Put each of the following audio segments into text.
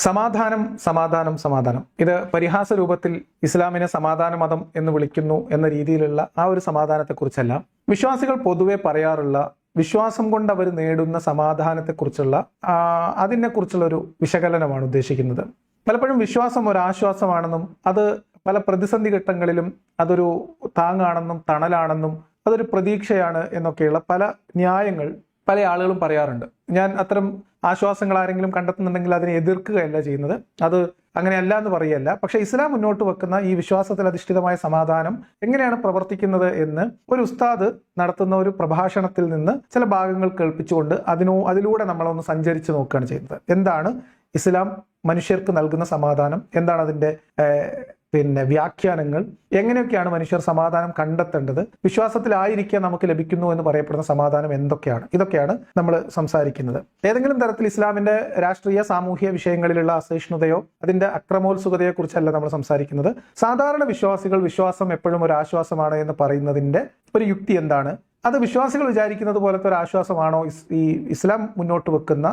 സമാധാനം സമാധാനം സമാധാനം ഇത് പരിഹാസ രൂപത്തിൽ ഇസ്ലാമിനെ സമാധാന മതം എന്ന് വിളിക്കുന്നു എന്ന രീതിയിലുള്ള ആ ഒരു സമാധാനത്തെക്കുറിച്ചല്ല. വിശ്വാസികൾ പൊതുവെ പറയാറുള്ള വിശ്വാസം കൊണ്ട് അവർ നേടുന്ന സമാധാനത്തെക്കുറിച്ചുള്ള അതിനെക്കുറിച്ചുള്ള ഒരു വിശകലനമാണ് ഉദ്ദേശിക്കുന്നത്. പലപ്പോഴും വിശ്വാസം ഒരു ആശ്വാസമാണെന്നും അത് പല പ്രതിസന്ധി ഘട്ടങ്ങളിലും അതൊരു താങ്ങാണെന്നും തണലാണെന്നും അതൊരു പ്രതീക്ഷയാണ് എന്നൊക്കെയുള്ള പല ന്യായങ്ങൾ പല ആളുകളും പറയാറുണ്ട്. ഞാൻ അത്തരം ആശ്വാസങ്ങൾ ആരെങ്കിലും കണ്ടെത്തുന്നുണ്ടെങ്കിൽ അതിനെ എതിർക്കുകയല്ല ചെയ്യുന്നത്, അത് അങ്ങനെയല്ല എന്ന് പറയല്ല. പക്ഷെ ഇസ്ലാം മുന്നോട്ട് വെക്കുന്ന ഈ വിശ്വാസത്തിൽ അധിഷ്ഠിതമായ സമാധാനം എങ്ങനെയാണ് പ്രവർത്തിക്കുന്നത് എന്ന് ഒരു ഉസ്താദ് നടത്തുന്ന ഒരു പ്രഭാഷണത്തിൽ നിന്ന് ചില ഭാഗങ്ങൾ കേൾപ്പിച്ചുകൊണ്ട് അതിലൂടെ നമ്മളൊന്ന് സഞ്ചരിച്ച് നോക്കുകയാണ് ചെയ്യുന്നത്. എന്താണ് ഇസ്ലാം മനുഷ്യർക്ക് നൽകുന്ന സമാധാനം, എന്താണ് അതിൻ്റെ വ്യാഖ്യാനങ്ങൾ, എങ്ങനെയൊക്കെയാണ് മനുഷ്യർ സമാധാനം കണ്ടെത്തേണ്ടത്, വിശ്വാസത്തിലായിരിക്കുക നമുക്ക് ലഭിക്കുന്നു എന്ന് പറയപ്പെടുന്ന സമാധാനം എന്തൊക്കെയാണ്, ഇതൊക്കെയാണ് നമ്മൾ സംസാരിക്കുന്നത്. ഏതെങ്കിലും തരത്തിൽ ഇസ്ലാമിന്റെ രാഷ്ട്രീയ സാമൂഹ്യ വിഷയങ്ങളിലുള്ള അസഹിഷ്ണുതയോ അതിന്റെ അക്രമോത്സുകതയെ കുറിച്ചല്ല നമ്മൾ സംസാരിക്കുന്നത്. സാധാരണ വിശ്വാസം എപ്പോഴും ഒരു ആശ്വാസമാണ് എന്ന് പറയുന്നതിന്റെ ഒരു യുക്തി എന്താണ്? അത് വിശ്വാസികൾ വിചാരിക്കുന്നത് പോലത്തെ ഒരു ആശ്വാസമാണോ ഈ ഇസ്ലാം മുന്നോട്ട് വെക്കുന്ന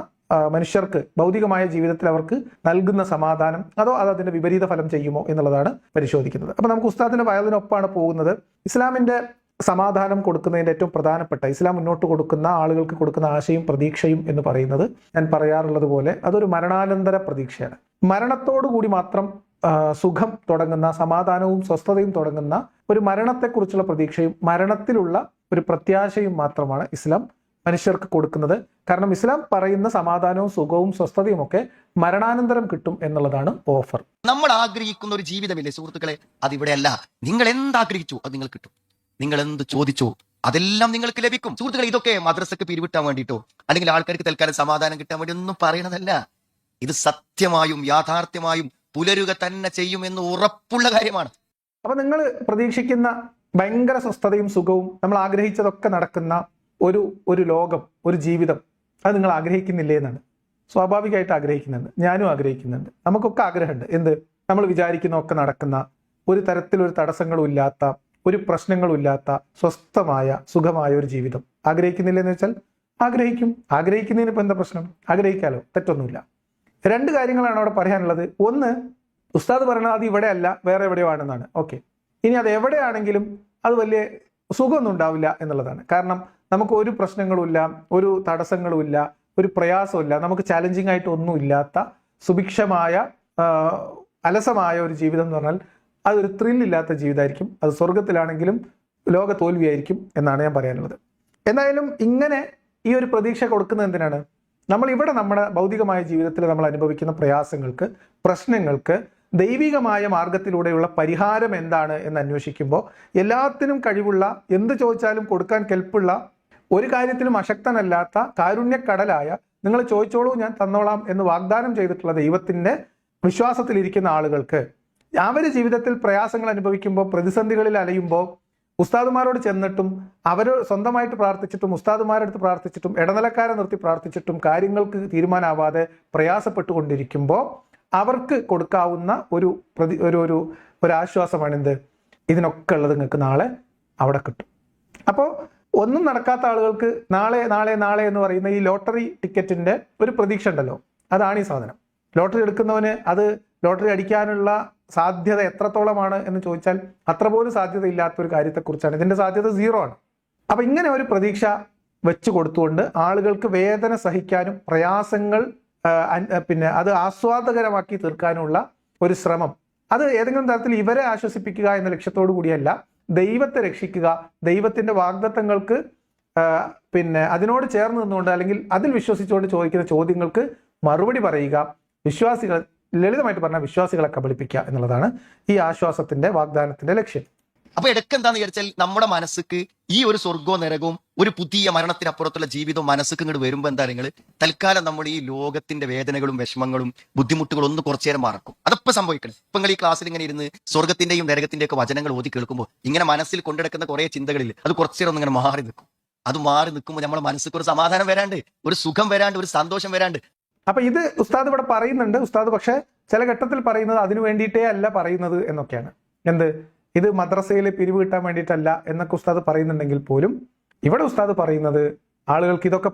മനുഷ്യർക്ക് ഭൗതികമായ ജീവിതത്തിൽ അവർക്ക് നൽകുന്ന സമാധാനം, അതോ അത് അതിന്റെ വിപരീത ഫലം ചെയ്യുമോ എന്നുള്ളതാണ് പരിശോധിക്കുന്നത്. അപ്പൊ നമുക്ക് ഉസ്താദിന്റെ വയലിനൊപ്പമാണ് പോകുന്നത്. ഇസ്ലാമിന്റെ സമാധാനം കൊടുക്കുന്നതിന്റെ ഏറ്റവും പ്രധാനപ്പെട്ട ഇസ്ലാം മുന്നോട്ട് കൊടുക്കുന്ന ആളുകൾക്ക് കൊടുക്കുന്ന ആശയും പ്രതീക്ഷയും എന്ന് പറയുന്നത്, ഞാൻ പറയാറുള്ളത് പോലെ അതൊരു മരണാനന്തര പ്രതീക്ഷയാണ്. മരണത്തോടുകൂടി മാത്രം സുഖം തുടങ്ങുന്ന, സമാധാനവും സ്വസ്ഥതയും തുടങ്ങുന്ന ഒരു മരണത്തെക്കുറിച്ചുള്ള പ്രതീക്ഷയും മരണത്തിലുള്ള ഒരു പ്രത്യാശയും മാത്രമാണ് ഇസ്ലാം മനുഷ്യർക്ക് കൊടുക്കുന്നത്. കാരണം ഇസ്ലാം പറയുന്ന സമാധാനവും സുഖവും സ്വസ്ഥതയും ഒക്കെ മരണാനന്തരം കിട്ടും എന്നുള്ളതാണ് ഓഫർ. നമ്മൾ ആഗ്രഹിക്കുന്ന ഒരു ജീവിതമില്ലേ സുഹൃത്തുക്കളെ, അതിവിടെയല്ല. നിങ്ങൾ എന്താഗ്രഹിച്ചു അത് നിങ്ങൾ കിട്ടും. നിങ്ങൾ എന്ത് ചോദിച്ചോ അതെല്ലാം നിങ്ങൾക്ക് ലഭിക്കും. സുഹൃത്തുക്കളെ, ഇതൊക്കെ മദ്രസക്ക് പിരിവിട്ടാൻ വേണ്ടിയിട്ടോ അല്ലെങ്കിൽ ആൾക്കാർക്ക് തൽക്കാലം സമാധാനം കിട്ടാൻ വേണ്ടി ഒന്നും പറയണതല്ല. ഇത് സത്യമായും യാഥാർത്ഥ്യമായും പുലരുക തന്നെ ചെയ്യുമെന്ന് ഉറപ്പുള്ള കാര്യമാണ്. അപ്പൊ നിങ്ങൾ പ്രതീക്ഷിക്കുന്ന ഭയങ്കര സ്വസ്ഥതയും സുഖവും നമ്മൾ ആഗ്രഹിച്ചതൊക്കെ നടക്കുന്ന ഒരു ലോകം, ഒരു ജീവിതം, അത് നിങ്ങൾ ആഗ്രഹിക്കുന്നില്ലേ എന്നാണ്. സ്വാഭാവികമായിട്ട് ആഗ്രഹിക്കുന്നുണ്ട്, ഞാനും ആഗ്രഹിക്കുന്നുണ്ട്, നമുക്കൊക്കെ ആഗ്രഹമുണ്ട്. എന്ത്? നമ്മൾ വിചാരിക്കുന്നതൊക്കെ നടക്കുന്ന, ഒരു തരത്തിലൊരു തടസ്സങ്ങളും ഇല്ലാത്ത, ഒരു പ്രശ്നങ്ങളും ഇല്ലാത്ത സ്വസ്ഥമായ സുഖമായ ഒരു ജീവിതം ആഗ്രഹിക്കുന്നില്ലെന്ന് വെച്ചാൽ ആഗ്രഹിക്കും. ആഗ്രഹിക്കുന്നതിന് ഇപ്പം എന്താ പ്രശ്നം? ആഗ്രഹിക്കാലോ, തെറ്റൊന്നുമില്ല. രണ്ട് കാര്യങ്ങളാണ് അവിടെ പറയാനുള്ളത്. ഒന്ന്, ഉസ്താദ് പറയുന്നത് അത് ഇവിടെ അല്ല വേറെ എവിടെയോ ആണെന്നാണ്. ഓക്കെ, ഇനി അത് എവിടെയാണെങ്കിലും അത് വലിയ സുഖമൊന്നും ഉണ്ടാവില്ല എന്നുള്ളതാണ്. കാരണം നമുക്ക് ഒരു പ്രശ്നങ്ങളുമില്ല, ഒരു തടസ്സങ്ങളുമില്ല, ഒരു പ്രയാസമില്ല, നമുക്ക് ചാലഞ്ചിങ് ആയിട്ട് ഒന്നും ഇല്ലാത്ത സുഭിക്ഷമായ അലസമായ ഒരു ജീവിതം എന്ന് പറഞ്ഞാൽ അതൊരു ത്രില്ലില്ലാത്ത ജീവിതമായിരിക്കും. അത് സ്വർഗത്തിലാണെങ്കിലും ലോക തോൽവിയായിരിക്കും എന്നാണ് ഞാൻ പറയാനുള്ളത്. എന്തായാലും ഇങ്ങനെ ഈ ഒരു പ്രതീക്ഷ കൊടുക്കുന്നത് എന്തിനാണ്? നമ്മൾ ഇവിടെ നമ്മുടെ ഭൗതികമായ ജീവിതത്തിൽ നമ്മൾ അനുഭവിക്കുന്ന പ്രയാസങ്ങൾക്ക്, പ്രശ്നങ്ങൾക്ക് ദൈവികമായ മാർഗത്തിലൂടെയുള്ള പരിഹാരം എന്താണ് എന്ന് അന്വേഷിക്കുമ്പോൾ എല്ലാത്തിനും കഴിവുള്ള, എന്ത് ചോദിച്ചാലും കൊടുക്കാൻ കെൽപ്പുള്ള, ഒരു കാര്യത്തിലും അശക്തനല്ലാത്ത കാരുണ്യക്കടലായ, നിങ്ങൾ ചോദിച്ചോളൂ ഞാൻ തന്നോളാം എന്ന് വാഗ്ദാനം ചെയ്തിട്ടുള്ള ദൈവത്തിന്റെ വിശ്വാസത്തിലിരിക്കുന്ന ആളുകൾക്ക് അവർ ജീവിതത്തിൽ പ്രയാസങ്ങൾ അനുഭവിക്കുമ്പോൾ, പ്രതിസന്ധികളിൽ അലയുമ്പോൾ ഉസ്താദുമാരോട് ചെന്നിട്ടും അവർ സ്വന്തമായിട്ട് പ്രാർത്ഥിച്ചിട്ടും ഉസ്താദുമാരെടുത്ത് പ്രാർത്ഥിച്ചിട്ടും ഇടനിലക്കാരെ നിർത്തി പ്രാർത്ഥിച്ചിട്ടും കാര്യങ്ങൾക്ക് തീരുമാനമാവാതെ പ്രയാസപ്പെട്ടുകൊണ്ടിരിക്കുമ്പോൾ അവർക്ക് കൊടുക്കാവുന്ന ഒരു ആശ്വാസമാണ് എന്ത്? ഇതിനൊക്കെ ഉള്ളത് നിങ്ങൾക്ക് നാളെ അവിടെ കിട്ടും. അപ്പോൾ ഒന്നും നടക്കാത്ത ആളുകൾക്ക് നാളെ നാളെ നാളെ എന്ന് പറയുന്ന ഈ ലോട്ടറി ടിക്കറ്റിന്റെ ഒരു പ്രതീക്ഷ ഉണ്ടല്ലോ, അതാണ് ഈ സാധനം. ലോട്ടറി എടുക്കുന്നവന് അത് ലോട്ടറി അടിക്കാനുള്ള സാധ്യത എത്രത്തോളമാണ് എന്ന് ചോദിച്ചാൽ അത്ര പോലും സാധ്യത ഇല്ലാത്തൊരു കാര്യത്തെക്കുറിച്ചാണ്. ഇതിന്റെ സാധ്യത 0 ആണ്. അപ്പൊ ഇങ്ങനെ ഒരു പ്രതീക്ഷ വെച്ചു കൊടുത്തുകൊണ്ട് ആളുകൾക്ക് വേദന സഹിക്കാനും പ്രയാസങ്ങൾ അത് ആസ്വാദകരമാക്കി തീർക്കാനുള്ള ഒരു ശ്രമം, അത് ഏതെങ്കിലും തരത്തിൽ ഇവരെ ആശ്വസിപ്പിക്കുക എന്ന ലക്ഷ്യത്തോടു കൂടിയല്ല, ദൈവത്തെ രക്ഷിക്കുക, ദൈവത്തിന്റെ വാഗ്ദത്തങ്ങൾക്ക് അതിനോട് ചേർന്ന് നിന്നുകൊണ്ട് അല്ലെങ്കിൽ അതിൽ വിശ്വസിച്ചുകൊണ്ട് ചോദിക്കുന്ന ചോദ്യങ്ങൾക്ക് മറുപടി പറയുക, വിശ്വാസികൾ, ലളിതമായിട്ട് പറഞ്ഞാൽ വിശ്വാസികളെ കബളിപ്പിക്കുക എന്നുള്ളതാണ് ഈ ആശ്വാസത്തിന്റെ വാഗ്ദാനത്തിന്റെ ലക്ഷ്യം. അപ്പൊ ഇടയ്ക്ക് എന്താന്ന് വിചാരിച്ചാൽ നമ്മുടെ മനസ്സിക്ക് ഈ ഒരു സ്വർഗവും നരകവും ഒരു പുതിയ മരണത്തിനപ്പുറത്തുള്ള ജീവിതവും മനസ്സിക്ക് ഇങ്ങോട്ട് വരുമ്പോൾ എന്താ നിങ്ങൾ തൽക്കാലം നമ്മൾ ഈ ലോകത്തിന്റെ വേദനകളും വിഷമങ്ങളും ബുദ്ധിമുട്ടുകളും ഒന്ന് കുറച്ചു നേരം മറക്കും. അതപ്പോൾ സംഭവിക്കണം. ഇപ്പൊ നിങ്ങൾ ഈ ക്ലാസ്സിൽ ഇങ്ങനെ ഇരുന്ന് സ്വർഗത്തിന്റെയും നരകത്തിന്റെയും ഒക്കെ വചനങ്ങൾ ഓതി കേൾക്കുമ്പോൾ ഇങ്ങനെ മനസ്സിൽ കൊണ്ടെടുക്കുന്ന കുറെ ചിന്തകളിൽ അത് കുറച്ചു നേരം ഒന്ന് ഇങ്ങനെ മാറി നിൽക്കും. അത് മാറി നിൽക്കുമ്പോൾ നമ്മുടെ മനസ്സിക്ക് ഒരു സമാധാനം വരാണ്ട്, ഒരു സുഖം വരാണ്ട്, ഒരു സന്തോഷം വരാണ്ട്. അപ്പൊ ഇത് ഉസ്താദ് ഇവിടെ പറയുന്നുണ്ട്. ഉസ്താദ് പക്ഷെ ചില ഘട്ടത്തിൽ പറയുന്നത് അതിനു വേണ്ടിയിട്ടേ അല്ല പറയുന്നത് എന്നൊക്കെയാണ്. എന്ത്? ഇത് മദ്രസയിൽ പിരിവ് കിട്ടാൻ വേണ്ടിയിട്ടല്ല എന്നൊക്കെ ഉസ്താദ് പറയുന്നുണ്ടെങ്കിൽ പോലും ഇവിടെ ഉസ്താദ് പറയുന്നത് ആളുകൾക്ക് ഇതൊക്കെ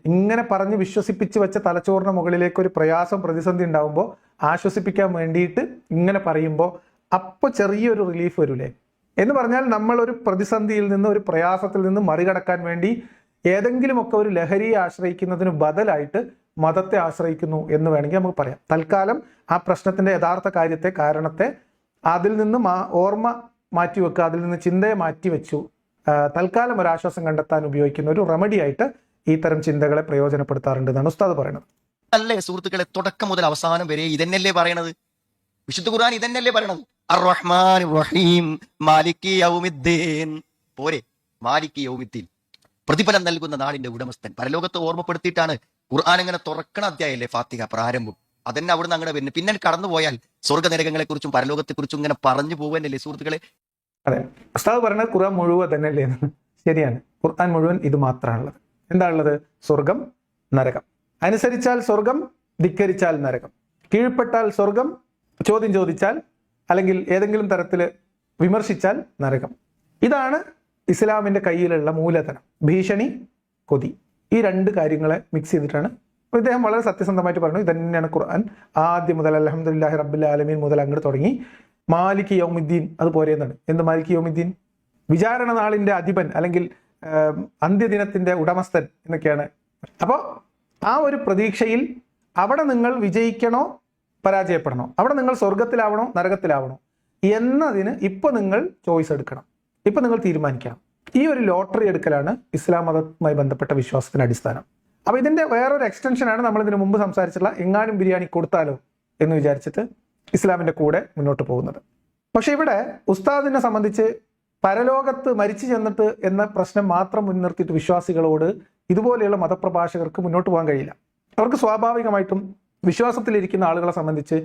ഇങ്ങനെ പറഞ്ഞ് വിശ്വസിപ്പിച്ച് വെച്ച തലച്ചോറിന് മുകളിലേക്ക് ഒരു പ്രയാസം പ്രതിസന്ധി ഉണ്ടാകുമ്പോൾ ആശ്വസിപ്പിക്കാൻ വേണ്ടിയിട്ട് ഇങ്ങനെ പറയുമ്പോൾ അപ്പോൾ ചെറിയൊരു റിലീഫ് വരൂലേ? എന്ന് പറഞ്ഞാൽ നമ്മൾ ഒരു പ്രതിസന്ധിയിൽ നിന്ന്, ഒരു പ്രയാസത്തിൽ നിന്ന് മറികടക്കാൻ വേണ്ടി ഏതെങ്കിലുമൊക്കെ ഒരു ലഹരിയെ ആശ്രയിക്കുന്നതിന് ബദലായിട്ട് മതത്തെ ആശ്രയിക്കുന്നു എന്ന് വേണമെങ്കിൽ നമുക്ക് പറയാം. തൽക്കാലം ആ പ്രശ്നത്തിന്റെ യഥാർത്ഥ കാര്യത്തെ, കാരണത്തെ അതിൽ നിന്ന് ഓർമ്മ മാറ്റിവെക്കുക, അതിൽ നിന്ന് ചിന്തയെ മാറ്റിവെച്ചു തൽക്കാലം ഒരു ആശ്വാസം കണ്ടെത്താൻ ഉപയോഗിക്കുന്ന ഒരു റെമഡി ആയിട്ട് ഈ തരം ചിന്തകളെ പ്രയോജനപ്പെടുത്താറുണ്ട് എന്നാണ് ഉസ്താദ് പറയുന്നത്. അല്ലേ സുഹൃത്തുക്കളെ, തുടക്കം മുതൽ അവസാനം വരെ ഇതന്നെയല്ലേ പറയണത്? വിശുദ്ധ ഖുർആൻ ഇതന്നെയല്ലേ പറയണത്? അർ-റഹ്മാൻ റഹീം മാലികി യൗമിദ്ദീൻ. പോരെ, മാലികി യൗമിദ്ദീൻ, പ്രതിഫലം നൽകുന്ന നാളിന്റെ ഉടമസ്ഥൻ. പരലോകത്തെ ഓർമ്മപ്പെടുത്തിയിട്ടാണ് ഖുർആൻ ഇങ്ങനെ തുറക്കണ അധ്യായല്ലേ ഫാത്തിഹ, പ്രാരംഭം. അതന്നെ അവിടുന്ന് അങ്ങനെ വരുന്നത്. പിന്നെ കടന്നുപോയാൽ സ്വർഗ്ഗനരകങ്ങളെ കുറിച്ചും പരലോകത്തെ കുറിച്ചും ഇങ്ങനെ പറഞ്ഞു പോവന്നല്ലേ സുഹൃത്തുക്കളെ? അതെ, ഉസ്താദ് പറയുന്നത് ഖുർആൻ മുഴുവൻ തന്നെയല്ലേ? ശരിയാണ്, ഖുർആൻ മുഴുവൻ ഇത് മാത്രമാണുള്ളത്. എന്താണുള്ളത്? സ്വർഗം, നരകം. അനുസരിച്ചാൽ സ്വർഗം, ധിക്കരിച്ചാൽ നരകം. കീഴ്പ്പെട്ടാൽ സ്വർഗം, ചോദ്യം ചോദിച്ചാൽ അല്ലെങ്കിൽ ഏതെങ്കിലും തരത്തിൽ വിമർശിച്ചാൽ നരകം. ഇതാണ് ഇസ്ലാമിന്റെ കയ്യിലുള്ള മൂലധനം. ഭീഷണി, കൊതി, ഈ രണ്ട് കാര്യങ്ങളെ മിക്സ് ചെയ്തിട്ടാണ് ഇദ്ദേഹം വളരെ സത്യസന്ധമായിട്ട് പറഞ്ഞു. ഇതന്നെയാണ് ഖുർആൻ ആദ്യം മുതൽ അൽഹംദുലില്ലാഹി റബ്ബിൽ ആലമീൻ മുതൽ അങ്ങോട്ട് തുടങ്ങി മാലിക് യൗമിദ്ദീൻ അതുപോലെ എന്നാണ്. എന്ത് മാലിക് യൗമിദ്ദീൻ? വിചാരണ നാളിന്റെ അധിപൻ അല്ലെങ്കിൽ അന്ത്യദിനത്തിന്റെ ഉടമസ്ഥൻ എന്നൊക്കെയാണ്. അപ്പോൾ ആ ഒരു പ്രതീക്ഷയിൽ അവിടെ നിങ്ങൾ വിജയിക്കണോ പരാജയപ്പെടണോ, അവിടെ നിങ്ങൾ സ്വർഗത്തിലാവണോ നരകത്തിലാവണോ എന്നതിന് ഇപ്പൊ നിങ്ങൾ ചോയ്സ് എടുക്കണം, ഇപ്പൊ നിങ്ങൾ തീരുമാനിക്കണം. ഈ ഒരു ലോട്ടറി എടുക്കലാണ് ഇസ്ലാം മതവുമായി ബന്ധപ്പെട്ട വിശ്വാസത്തിന്റെ അടിസ്ഥാനം. അപ്പൊ ഇതിന്റെ വേറൊരു എക്സ്റ്റൻഷനാണ് നമ്മൾ ഇതിനു മുമ്പ് സംസാരിച്ചിട്ടുള്ള എങ്ങാനും ബിരിയാണി കൊടുത്താലോ എന്ന് വിചാരിച്ചിട്ട് ഇസ്ലാമിന്റെ കൂടെ മുന്നോട്ട് പോകുന്നത്. പക്ഷെ ഇവിടെ ഉസ്താദിനെ സംബന്ധിച്ച് പരലോകത്ത് മരിച്ചു ചെന്നിട്ട് എന്ന പ്രശ്നം മാത്രം മുൻനിർത്തിയിട്ട് വിശ്വാസികളോട് ഇതുപോലെയുള്ള മതപ്രഭാഷകർക്ക് മുന്നോട്ട് പോകാൻ കഴിയില്ല. അവർക്ക് സ്വാഭാവികമായിട്ടും വിശ്വാസത്തിലിരിക്കുന്ന ആളുകളെ സംബന്ധിച്ച്,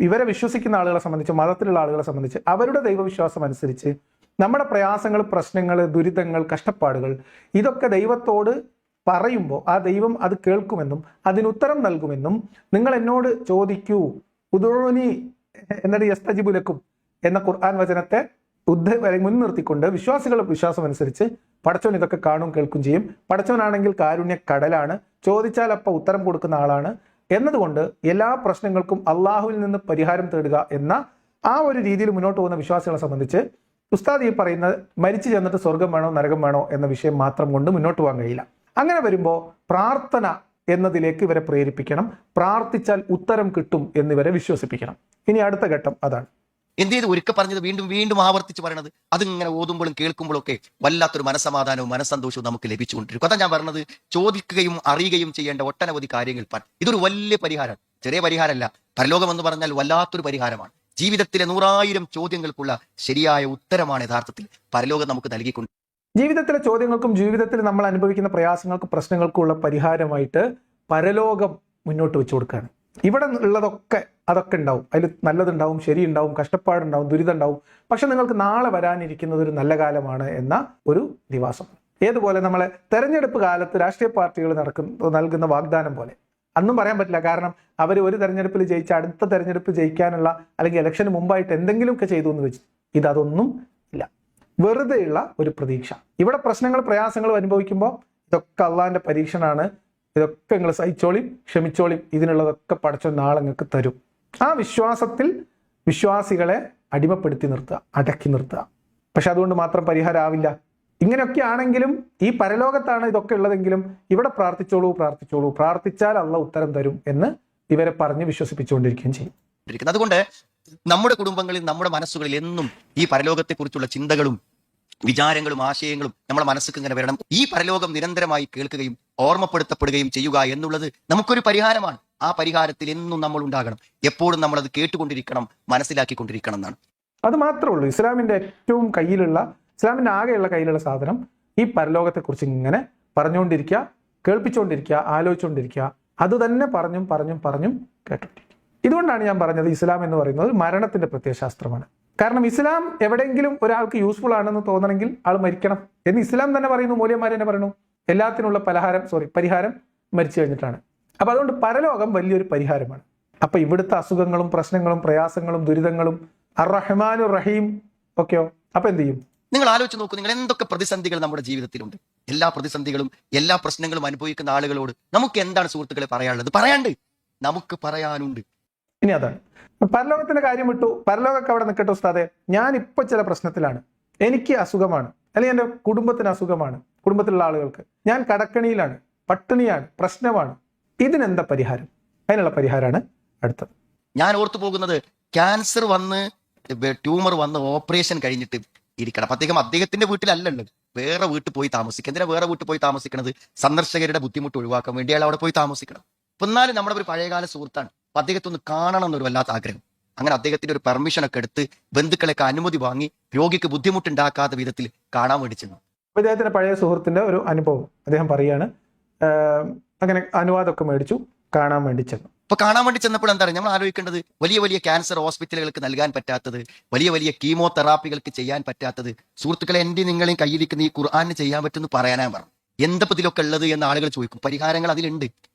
ഇവരെ വിശ്വസിക്കുന്ന ആളുകളെ സംബന്ധിച്ച്, മതത്തിലുള്ള ആളുകളെ സംബന്ധിച്ച് അവരുടെ ദൈവവിശ്വാസം അനുസരിച്ച് നമ്മുടെ പ്രയാസങ്ങൾ, പ്രശ്നങ്ങൾ, ദുരിതങ്ങൾ, കഷ്ടപ്പാടുകൾ ഇതൊക്കെ ദൈവത്തോട് പറയുമ്പോൾ ആ ദൈവം അത് കേൾക്കുമെന്നും അതിനുത്തരം നൽകുമെന്നും നിങ്ങൾ എന്നോട് ചോദിക്കൂ ഉദുഉനി എന്നിട്ട് യസ്തജിബു ലക്കും എന്ന ഖുർആൻ വചനത്തെ മുൻനിർത്തിക്കൊണ്ട് വിശ്വാസികളുടെ വിശ്വാസം അനുസരിച്ച് പടച്ചവൻ ഇതൊക്കെ കാണും കേൾക്കും ചെയ്യും. പടച്ചവനാണെങ്കിൽ കാരുണ്യ കടലാണ്, ചോദിച്ചാൽ അപ്പം ഉത്തരം കൊടുക്കുന്ന ആളാണ് എന്നതുകൊണ്ട് എല്ലാ പ്രശ്നങ്ങൾക്കും അള്ളാഹുവിൽ നിന്ന് പരിഹാരം തേടുക എന്ന ആ ഒരു രീതിയിൽ മുന്നോട്ട് പോകുന്ന വിശ്വാസികളെ സംബന്ധിച്ച് ഉസ്താദ് ഈ പറയുന്നത് മരിച്ചു ചെന്നിട്ട് സ്വർഗം വേണോ നരകം വേണോ എന്ന വിഷയം മാത്രം കൊണ്ട് മുന്നോട്ട് പോകാൻ കഴിയില്ല. അങ്ങനെ വരുമ്പോൾ പ്രാർത്ഥന എന്നതിലേക്ക് ഇവരെ പ്രേരിപ്പിക്കണം. പ്രാർത്ഥിച്ചാൽ ഉത്തരം കിട്ടും എന്നിവരെ വിശ്വസിപ്പിക്കണം. ഇനി അടുത്ത ഘട്ടം അതാണ്. എന്ത് ചെയ്ത് ഒരിക്കൽ പറഞ്ഞത് വീണ്ടും വീണ്ടും ആവർത്തിച്ച് പറയണത്, അതിങ്ങനെ ഓതുമ്പോഴും കേൾക്കുമ്പോഴും ഒക്കെ വല്ലാത്തൊരു മനസ്സമാധാനവും മനസ്സന്തോഷവും നമുക്ക് ലഭിച്ചുകൊണ്ടിരിക്കും. അതാ ഞാൻ പറഞ്ഞത്, ചോദിക്കുകയും അറിയുകയും ചെയ്യേണ്ട ഒട്ടനവധി കാര്യങ്ങൾ ഇതൊരു വലിയ പരിഹാരമാണ്, ചെറിയ പരിഹാരമല്ല. പരലോകം എന്ന് പറഞ്ഞാൽ വല്ലാത്തൊരു പരിഹാരമാണ്. ജീവിതത്തിലെ 100,000 ചോദ്യങ്ങൾക്കുള്ള ശരിയായ ഉത്തരമാണ് യഥാർത്ഥത്തിൽ പരലോകം നമുക്ക് നൽകിക്കൊണ്ട്. ജീവിതത്തിലെ ചോദ്യങ്ങൾക്കും ജീവിതത്തിൽ നമ്മൾ അനുഭവിക്കുന്ന പ്രയാസങ്ങൾക്കും പ്രശ്നങ്ങൾക്കും ഉള്ള പരിഹാരമായിട്ട് പരലോകം മുന്നോട്ട് വെച്ചു കൊടുക്കുകയാണ്. ഇവിടെ ഉള്ളതൊക്കെ അതൊക്കെ ഉണ്ടാവും, അതിൽ നല്ലതുണ്ടാവും, ശരിയുണ്ടാവും, കഷ്ടപ്പാടുണ്ടാവും, ദുരിതം ഉണ്ടാവും. പക്ഷെ നിങ്ങൾക്ക് നാളെ വരാനിരിക്കുന്നത് ഒരു നല്ല കാലമാണ് എന്ന ഒരു ദിവാസം. ഏതുപോലെ നമ്മളെ തെരഞ്ഞെടുപ്പ് കാലത്ത് രാഷ്ട്രീയ പാർട്ടികൾ നൽകുന്ന വാഗ്ദാനം പോലെ അന്നും പറയാൻ പറ്റില്ല. കാരണം അവർ ഒരു തെരഞ്ഞെടുപ്പിൽ ജയിച്ച് അടുത്ത തെരഞ്ഞെടുപ്പ് ജയിക്കാനുള്ള അല്ലെങ്കിൽ ഇലക്ഷന് മുമ്പായിട്ട് എന്തെങ്കിലുമൊക്കെ ചെയ്തു എന്ന് വെച്ച് ഇതൊന്നും ഇല്ല, വെറുതെയുള്ള ഒരു പ്രതീക്ഷ. ഇവിടെ പ്രശ്നങ്ങൾ പ്രയാസങ്ങളും അനുഭവിക്കുമ്പോൾ ഇതൊക്കെ അള്ളാഹിന്റെ പരീക്ഷണമാണ്, ഇതൊക്കെ നിങ്ങൾ സഹിച്ചോളിയും ക്ഷമിച്ചോളിയും, ഇതിനുള്ളതൊക്കെ പടച്ചോ നാളെ നിങ്ങൾക്ക് തരും. ആ വിശ്വാസത്തിൽ വിശ്വാസികളെ അടിമപ്പെടുത്തി നിർത്തുക, അടക്കി നിർത്തുക. പക്ഷെ അതുകൊണ്ട് മാത്രം പരിഹാരം ആവില്ല. ഇങ്ങനെയൊക്കെ ആണെങ്കിലും ഈ പരലോകത്താണ് ഇതൊക്കെ ഉള്ളതെങ്കിലും ഇവിടെ പ്രാർത്ഥിച്ചോളൂ, പ്രാർത്ഥിച്ചാൽ അള്ളാഹ് ഉത്തരം തരും എന്ന് ഇവരെ പറഞ്ഞ് വിശ്വസിപ്പിച്ചുകൊണ്ടിരിക്കുകയും ചെയ്യും. അതുകൊണ്ട് നമ്മുടെ കുടുംബങ്ങളിൽ, നമ്മുടെ മനസ്സുകളിൽ എന്നും ഈ പരലോകത്തെ കുറിച്ചുള്ള ചിന്തകളും വിചാരങ്ങളും ആശയങ്ങളും നമ്മുടെ മനസ്സിക്ക് ഇങ്ങനെ വരണം. ഈ പരലോകം നിരന്തരമായി കേൾക്കുകയും ഓർമ്മപ്പെടുത്തപ്പെടുകയും ചെയ്യുക എന്നുള്ളത് നമുക്കൊരു പരിഹാരമാണ്. ആ പരിഹാരത്തിൽ എന്നും നമ്മൾ ഉണ്ടാകണം, എപ്പോഴും നമ്മൾ അത് കേട്ടുകൊണ്ടിരിക്കണം, മനസ്സിലാക്കിക്കൊണ്ടിരിക്കണം എന്നാണ്. അത് മാത്രമേ ഉള്ളൂ ഇസ്ലാമിന്റെ ഏറ്റവും കയ്യിലുള്ള, ഇസ്ലാമിന്റെ ആകെയുള്ള കയ്യിലുള്ള സാധനം ഈ പരലോകത്തെക്കുറിച്ച് ഇങ്ങനെ പറഞ്ഞുകൊണ്ടിരിക്കുക, കേൾപ്പിച്ചുകൊണ്ടിരിക്കുക, ആലോചിച്ചുകൊണ്ടിരിക്കുക. അത് തന്നെ പറഞ്ഞും കേട്ടോണ്ടിരിക്കുക. ഇതുകൊണ്ടാണ് ഞാൻ പറഞ്ഞത് ഇസ്ലാം എന്ന് പറയുന്നത് മരണത്തിന്റെ പ്രത്യയശാസ്ത്രമാണ്. കാരണം ഇസ്ലാം എവിടെയെങ്കിലും ഒരാൾക്ക് യൂസ്ഫുൾ ആണെന്ന് തോന്നണമെങ്കിൽ ആൾ മരിക്കണം എന്ന് ഇസ്ലാം തന്നെ പറയുന്നു. മൂല്യന്മാർ തന്നെ പറയുന്നു, എല്ലാത്തിനുള്ള പരിഹാരം മരിച്ചു കഴിഞ്ഞിട്ടാണ്. അപ്പൊ അതുകൊണ്ട് പരലോകം വലിയൊരു പരിഹാരമാണ്. അപ്പൊ ഇവിടുത്തെ അസുഖങ്ങളും പ്രശ്നങ്ങളും പ്രയാസങ്ങളും ദുരിതങ്ങളും അർ-റഹ്മാനുർ റഹീം ഒക്കെയോ അപ്പൊ എന്ത് ചെയ്യും? നിങ്ങൾ ആലോചിച്ച് നോക്കൂ, നിങ്ങൾ എന്തൊക്കെ പ്രതിസന്ധികൾ നമ്മുടെ ജീവിതത്തിലുണ്ട്. എല്ലാ പ്രതിസന്ധികളും എല്ലാ പ്രശ്നങ്ങളും അനുഭവിക്കുന്ന ആളുകളോട് നമുക്ക് എന്താണ് സുഹൃത്തുക്കളെ പറയാനുള്ളത്? പറയാണ്ട്, നമുക്ക് പറയാനുണ്ട്. ഇനി അതാണ് പരലോകത്തിന്റെ കാര്യം വിട്ടു. പരലോകമൊക്കെ അവിടെ നിൽക്കട്ടെ ഉസ്താദെ. ഞാൻ ഇപ്പൊ ചില പ്രശ്നത്തിലാണ്, എനിക്ക് അസുഖമാണ്, അല്ലെങ്കിൽ എൻ്റെ കുടുംബത്തിന് അസുഖമാണ്, കുടുംബത്തിലുള്ള ആളുകൾക്ക് ഞാൻ കടക്കണിയിലാണ്, പട്ടിണിയാണ്, പ്രശ്നമാണ്. ഇതിനെന്താ പരിഹാരം? അതിനുള്ള പരിഹാരമാണ് അടുത്തത്. ഞാൻ ഓർത്തു പോകുന്നത്, ക്യാൻസർ വന്ന് ട്യൂമർ വന്ന് ഓപ്പറേഷൻ കഴിഞ്ഞിട്ട് ഇരിക്കണം. അപ്പൊ അദ്ദേഹത്തിന്റെ വീട്ടിലല്ലല്ലോ, വേറെ വീട്ടിൽ പോയി താമസിക്കുക. എന്തിനാ വേറെ വീട്ടിൽ പോയി താമസിക്കുന്നത്? സന്ദർശകരുടെ ബുദ്ധിമുട്ട് ഒഴിവാക്കാൻ വേണ്ടി അയാൾ അവിടെ പോയി താമസിക്കണം. അപ്പൊ എന്നാലും നമ്മുടെ ഒരു പഴയകാല സുഹൃത്താണ്. അപ്പൊ അദ്ദേഹത്തെ ഒന്ന് കാണണം എന്നൊരു വല്ലാത്ത ആഗ്രഹം. അങ്ങനെ അദ്ദേഹത്തിന്റെ ഒരു പെർമിഷൻ ഒക്കെ എടുത്ത് ബന്ധുക്കളൊക്കെ അനുമതി വാങ്ങി രോഗിക്ക് ബുദ്ധിമുട്ടുണ്ടാക്കാത്ത വിധത്തിൽ കാണാൻ വേണ്ടി ചെന്നു. അദ്ദേഹത്തിന്റെ പഴയ സുഹൃത്തിന്റെ ഒരു അനുഭവം അദ്ദേഹം പറയാണ്. അങ്ങനെ അനുവാദമൊക്കെ മേടിച്ചു, കാണാൻ വേണ്ടി ചെന്നു. അപ്പൊ കാണാൻ വേണ്ടി ചെന്നപ്പോൾ എന്താണ് നമ്മൾ ആലോചിക്കേണ്ടത്? വലിയ വലിയ ക്യാൻസർ ഹോസ്പിറ്റലുകൾക്ക് നൽകാൻ പറ്റാത്തത്, വലിയ വലിയ കീമോതെറാപ്പികൾക്ക് ചെയ്യാൻ പറ്റാത്തത്, സുഹൃത്തുക്കളെ എന്റെ നിങ്ങളെയും കയ്യിരിക്കുന്ന ഈ ഖുർആന് ചെയ്യാൻ പറ്റുമെന്ന് പറയാനാ പറഞ്ഞു. എന്തപ്പോ ഇതിലൊക്കെ ഉള്ളത് എന്ന് ആളുകൾ ചോദിക്കും. പരിഹാരങ്ങൾ അതിലുണ്ട്.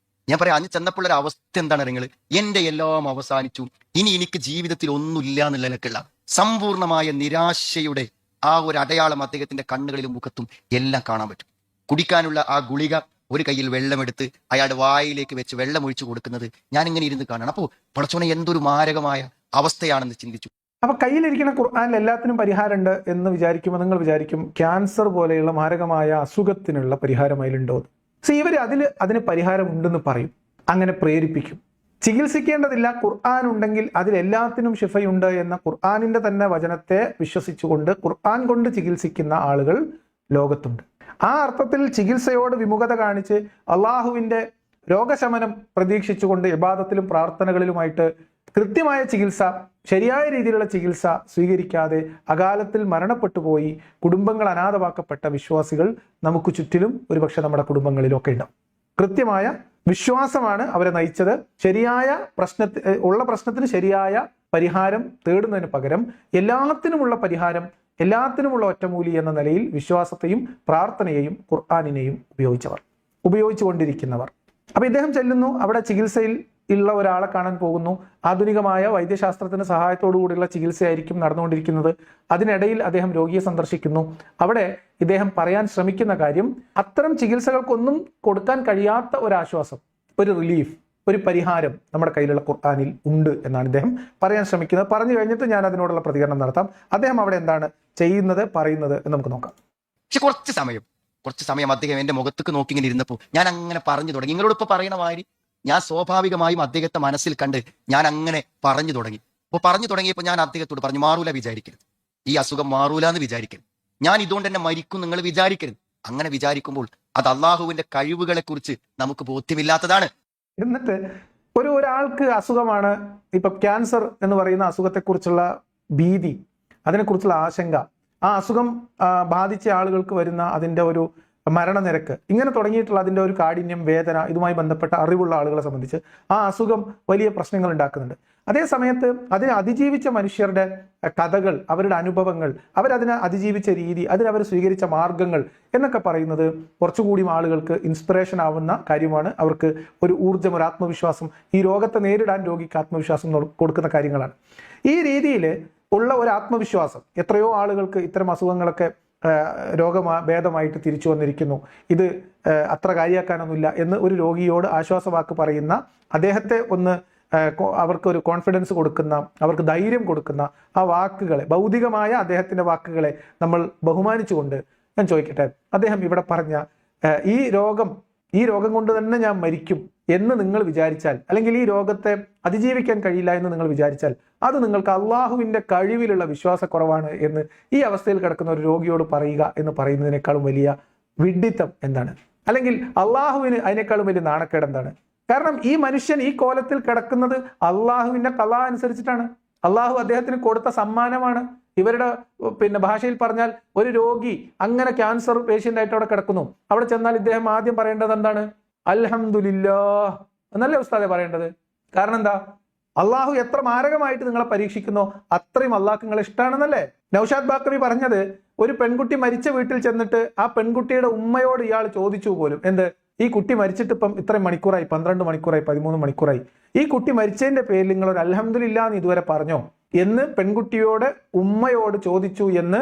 ഞാൻ പറയാം, അന്ന് ചെന്നപ്പോൾ ഒരു അവസ്ഥ എന്താണ് നിങ്ങൾ? എന്റെ എല്ലാം അവസാനിച്ചു, ഇനി എനിക്ക് ജീവിതത്തിൽ ഒന്നുമില്ല എന്നുള്ളതിനൊക്കെയുള്ള സമ്പൂർണമായ നിരാശയുടെ ആ ഒരു അടയാളം അദ്ദേഹത്തിന്റെ കണ്ണുകളിലും മുഖത്തും എല്ലാം കാണാൻ പറ്റും. കുടിക്കാനുള്ള ആ ഗുളിക ഒരു കയ്യിൽ വെള്ളമെടുത്ത് അയാളുടെ വായിലേക്ക് വെച്ച് വെള്ളം ഒഴിച്ചു കൊടുക്കുന്നത് ഞാൻ ഇങ്ങനെ ഇരുന്ന് കാണണം. അപ്പോൾ പടച്ചോനെ എന്തൊരു മാരകമായ അവസ്ഥയാണെന്ന് ചിന്തിച്ചു. അപ്പൊ കയ്യിലിരിക്കുന്ന ഖുർആനിൽ എല്ലാത്തിനും പരിഹാരമുണ്ട് എന്ന് വിചാരിക്കുമ്പോൾ നിങ്ങൾ വിചാരിക്കും ക്യാൻസർ പോലെയുള്ള മാരകമായ അസുഖത്തിനുള്ള പരിഹാരം അതിലുണ്ടോ? ഇവർ അതിന് പരിഹാരം ഉണ്ടെന്ന് പറയും, അങ്ങനെ പ്രേരിപ്പിക്കും. ചികിത്സിക്കേണ്ടതില്ല, ഖുർആൻ ഉണ്ടെങ്കിൽ അതിലെല്ലാത്തിനും ഷിഫയുണ്ട് എന്ന ഖുർആനിന്റെ തന്നെ വചനത്തെ വിശ്വസിച്ചുകൊണ്ട് ഖുർആൻ കൊണ്ട് ചികിത്സിക്കുന്ന ആളുകൾ ലോകത്തുണ്ട്. ആ അർത്ഥത്തിൽ ചികിത്സയോട് വിമുഖത കാണിച്ച് അള്ളാഹുവിന്റെ രോഗശമനം പ്രതീക്ഷിച്ചുകൊണ്ട് ഇബാദത്തിലും പ്രാർത്ഥനകളിലുമായിട്ട് കൃത്യമായ ചികിത്സ, ശരിയായ രീതിയിലുള്ള ചികിത്സ സ്വീകരിക്കാതെ അകാലത്തിൽ മരണപ്പെട്ടു പോയി കുടുംബങ്ങൾ അനാഥമാക്കപ്പെട്ട വിശ്വാസികൾ നമുക്ക് ചുറ്റിലും ഒരുപക്ഷെ നമ്മുടെ കുടുംബങ്ങളിലൊക്കെ ഉണ്ടാവും. കൃത്യമായ വിശ്വാസമാണ് അവരെ നയിച്ചത്. ശരിയായ പ്രശ്നത്തിന് ശരിയായ പരിഹാരം തേടുന്നതിന് പകരം എല്ലാത്തിനുമുള്ള പരിഹാരം, എല്ലാത്തിനുമുള്ള ഒറ്റമൂലി എന്ന നിലയിൽ വിശ്വാസത്തെയും പ്രാർത്ഥനയെയും ഖുർആനിനെയും ഉപയോഗിച്ചുകൊണ്ടിരിക്കുന്നവർ. അപ്പൊ ഇദ്ദേഹം ചെല്ലുന്നു, അവിടെ ചികിത്സയിൽ ഉള്ള ഒരാളെ കാണാൻ പോകുന്നു. ആധുനികമായ വൈദ്യശാസ്ത്രത്തിന്റെ സഹായത്തോടു കൂടിയുള്ള ചികിത്സയായിരിക്കും നടന്നുകൊണ്ടിരിക്കുന്നത്. അതിനിടയിൽ അദ്ദേഹം രോഗിയെ സന്ദർശിക്കുന്നു. അവിടെ ഇദ്ദേഹം പറയാൻ ശ്രമിക്കുന്ന കാര്യം, അത്തരം ചികിത്സകൾക്കൊന്നും കൊടുക്കാൻ കഴിയാത്ത ഒരു ആശ്വാസം, ഒരു റിലീഫ്, ഒരു പരിഹാരം നമ്മുടെ കയ്യിലുള്ള ഖുർആനിൽ ഉണ്ട് എന്നാണ് ഇദ്ദേഹം പറയാൻ ശ്രമിക്കുന്നത്. പറഞ്ഞു കഴിഞ്ഞിട്ട് ഞാൻ അതിനോടുള്ള പ്രതികരണം നടത്താം. അദ്ദേഹം അവിടെ എന്താണ് ചെയ്യുന്നത്, പറയുന്നത് എന്ന് നമുക്ക് നോക്കാം. പക്ഷെ കുറച്ച് സമയം അദ്ദേഹം എന്റെ മുഖത്തേക്ക് നോക്കി ഇങ്ങനെ ഇരുന്നപ്പോൾ ഞാൻ അങ്ങനെ പറഞ്ഞു തുടങ്ങി. നിങ്ങളോട് ഇപ്പൊ പറയണ മാതിരി ഞാൻ സ്വാഭാവികമായും അദ്ദേഹത്തെ മനസ്സിൽ കണ്ട് ഞാൻ അങ്ങനെ പറഞ്ഞു തുടങ്ങി. അപ്പോൾ പറഞ്ഞു തുടങ്ങിയപ്പോൾ ഞാൻ അദ്ദേഹത്തോട് പറഞ്ഞു, മാറൂല വിചാരിക്കരുത്, ഈ അസുഖം മാറൂല എന്ന് വിചാരിക്കരുത്, ഞാൻ ഇതുകൊണ്ട് തന്നെ മരിക്കും നിങ്ങൾ വിചാരിക്കരുത്. അങ്ങനെ വിചാരിക്കുമ്പോൾ അത് അള്ളാഹുവിന്റെ കഴിവുകളെ കുറിച്ച് നമുക്ക് ബോധ്യമില്ലാത്തതാണ്. എന്നിട്ട് ഒരാൾക്ക് അസുഖമാണ്, ഇപ്പൊ ക്യാൻസർ എന്ന് പറയുന്ന അസുഖത്തെക്കുറിച്ചുള്ള ഭീതി, അതിനെക്കുറിച്ചുള്ള ആശങ്ക, ആ അസുഖം ബാധിച്ച ആളുകൾക്ക് വരുന്ന അതിൻ്റെ ഒരു മരണനിരക്ക്, ഇങ്ങനെ തുടങ്ങിയിട്ടുള്ള അതിൻ്റെ ഒരു കാഠിന്യം, വേദന, ഇതുമായി ബന്ധപ്പെട്ട അറിവുള്ള ആളുകളെ സംബന്ധിച്ച് ആ അസുഖം വലിയ പ്രശ്നങ്ങൾ ഉണ്ടാക്കുന്നുണ്ട്. അതേ സമയത്ത് അതിനെ അതിജീവിച്ച മനുഷ്യരുടെ കഥകൾ, അവരുടെ അനുഭവങ്ങൾ, അവരതിനെ അതിജീവിച്ച രീതി, അതിനവർ സ്വീകരിച്ച മാർഗങ്ങൾ എന്നൊക്കെ പറയുന്നത് കുറച്ചുകൂടി ആളുകൾക്ക് ഇൻസ്പിറേഷൻ ആവുന്ന കാര്യമാണ്. അവർക്ക് ഒരു ഊർജ്ജം, ഒരു ആത്മവിശ്വാസം, ഈ രോഗത്തെ നേരിടാൻ രോഗിക്ക് ആത്മവിശ്വാസം കൊടുക്കുന്ന കാര്യങ്ങളാണ്. ഈ രീതിയിൽ ഉള്ള ഒരു ആത്മവിശ്വാസം എത്രയോ ആളുകൾക്ക് ഇത്തരം അസുഖങ്ങളൊക്കെ രോഗഭേദമായിട്ട് തിരിച്ചു വന്നിരിക്കുന്നു, ഇത് അത്ര കാര്യമാക്കാനൊന്നുമില്ല എന്ന് ഒരു രോഗിയോട് ആശ്വാസവാക്ക് പറയുന്ന, അദ്ദേഹത്തെ ഒന്ന് അവർക്ക് ഒരു കോൺഫിഡൻസ് കൊടുക്കുന്ന, അവർക്ക് ധൈര്യം കൊടുക്കുന്ന ആ വാക്കുകളെ, ഭൗതികമായ അദ്ദേഹത്തിന്റെ വാക്കുകളെ നമ്മൾ ബഹുമാനിച്ചുകൊണ്ട് ഞാൻ ചോദിക്കട്ടെ, അദ്ദേഹം ഇവിടെ പറഞ്ഞ ഈ രോഗം കൊണ്ട് തന്നെ ഞാൻ മരിക്കും എന്ന് നിങ്ങൾ വിചാരിച്ചാൽ, അല്ലെങ്കിൽ ഈ രോഗത്തെ അതിജീവിക്കാൻ കഴിയില്ല എന്ന് നിങ്ങൾ വിചാരിച്ചാൽ, അത് നിങ്ങൾക്ക് അള്ളാഹുവിന്റെ കഴിവിലുള്ള വിശ്വാസക്കുറവാണ് എന്ന് ഈ അവസ്ഥയിൽ കിടക്കുന്ന ഒരു രോഗിയോട് പറയുക എന്ന് പറയുന്നതിനേക്കാളും വലിയ വിഡ്ഢിത്തം എന്താണ്? അല്ലെങ്കിൽ അള്ളാഹുവിന് അതിനേക്കാളും വലിയ നാണക്കേട് എന്താണ്? കാരണം ഈ മനുഷ്യൻ ഈ കോലത്തിൽ കിടക്കുന്നത് അള്ളാഹുവിന്റെ ഖളാ അനുസരിച്ചിട്ടാണ്. അള്ളാഹു അദ്ദേഹത്തിന് കൊടുത്ത സമ്മാനമാണ്. ഇവരുടെ ഭാഷയിൽ പറഞ്ഞാൽ ഒരു രോഗി അങ്ങനെ ക്യാൻസർ പേഷ്യന്റ് ആയിട്ട് അവിടെ കിടക്കുന്നു, അവിടെ ചെന്നാൽ ഇദ്ദേഹം ആദ്യം പറയേണ്ടത് എന്താണ്? അൽഹംദുലില്ലാഹ് എന്നല്ലേ ഉസ്താദെ പറയേണ്ടത്? കാരണം എന്താ? അള്ളാഹു എത്ര മാരകമായിട്ട് നിങ്ങളെ പരീക്ഷിക്കുന്നോ അത്രയും അള്ളാഹ് നിങ്ങളെ ഇഷ്ടമാണെന്നല്ലേ നൗഷാദ് ബാക്കവി പറഞ്ഞത്. ഒരു പെൺകുട്ടി മരിച്ച വീട്ടിൽ ചെന്നിട്ട് ആ പെൺകുട്ടിയുടെ ഉമ്മയോട് ഇയാൾ ചോദിച്ചു പോലും, എന്ത്, ഈ കുട്ടി മരിച്ചിട്ട് ഇപ്പം ഇത്രയും മണിക്കൂറായി, 12 മണിക്കൂറായി, 13 മണിക്കൂറായി, ഈ കുട്ടി മരിച്ചതിന്റെ പേരിൽ നിങ്ങൾ ഒരു അൽഹംദുലില്ലാ എന്ന് ഇതുവരെ പറഞ്ഞോ എന്ന് പെൺകുട്ടിയോട് ഉമ്മയോട് ചോദിച്ചു എന്ന്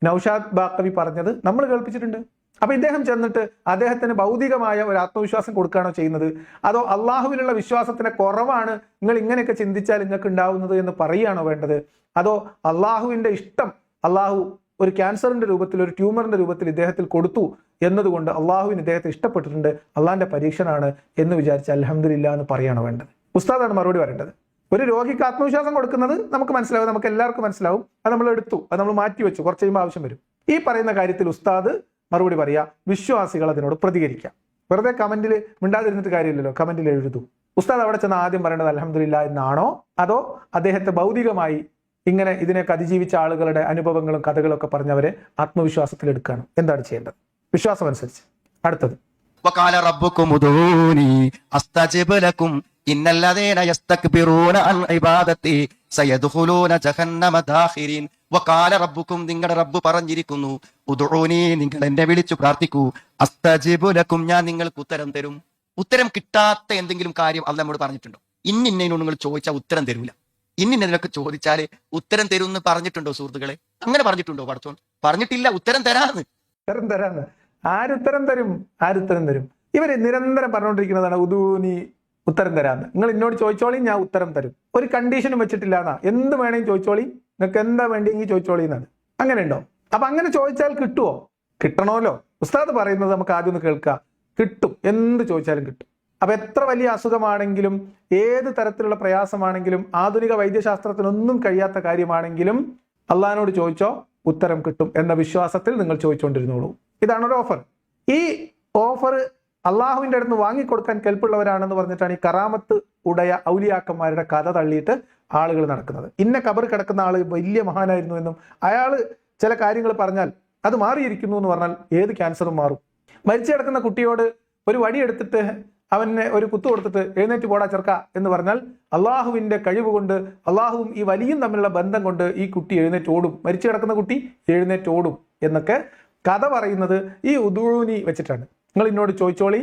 നൗഷാദ് ബാക്കവി പറഞ്ഞത് നമ്മൾ കേൾപ്പിച്ചിട്ടുണ്ട്. അപ്പൊ ഇദ്ദേഹം ചെന്നിട്ട് അദ്ദേഹത്തിന് ഭൗതികമായ ഒരു ആത്മവിശ്വാസം കൊടുക്കുകയാണോ ചെയ്യുന്നത്, അതോ അള്ളാഹുവിലുള്ള വിശ്വാസത്തിന്റെ കുറവാണ് നിങ്ങൾ ഇങ്ങനെയൊക്കെ ചിന്തിച്ചാൽ നിങ്ങൾക്ക് ഉണ്ടാവുന്നത് എന്ന് പറയുകയാണോ വേണ്ടത്, അതോ അള്ളാഹുവിന്റെ ഇഷ്ടം അള്ളാഹു ഒരു ക്യാൻസറിന്റെ രൂപത്തിൽ, ഒരു ട്യൂമറിന്റെ രൂപത്തിൽ ഇദ്ദേഹത്തിൽ കൊടുത്തു എന്നതുകൊണ്ട് അള്ളാഹുവിന് ഇദ്ദേഹത്തെ ഇഷ്ടപ്പെട്ടിട്ടുണ്ട്, അള്ളാഹിന്റെ പരീക്ഷനാണ് എന്ന് വിചാരിച്ച് അൽഹംദുലില്ലാ എന്ന് പറയുകയാണോ വേണ്ടത്? ഉസ്താദാണ് മറുപടി പറയേണ്ടത്. ഒരു രോഗിക്ക് ആത്മവിശ്വാസം കൊടുക്കുന്നത് നമുക്ക് മനസ്സിലാവും, നമുക്ക് എല്ലാവർക്കും മനസ്സിലാവും. അത് നമ്മൾ എടുത്തു, അത് നമ്മൾ മാറ്റി വെച്ചു, കുറച്ച് കഴിയുമ്പോൾ ആവശ്യം വരും. ഈ പറയുന്ന കാര്യത്തിൽ ഉസ്താദ് മറുപടി പറയാ, വിശ്വാസികൾ അതിനോട് പ്രതികരിക്കാം. വെറുതെ കമന്റിൽ മിണ്ടാതിരുന്നിട്ട് കാര്യമില്ലല്ലോ, കമന്റിൽ എഴുതൂ. ഉസ്താദ് അവിടെ ചെന്ന് ആദ്യം പറയേണ്ടത് അൽഹംദുലില്ലാ എന്നാണോ, അതോ അദ്ദേഹത്തെ ഭൗതികമായി ഇങ്ങനെ ഇതിനൊക്കെ അതിജീവിച്ച ആളുകളുടെ അനുഭവങ്ങളും കഥകളും ഒക്കെ പറഞ്ഞവരെ ആത്മവിശ്വാസത്തിൽ എടുക്കുകയാണ്? എന്താണ് ചെയ്യേണ്ടത് വിശ്വാസം അനുസരിച്ച്? അടുത്തത് വഖാല റബ്ബുക്കും ഉദൂനി അസ്തജിബ് ലക്കും ഇന്നല്ലദീന യസ്തക്ബിറൂന അൻ ഇബാദത്തി സയദ്ഖുലൂന ജഹന്നമ ദാഖിരീൻ. വഖാല റബ്ബുക്കും, നിങ്ങളുടെ റബ്ബ് പറഞ്ഞിരിക്കുന്നു, ഉദൂനി, നിങ്ങൾ എന്നെ വിളിച്ചു പ്രാർത്ഥിക്കൂ, അസ്തജിബ് ലക്കും, ഞാൻ നിങ്ങൾക്ക് ഉത്തരം തരും. ഉത്തരം കിട്ടാത്ത എന്തെങ്കിലും കാര്യം അല്ലാഹ് നമ്മോട് പറഞ്ഞിട്ടുണ്ടോ? ഇന്നതിനോട് നിങ്ങൾ ചോദിച്ചാൽ ഉത്തരം തരൂല, ഇന്നതിനൊക്കെ ചോദിച്ചാല് ഉത്തരം തരും എന്ന് പറഞ്ഞിട്ടുണ്ടോ സുഹൃത്തുക്കളെ? അങ്ങനെ പറഞ്ഞിട്ടുണ്ടോ പടച്ചോൻ? പറഞ്ഞിട്ടില്ല. ഉത്തരം തരാന്ന്. ഉത്തരം തരാന്ന്. ആരുത്തരം തരും? ആരുത്തരം തരും? ഇവര് നിരന്തരം പറഞ്ഞുകൊണ്ടിരിക്കുന്നതാണ് ഉദൂനി, ഉത്തരം തരാന്ന്. നിങ്ങൾ എന്നോട് ചോദിച്ചോളി, ഞാൻ ഉത്തരം തരും. ഒരു കണ്ടീഷനും വെച്ചിട്ടില്ല എന്നാ. എന്ത് വേണമെങ്കിൽ ചോദിച്ചോളി, നിങ്ങൾക്ക് എന്താ വേണ്ടെങ്കിൽ ചോദിച്ചോളി എന്നാണ്. അങ്ങനെ ഉണ്ടോ? അപ്പൊ അങ്ങനെ ചോദിച്ചാൽ കിട്ടുമോ? കിട്ടണമല്ലോ. ഉസ്താദ് പറയുന്നത് നമുക്ക് ആദ്യം ഒന്ന് കേൾക്കാം. കിട്ടും, എന്ത് ചോദിച്ചാലും കിട്ടും. അപ്പൊ എത്ര വലിയ അസുഖമാണെങ്കിലും, ഏത് തരത്തിലുള്ള പ്രയാസമാണെങ്കിലും, ആധുനിക വൈദ്യശാസ്ത്രത്തിനൊന്നും കഴിയാത്ത കാര്യമാണെങ്കിലും അള്ളാഹിനോട് ചോദിച്ചോ, ഉത്തരം കിട്ടും എന്ന വിശ്വാസത്തിൽ നിങ്ങൾ ചോദിച്ചുകൊണ്ടിരുന്നോളൂ. ഇതാണ് ഒരു ഓഫർ. ഈ ഓഫർ അള്ളാഹുവിന്റെ അടുത്ത് വാങ്ങിക്കൊടുക്കാൻ കെൽപ്പുള്ളവരാണെന്ന് പറഞ്ഞിട്ടാണ് ഈ കറാമത്ത് ഉടയ ഔലിയാക്കന്മാരുടെ കഥ തള്ളിയിട്ട് ആളുകൾ നടക്കുന്നത്. ഇന്ന കബർ കിടക്കുന്ന ആള് വലിയ മഹാനായിരുന്നു എന്നും അയാൾ ചില കാര്യങ്ങൾ പറഞ്ഞാൽ അത് മാറിയിരിക്കുന്നു എന്ന് പറഞ്ഞാൽ ഏത് ക്യാൻസറും മാറും. മരിച്ചു കിടക്കുന്ന കുട്ടിയോട് ഒരു വടി എടുത്തിട്ട് അവനെ ഒരു കുത്തു കൊടുത്തിട്ട് എഴുന്നേറ്റ് പോടാ ചെറുക്ക എന്ന് പറഞ്ഞാൽ അള്ളാഹുവിന്റെ കഴിവ് കൊണ്ട്, അള്ളാഹുവും ഈ വലിയും തമ്മിലുള്ള ബന്ധം കൊണ്ട് ഈ കുട്ടി എഴുന്നേറ്റ് ഓടും, മരിച്ചു കിടക്കുന്ന കുട്ടി എഴുന്നേറ്റ് ഓടും എന്നൊക്കെ കഥ പറയുന്നത് ഈ ഉദൂനി വെച്ചിട്ടാണ്. നിങ്ങൾ എന്നോട് ചോദിച്ചോളി,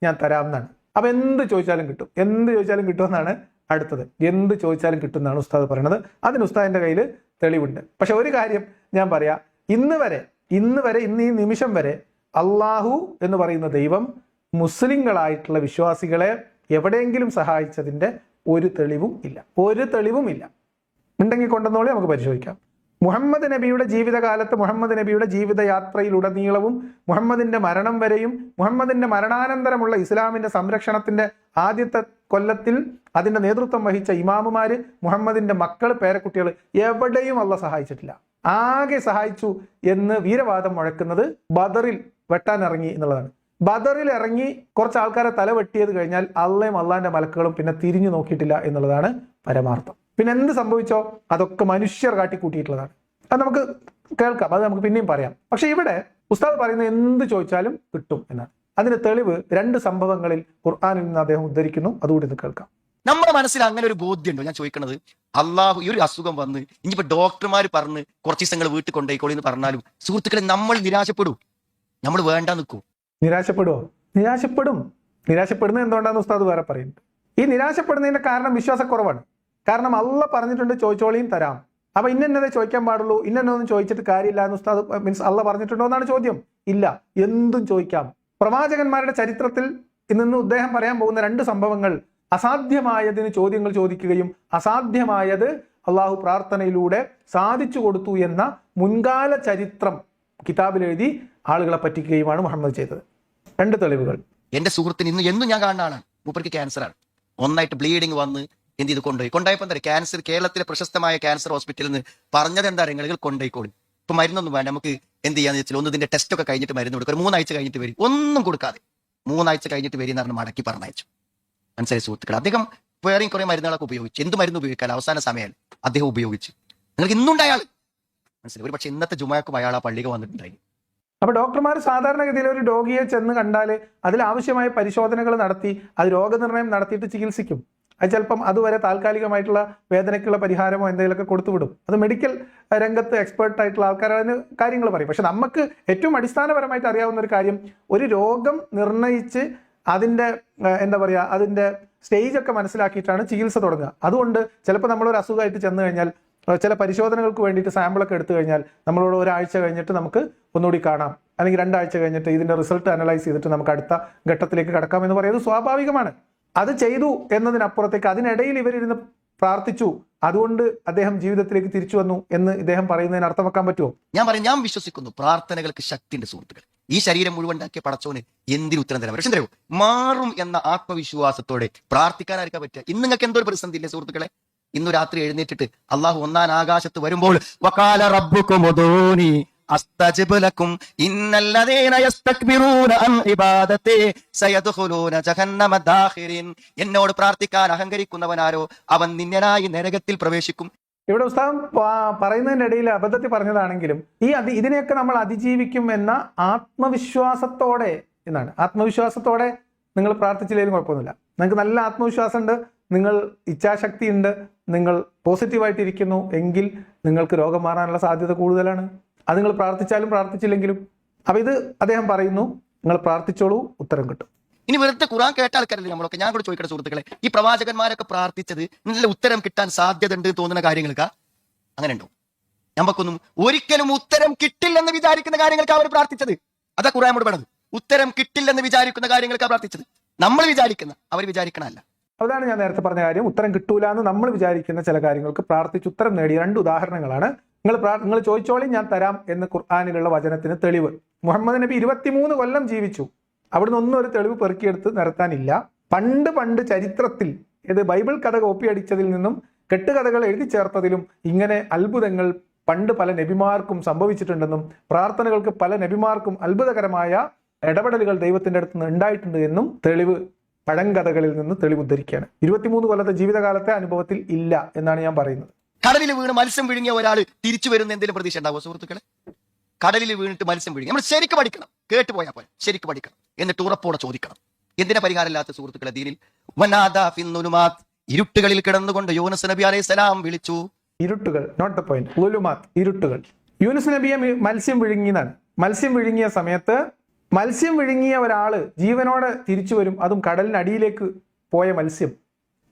ഞാൻ തരാം എന്നാണ്. അപ്പൊ എന്ത് ചോദിച്ചാലും കിട്ടും, എന്ത് ചോദിച്ചാലും കിട്ടുമെന്നാണ് അടുത്തത്. എന്ത് ചോദിച്ചാലും കിട്ടുമെന്നാണ് ഉസ്താദ് പറയുന്നത്. അതിന് ഉസ്താദിന്റെ കയ്യിൽ തെളിവുണ്ട്. പക്ഷെ ഒരു കാര്യം ഞാൻ പറയാം, ഇന്ന് വരെ ഇന്ന് ഈ നിമിഷം വരെ അള്ളാഹു എന്ന് പറയുന്ന ദൈവം മുസ്ലിങ്ങളായിട്ടുള്ള വിശ്വാസികളെ എവിടെയെങ്കിലും സഹായിച്ചതിന്റെ ഒരു തെളിവും ഇല്ല. ഒരു തെളിവും ഇല്ല. ഉണ്ടെങ്കിൽ കൊണ്ടുവന്നോളി, നമുക്ക് പരിശോധിക്കാം. മുഹമ്മദ് നബിയുടെ ജീവിതകാലത്ത്, മുഹമ്മദ് നബിയുടെ ജീവിതയാത്രയിലുടനീളവും, മുഹമ്മദിന്റെ മരണം വരെയും, മുഹമ്മദിന്റെ മരണാനന്തരമുള്ള ഇസ്ലാമിന്റെ സംരക്ഷണത്തിന്റെ ആദ്യത്തെ കൊല്ലത്തിൽ അതിന്റെ നേതൃത്വം വഹിച്ച ഇമാമുമാര്, മുഹമ്മദിന്റെ മക്കൾ, പേരക്കുട്ടികൾ, എവിടെയും അള്ളാഹ് സഹായിച്ചിട്ടില്ല. ആകെ സഹായിച്ചു എന്ന് വീരവാദം മുഴക്കുന്നത് ബദറിൽ വെട്ടാൻ ഇറങ്ങി എന്നുള്ളതാണ്. ബദറിൽ ഇറങ്ങി കുറച്ച് ആൾക്കാരെ തല വെട്ടിയത് കഴിഞ്ഞാൽ അള്ളയും അള്ളാന്റെ മലക്കുകളും പിന്നെ തിരിഞ്ഞു നോക്കിയിട്ടില്ല എന്നുള്ളതാണ് പരമാർത്ഥം. പിന്നെ എന്ത് സംഭവിച്ചോ അതൊക്കെ മനുഷ്യർ കാട്ടിക്കൂട്ടിയിട്ടുള്ളതാണ്. അത് നമുക്ക് കേൾക്കാം, അത് നമുക്ക് പിന്നെയും പറയാം. പക്ഷെ ഇവിടെ ഉസ്താദ് പറയുന്നത് എന്ത് ചോദിച്ചാലും കിട്ടും എന്നാണ്. അതിന് തെളിവ് 2 സംഭവങ്ങളിൽ ഖുർആനിൽ നിന്ന് അദ്ദേഹം ഉദ്ധരിക്കുന്നു. അതുകൂടി ഇത് കേൾക്കാം. നമ്മുടെ മനസ്സിൽ അങ്ങനെ ഒരു ബോധ്യമുണ്ടോ? ഞാൻ ചോദിക്കണത്, അള്ളാഹു ഈ ഒരു അസുഖം വന്ന് ഇനിയിപ്പോ ഡോക്ടർമാർ പറഞ്ഞ് കുറച്ച് ദിവസങ്ങൾ വീട്ടിൽ കൊണ്ടുപോയിക്കോളി എന്ന് പറഞ്ഞാലും സുഹൃത്തുക്കളെ നമ്മൾ നിരാശപ്പെടൂ, നമ്മൾ വേണ്ട നിൽക്കൂ. നിരാശപ്പെടുമോ? നിരാശപ്പെടും. നിരാശപ്പെടുന്നത് എന്തുകൊണ്ടാന്ന് ഉസ്താദ് വേറെ പറയുന്നുണ്ട്. ഈ നിരാശപ്പെടുന്നതിന്റെ കാരണം വിശ്വാസക്കുറവാണ്. കാരണം അള്ളാഹ് പറഞ്ഞിട്ടുണ്ട് ചോദിച്ചോളിയും തരാം. അപ്പൊ ഇന്നതേ ചോദിക്കാൻ പാടുള്ളൂ, ഇന്നൊന്നും ചോദിച്ചിട്ട് കാര്യമില്ല എന്ന് ഉസ്താദ് മീൻസ് അള്ളാഹ് പറഞ്ഞിട്ടുണ്ടോ എന്നാണ് ചോദ്യം. ഇല്ല, എന്തും ചോദിക്കാം. പ്രവാചകന്മാരുടെ ചരിത്രത്തിൽ നിന്ന് അദ്ദേഹം പറയാൻ പോകുന്ന 2 സംഭവങ്ങൾ അസാധ്യമായതിന് ചോദ്യങ്ങൾ ചോദിക്കുകയും അസാധ്യമായത് അള്ളാഹു പ്രാർത്ഥനയിലൂടെ സാധിച്ചു കൊടുത്തു എന്ന മുൻകാല ചരിത്രം കിതാബിൽ എഴുതി ആളുകളെ പറ്റിക്കുകയുമാണ് മുഹമ്മദ് ചെയ്തത്. 2 തെളിവുകൾ. എന്റെ സുഹൃത്തിന് എന്നും ഞാൻ കാണുന്ന ആളാണ്. മൂപ്പർക്ക് ക്യാൻസറാണ്. ഒന്നായിട്ട് ബ്ലീഡിങ് വന്ന് എന്ത് ചെയ്ത് കൊണ്ടുപോയപ്പോ എന്താ ക്യാൻസർ, കേരളത്തിലെ പ്രശസ്തമായ ക്യാൻസർ ഹോസ്പിറ്റലിൽ നിന്ന് പറഞ്ഞത് എന്താ നിങ്ങൾ കൊണ്ടുപോയിക്കോളും, ഇപ്പൊ മരുന്നൊന്നും വേണ്ട, നമുക്ക് എന്ത് ചെയ്യാന്ന് വെച്ചാൽ ഒന്ന് ഇതിന്റെ ടെസ്റ്റ് ഒക്കെ കഴിഞ്ഞിട്ട് മരുന്ന് കൊടുക്കുക, 3 ആഴ്ച കഴിഞ്ഞിട്ട് വരും, ഒന്നും കൊടുക്കാതെ 3 ആഴ്ച കഴിഞ്ഞിട്ട് വരും എന്ന് പറഞ്ഞ് മടക്കി പറഞ്ഞയച്ചു. മനസ്സിലായി സുഹൃത്തുക്കൾ? അദ്ദേഹം വേറെയും കുറെ മരുന്നുകളൊക്കെ ഉപയോഗിച്ചു. എന്ത് മരുന്ന് ഉപയോഗിക്കാൻ അവസാന സമയം അദ്ദേഹം ഉപയോഗിച്ചു. നിങ്ങൾക്ക് ഇന്നുണ്ടായ ആള് മനസ്സിലായി. ഒരു പക്ഷെ ഇന്നത്തെ ജുമാക്കും അയാൾ ആ പള്ളിക്ക് വന്നിട്ടുണ്ടായി. അപ്പൊ ഡോക്ടർമാർ സാധാരണഗതിയിൽ ഒരു രോഗിയെ ചെന്ന് കണ്ടാൽ അതിൽ ആവശ്യമായ പരിശോധനകൾ നടത്തി അത് രോഗനിർണയം നടത്തിയിട്ട് ചികിത്സിക്കും. അത് ചിലപ്പം അതുവരെ താൽക്കാലികമായിട്ടുള്ള വേദനയ്ക്കുള്ള പരിഹാരമോ എന്തെങ്കിലുമൊക്കെ കൊടുത്തുവിടും. അത് മെഡിക്കൽ രംഗത്ത് എക്സ്പേർട്ട് ആയിട്ടുള്ള ആൾക്കാർ അതിന് കാര്യങ്ങൾ പറയും. പക്ഷെ നമുക്ക് ഏറ്റവും അടിസ്ഥാനപരമായിട്ട് അറിയാവുന്ന ഒരു കാര്യം, ഒരു രോഗം നിർണയിച്ച് അതിൻ്റെ എന്താ പറയുക, അതിൻ്റെ സ്റ്റേജ് ഒക്കെ മനസ്സിലാക്കിയിട്ടാണ് ചികിത്സ തുടങ്ങുക. അതുകൊണ്ട് ചിലപ്പോൾ നമ്മളൊരു അസുഖമായിട്ട് ചെന്ന് കഴിഞ്ഞാൽ ചില പരിശോധനകൾക്ക് വേണ്ടിയിട്ട് സാമ്പിളൊക്കെ എടുത്തു കഴിഞ്ഞാൽ നമ്മളോട് ഒരാഴ്ച കഴിഞ്ഞിട്ട് നമുക്ക് ഒന്നുകൂടി കാണാം, അല്ലെങ്കിൽ 2 ആഴ്ച കഴിഞ്ഞിട്ട് ഇതിന്റെ റിസൾട്ട് അനലൈസ് ചെയ്തിട്ട് നമുക്ക് അടുത്ത ഘട്ടത്തിലേക്ക് കടക്കാം എന്ന് പറയുന്നത് സ്വാഭാവികമാണ്. അത് ചെയ്തു എന്നതിനപ്പുറത്തേക്ക് അതിനിടയിൽ ഇവരിരുന്ന് പ്രാർത്ഥിച്ചു, അതുകൊണ്ട് അദ്ദേഹം ജീവിതത്തിലേക്ക് തിരിച്ചു വന്നു എന്ന് ഇദ്ദേഹം പറയുന്നതിന് അർത്ഥം വെക്കാൻ പറ്റുമോ? ഞാൻ വിശ്വസിക്കുന്നു പ്രാർത്ഥനകൾക്ക് ശക്തിയുണ്ട് സുഹൃത്തുക്കൾ. ഈ ശരീരം മുഴുവൻ ഉണ്ടാക്കിയ പടച്ചോന് എന്തിനു ഉത്തരം തരാം? പക്ഷെ എന്തോ മാറും എന്ന ആത്മവിശ്വാസത്തോടെ പ്രാർത്ഥിക്കാനായിരിക്കാൻ പറ്റുക. ഇന്ന് നിങ്ങൾക്ക് എന്തോ ഒരു പ്രതിസന്ധി ഇല്ലേ സുഹൃത്തുക്കളെ? ഇന്നു രാത്രി എഴുന്നേറ്റിട്ട് അള്ളാഹു 1-ാം ആകാശത്ത് വരുമ്പോൾ വഖാല റബ്ബുകും ഉദൂനി അസ്തജിബ് ലക്കും ഇന്നല്ലദീന യസ്തക്ബിറൂന അൻ ഇബാദതി സയദ്ഖുലൂന ജഹന്നമ ദാഖിരിൻ. എന്നോട് പ്രാർത്ഥിക്കാൻ അഹങ്കരിക്കുന്നവനാരോ അവൻ നിന്ദനായി നരകത്തിൽ പ്രവേശിക്കും. ഇവിടെ ഉസ്താദ് പറയുന്നതിന്റെ ഇടയിൽ അബദ്ധത്തിൽ പറഞ്ഞതാണെങ്കിലും ഇതിനെയൊക്കെ നമ്മൾ അതിജീവിക്കും എന്ന ആത്മവിശ്വാസത്തോടെ എന്നാണ്. ആത്മവിശ്വാസത്തോടെ നിങ്ങൾ പ്രാർത്ഥിച്ചില്ലെങ്കിലും കുഴപ്പമൊന്നുമില്ല. നിങ്ങൾക്ക് നല്ല ആത്മവിശ്വാസം ഉണ്ട്, നിങ്ങൾ ഇച്ഛാശക്തി ഉണ്ട്, നിങ്ങൾ പോസിറ്റീവായിട്ടിരിക്കുന്നു എങ്കിൽ നിങ്ങൾക്ക് രോഗം മാറാനുള്ള സാധ്യത കൂടുതലാണ്. അത് നിങ്ങൾ പ്രാർത്ഥിച്ചാലും പ്രാർത്ഥിച്ചില്ലെങ്കിലും. അപ്പൊ ഇത് അദ്ദേഹം പറയുന്നു, നിങ്ങൾ പ്രാർത്ഥിച്ചോളൂ, ഉത്തരം കിട്ടും. ഇനി വെറുതെ ഖുർആൻ കേട്ട ആൾക്കാരല്ലേ നമ്മളൊക്കെ? ഞാൻ കൂടെ ചോദിക്കട്ടെ സുഹൃത്തുക്കളെ, ഈ പ്രവാചകന്മാരൊക്കെ പ്രാർത്ഥിച്ചത് നല്ല ഉത്തരം കിട്ടാൻ സാധ്യത ഉണ്ട് തോന്നുന്ന കാര്യങ്ങൾക്ക് അങ്ങനെ ഉണ്ടോ? നമുക്കൊന്നും ഒരിക്കലും ഉത്തരം കിട്ടില്ലെന്ന് വിചാരിക്കുന്ന കാര്യങ്ങൾക്ക് അവർ പ്രാർത്ഥിച്ചത്. അതാ ഖുർആൻ നമ്മോട് പറഞ്ഞത്. ഉത്തരം കിട്ടില്ലെന്ന് വിചാരിക്കുന്ന കാര്യങ്ങൾക്ക് പ്രാർത്ഥിച്ചത്. നമ്മൾ വിചാരിക്കുന്ന, അവർ വിചാരിക്കണമല്ല. അതാണ് ഞാൻ നേരത്തെ പറഞ്ഞ കാര്യം. ഉത്തരം കിട്ടൂല എന്ന് നമ്മൾ വിചാരിക്കുന്ന ചില കാര്യങ്ങൾക്ക് പ്രാർത്ഥിച്ച് ഉത്തരം നേടിയ 2 ഉദാഹരണങ്ങളാണ്. നിങ്ങൾ ചോദിച്ചോളി, ഞാൻ തരാം എന്ന് ഖുർആനിലുള്ള വചനത്തിന് തെളിവ്. മുഹമ്മദ് നബി 23 കൊല്ലം ജീവിച്ചു. അവിടുന്ന് ഒന്നും ഒരു തെളിവ് പെറുക്കിയെടുത്ത് നിരത്താനില്ല. പണ്ട് ചരിത്രത്തിൽ ബൈബിൾ കഥ കോപ്പിയടിച്ചതിൽ നിന്നും കെട്ടുകഥകൾ എഴുതി ചേർത്തതിലും ഇങ്ങനെ അത്ഭുതങ്ങൾ പണ്ട് പല നബിമാർക്കും സംഭവിച്ചിട്ടുണ്ടെന്നും പ്രാർത്ഥനകൾക്ക് പല നബിമാർക്കും അത്ഭുതകരമായ ഇടപെടലുകൾ ദൈവത്തിന്റെ അടുത്ത് നിന്ന് ഉണ്ടായിട്ടുണ്ട് എന്നും തെളിവ് പഴങ്കഥകളിൽ നിന്ന് തെളിവ് ഉദ്ധരിക്കുകയാണ്. 23 കൊല്ലത്തെ ജീവിതകാലത്തെ അനുഭവത്തിൽ ഇല്ല എന്നാണ് ഞാൻ പറയുന്നത്. കടലിൽ വീണ് മത്സ്യം വിഴുങ്ങിയ ഒരാൾ തിരിച്ചു വരുന്ന എന്തെങ്കിലും പ്രതീക്ഷ ഉണ്ടാവുമോ സുഹൃത്തുക്കളെ? കടലിൽ വീണിട്ട് മത്സ്യം വിഴുങ്ങി നമ്മൾ ശരിക്കും പഠിക്കണം. കേട്ടുപോയാൽ പോലെ ശരിക്കും പഠിക്കണം, എന്നിട്ട് ഉറപ്പോടെ ചോദിക്കണം. എന്തിനാ പരിഹാരമില്ലാത്ത സുഹൃത്തുക്കളെ ദീനിൽ? ഇരുട്ടുകളിൽ കിടന്നുകൊണ്ട് യൂനുസ് നബി അലൈഹിസ്സലാം വിളിച്ചു. ഇരുട്ടുകൾ, നോട്ട് ദ പോയിന്റ്. ളുലുമാത്ത്, ഇരുട്ടുകൾ. യൂനുസ് നബിയെ മത്സ്യം വിഴുങ്ങിയതാണ്. മത്സ്യം വിഴുങ്ങിയ സമയത്ത് മത്സ്യം വിഴുങ്ങിയ ഒരാള് ജീവനോടെ തിരിച്ചു വരും, അതും കടലിനടിയിലേക്ക് പോയ മത്സ്യം.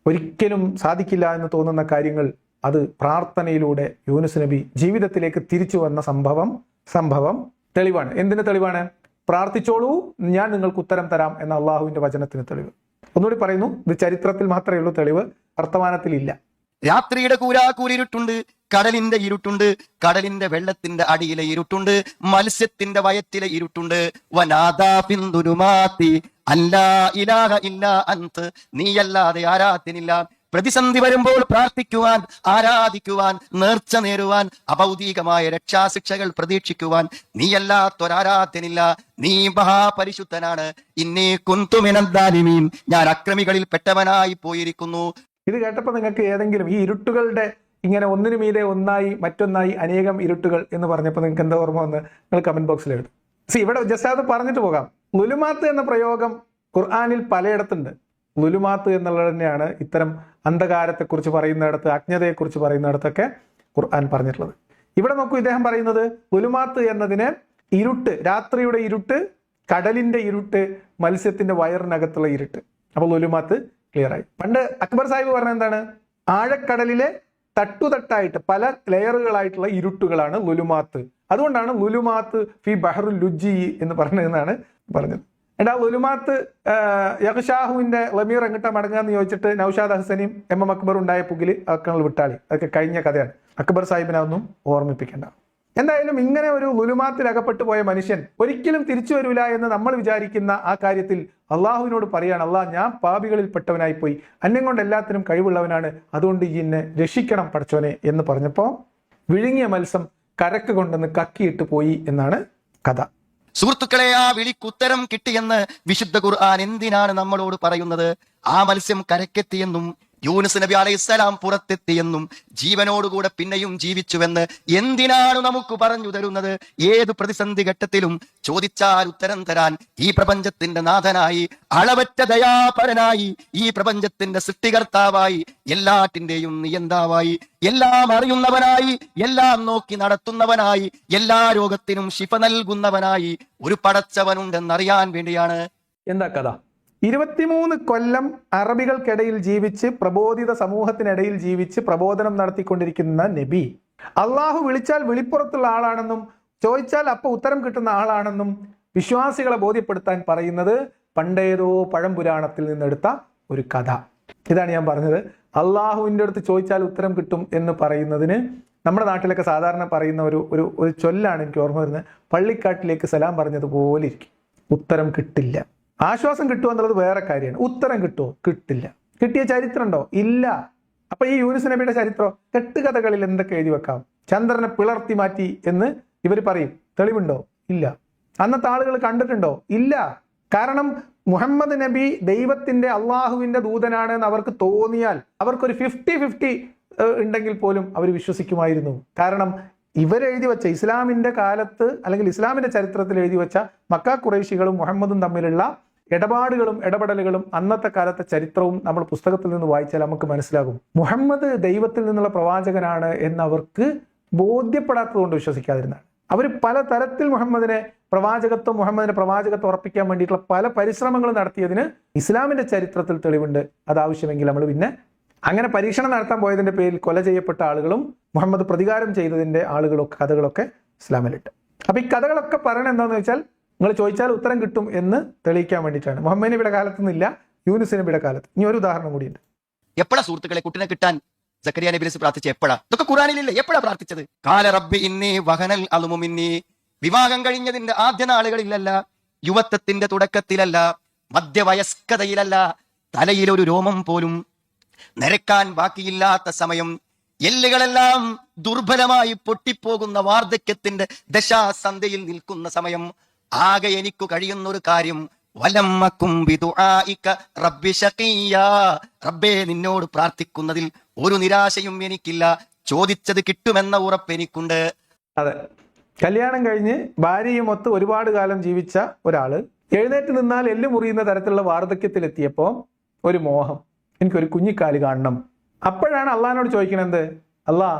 ഒരിക്കലും സാധിക്കില്ല എന്ന് തോന്നുന്ന കാര്യങ്ങൾ അത് പ്രാർത്ഥനയിലൂടെ യൂനുസ് നബി ജീവിതത്തിലേക്ക് തിരിച്ചു വന്ന സംഭവം തെളിവാണ്. എന്തിന് തെളിവാണ്? പ്രാർത്ഥിച്ചോളൂ, ഞാൻ നിങ്ങൾക്ക് ഉത്തരം തരാം എന്ന അള്ളാഹുവിന്റെ വചനത്തിന് തെളിവ്. ഒന്നുകൂടി പറയുന്നു, ഇത് ചരിത്രത്തിൽ മാത്രമേ ഉള്ളൂ തെളിവ്, വർത്തമാനത്തിലില്ല. രാത്രിയുടെ കൂരാകൂരിരുട്ടുണ്ട്, കടലിന്റെ ഇരുട്ടുണ്ട്, കടലിന്റെ വെള്ളത്തിന്റെ അടിയിലെ ഇരുട്ടുണ്ട്, മത്സ്യത്തിന്റെ വയറ്റിലെ ഇരുട്ടുണ്ട്. വനാദാ ഫിന്ദുലുമാതി അല്ലാ ഇലാഹ ഇല്ലാ അൻത, നീയല്ലാതെ ആരാധ്യനില്ല. പ്രതിസന്ധി വരുമ്പോൾ പ്രാർത്ഥിക്കുവാൻ, ആരാധിക്കുവാൻ, നേർച്ച നേരുവാൻ, അഭൗതികമായ രക്ഷാശിക്ഷകൾ പ്രതീക്ഷിക്കുവാൻ നീയല്ലാത്തൊരാരാധ്യനില്ല. നീ മഹാപരിശുദ്ധനാണ്. ഇന്നീ കുന്തു മിനദ്ദാലിമീൻ, ഞാൻ അക്രമികളിൽ പെട്ടവനായി പോയിരിക്കുന്നു. ഇത് കേട്ടപ്പോൾ നിങ്ങൾക്ക് ഏതെങ്കിലും ഈ ഇരുട്ടുകളുടെ ഇങ്ങനെ ഒന്നിനു മീതെ ഒന്നായി മറ്റൊന്നായി അനേകം ഇരുട്ടുകൾ എന്ന് പറഞ്ഞപ്പോൾ നിങ്ങൾക്ക് എന്താ ഓർമ്മ വന്ന് നിങ്ങൾ കമന്റ് ബോക്സിൽ എഴുതും. ഇവിടെ ജസ്റ്റ് അത് പറഞ്ഞിട്ട് പോകാം. ലുലുമാത്ത് എന്ന പ്രയോഗം ഖുർആനിൽ പലയിടത്തുണ്ട്. ലുലുമാത്ത് എന്നുള്ളത് തന്നെയാണ് ഇത്തരം അന്ധകാരത്തെക്കുറിച്ച് പറയുന്നിടത്ത്, അജ്ഞതയെക്കുറിച്ച് പറയുന്നിടത്തൊക്കെ ഖുർആൻ പറഞ്ഞിട്ടുള്ളത്. ഇവിടെ നോക്കൂ, ഇദ്ദേഹം പറയുന്നത് ലുലുമാത്ത് എന്നതിന് ഇരുട്ട്, രാത്രിയുടെ ഇരുട്ട്, കടലിന്റെ ഇരുട്ട്, മത്സ്യത്തിന്റെ വയറിനകത്തുള്ള ഇരുട്ട്. അപ്പോൾ ലുലുമാത്ത് ക്ലിയർ ആയി. പണ്ട് അക്ബർ സാഹിബ് പറഞ്ഞ എന്താണ്? ആഴക്കടലിലെ തട്ടുതട്ടായിട്ട് പല ലെയറുകളായിട്ടുള്ള ഇരുട്ടുകളാണ് ലുലുമാത്ത്. അതുകൊണ്ടാണ് ലുലുമാത്ത് ഫി ബഹറുൽ ലുജ്ജി എന്ന് പറഞ്ഞതെന്നാണ് പറഞ്ഞത്. എന്നിട്ട് ആ ലുലുമാത്ത് യഹ്ഷാഹുവിന്റെ ലമീർ എങ്ങിട്ടാ മടങ്ങുക എന്ന് ചോദിച്ചിട്ട് നൗഷാദ് ഹസനെയും എം അക്ബർ ഉണ്ടായ പുകിൽ അക്കൾ വിട്ടാളി. അതൊക്കെ കഴിഞ്ഞ കഥയാണ്. അക്ബർ സാഹിബിനെ ഒന്നും ഓർമ്മിപ്പിക്കേണ്ട. എന്തായാലും ഇങ്ങനെ ഒരു ലുലുമാത്തിൽ അകപ്പെട്ടു പോയ മനുഷ്യൻ ഒരിക്കലും തിരിച്ചു വരില്ല എന്ന് നമ്മൾ വിചാരിക്കുന്ന ആ കാര്യത്തിൽ അള്ളാഹുവിനോട് പറയാണ്, അള്ളാഹ് ഞാൻ പാപികളിൽ പെട്ടവനായി പോയി, അന്യം കൊണ്ട് എല്ലാത്തിനും കഴിവുള്ളവനാണ്, അതുകൊണ്ട് ഈ എന്നെ രക്ഷിക്കണം പഠിച്ചോനെ എന്ന് പറഞ്ഞപ്പോൾ വിഴുങ്ങിയ മത്സ്യം കരക്ക് കൊണ്ടുവന്ന് കക്കിയിട്ട് പോയി എന്നാണ് കഥ. സുഹൃത്തുക്കളെ, ആ വിളിക്കുത്തരം കിട്ടിയെന്ന് വിശുദ്ധ ഖുർആൻ എന്തിനാണ് നമ്മളോട് പറയുന്നത്? ആ മത്സ്യം കരക്കെത്തിയെന്നും യൂനുസ് നബി അലൈഹിസ്സലാം പുറത്തെത്തിയെന്നും ജീവനോടുകൂടെ പിന്നെയും ജീവിച്ചുവെന്ന് എന്തിനാണ് നമുക്ക് പറഞ്ഞു തരുന്നത്? ഏത് പ്രതിസന്ധി ഘട്ടത്തിലും ചോദിച്ചാൽ ഉത്തരം തരാൻ ഈ പ്രപഞ്ചത്തിന്റെ നാഥനായി, അളവറ്റ ദയാപരനായി, ഈ പ്രപഞ്ചത്തിന്റെ സൃഷ്ടികർത്താവായി, എല്ലാറ്റിന്റെയും നിയന്താവായി, എല്ലാം അറിയുന്നവനായി, എല്ലാം നോക്കി നടത്തുന്നവനായി, എല്ലാ രോഗത്തിനും ശിഫ നൽകുന്നവനായി ഒരു പടച്ചവനുണ്ടെന്നറിയാൻ വേണ്ടിയാണ്. എന്താ കഥ? 23 കൊല്ലം അറബികൾക്കിടയിൽ ജീവിച്ച് പ്രബോധിത സമൂഹത്തിനിടയിൽ ജീവിച്ച് പ്രബോധനം നടത്തിക്കൊണ്ടിരിക്കുന്ന നബി അള്ളാഹു വിളിച്ചാൽ വിളിപ്പുറത്തുള്ള ആളാണെന്നും ചോദിച്ചാൽ അപ്പൊ ഉത്തരം കിട്ടുന്ന ആളാണെന്നും വിശ്വാസികളെ ബോധ്യപ്പെടുത്താൻ പറയുന്നത് പണ്ടേതോ പഴംപുരാണത്തിൽ നിന്നെടുത്ത ഒരു കഥ. ഇതാണ് ഞാൻ പറഞ്ഞത്. അള്ളാഹുവിൻ്റെ അടുത്ത് ചോദിച്ചാൽ ഉത്തരം കിട്ടും എന്ന് പറയുന്നതിന് നമ്മുടെ നാട്ടിലൊക്കെ സാധാരണ പറയുന്ന ഒരു ചൊല്ലാണ് എനിക്ക് ഓർമ്മ വരുന്നത്. പള്ളിക്കാട്ടിലേക്ക് സലാം പറഞ്ഞതുപോലെ ഇരിക്കും. ഉത്തരം കിട്ടില്ല. ആശ്വാസം കിട്ടുമോ എന്നുള്ളത് വേറെ കാര്യമാണ്. ഉത്തരം കിട്ടുമോ? കിട്ടില്ല. കിട്ടിയ ചരിത്രം ഉണ്ടോ? ഇല്ല. അപ്പൊ ഈ യൂനുസ് നബിയുടെ ചരിത്രം കെട്ടുകഥകളിൽ എന്തൊക്കെ എഴുതി വെക്കാം? ചന്ദ്രനെ പിളർത്തി മാറ്റി എന്ന് ഇവർ പറയും. തെളിവുണ്ടോ? ഇല്ല. അന്നത്തെ ആളുകൾ കണ്ടിട്ടുണ്ടോ? ഇല്ല. കാരണം മുഹമ്മദ് നബി ദൈവത്തിന്റെ അള്ളാഹുവിന്റെ ദൂതനാണ് എന്ന് അവർക്ക് തോന്നിയാൽ അവർക്കൊരു 50-50 ഉണ്ടെങ്കിൽ പോലും അവർ വിശ്വസിക്കുമായിരുന്നു. കാരണം ഇവരെഴുതി വെച്ച ഇസ്ലാമിന്റെ കാലത്ത് അല്ലെങ്കിൽ ഇസ്ലാമിന്റെ ചരിത്രത്തിൽ എഴുതി വെച്ച മക്ക ഖുറൈശികളും മുഹമ്മദും തമ്മിലുള്ള ഇടപാടുകളും ഇടപെടലുകളും അന്നത്തെ കാലത്തെ ചരിത്രവും നമ്മൾ പുസ്തകത്തിൽ നിന്ന് വായിച്ചാൽ നമുക്ക് മനസ്സിലാകും. മുഹമ്മദ് ദൈവത്തിൽ നിന്നുള്ള പ്രവാചകനാണ് എന്ന് അവർക്ക് ബോധ്യപ്പെടാത്തത് കൊണ്ട് വിശ്വസിക്കാതിരുന്നതാണ്. അവർ പല തരത്തിൽ മുഹമ്മദിന്റെ പ്രവാചകത്വം ഉറപ്പിക്കാൻ വേണ്ടിയിട്ടുള്ള പല പരിശ്രമങ്ങളും നടത്തിയതിന് ഇസ്ലാമിന്റെ ചരിത്രത്തിൽ തെളിവുണ്ട്. അത് ആവശ്യമെങ്കിൽ നമ്മൾ പിന്നെ അങ്ങനെ പരീക്ഷണം നടത്താൻ പോയതിന്റെ പേരിൽ കൊല ചെയ്യപ്പെട്ട ആളുകളും മുഹമ്മദ് പ്രതികാരം ചെയ്തതിന്റെ കഥകളൊക്കെ ഇസ്ലാമിലിട്ട്. അപ്പൊ ഈ കഥകളൊക്കെ പറയണത് എന്താണെന്ന് വെച്ചാൽ നിങ്ങൾ ചോദിച്ചാൽ ഉത്തരം കിട്ടും എന്ന് തെളിയിക്കാൻ വേണ്ടിയിട്ടാണ്. മുഹമ്മദ് നബിയുടെ കാലത്തൊന്നുമില്ല, യൂനുസ് നബിയുടെ കാലത്ത്. ഇനി ഒരു ഉദാഹരണം കൂടിയുണ്ട്. എപ്പോഴാ സുഹൃത്തുക്കളെ കുട്ടിനെ കിട്ടാൻ സക്കരിയ നബി പ്രാർത്ഥിച്ച? എപ്പോഴാ? ഇതൊക്കെ ഖുറാനിലില്ലേ? എപ്പോഴാ പ്രാർത്ഥിച്ചത്? കാല റബ്ബി ഇന്നി വഹനൽ അളുമു മിന്നി. വിവാഹം കഴിഞ്ഞതിന്റെ ആദ്യ നാളുകളിലല്ല, യുവത്വത്തിന്റെ തുടക്കത്തിലല്ല, മധ്യവയസ്കതയിലല്ല, തലയിൽ ഒരു രോമം പോലും നരക്കാൻ ബാക്കിയില്ലാത്ത സമയം, എല്ലുകളെല്ലാം ദുർബലമായി പൊട്ടിപ്പോകുന്ന വാർദ്ധക്യത്തിന്റെ ദശാസന്ധ്യയിൽ നിൽക്കുന്ന സമയം, ആകെ എനിക്ക് കഴിയുന്ന ഒരു കാര്യം റബ്ബേ, നിന്നോട് പ്രാർത്ഥിക്കുന്നതിൽ ഒരു നിരാശയും എനിക്കില്ല, ചോദിച്ചത് കിട്ടുമെന്ന ഉറപ്പ് എനിക്കുണ്ട്. അതെ, കല്യാണം കഴിഞ്ഞ് ഭാര്യയുമൊത്ത് ഒരുപാട് കാലം ജീവിച്ച ഒരാള് എഴുന്നേറ്റ് നിന്നാൽ എല്ല് മുറിയുന്ന തരത്തിലുള്ള വാർദ്ധക്യത്തിലെത്തിയപ്പോ ഒരു മോഹം, എനിക്കൊരു കുഞ്ഞിക്കാല് കാണണം. അപ്പോഴാണ് അള്ളഹാനോട് ചോദിക്കണത്, അല്ലാ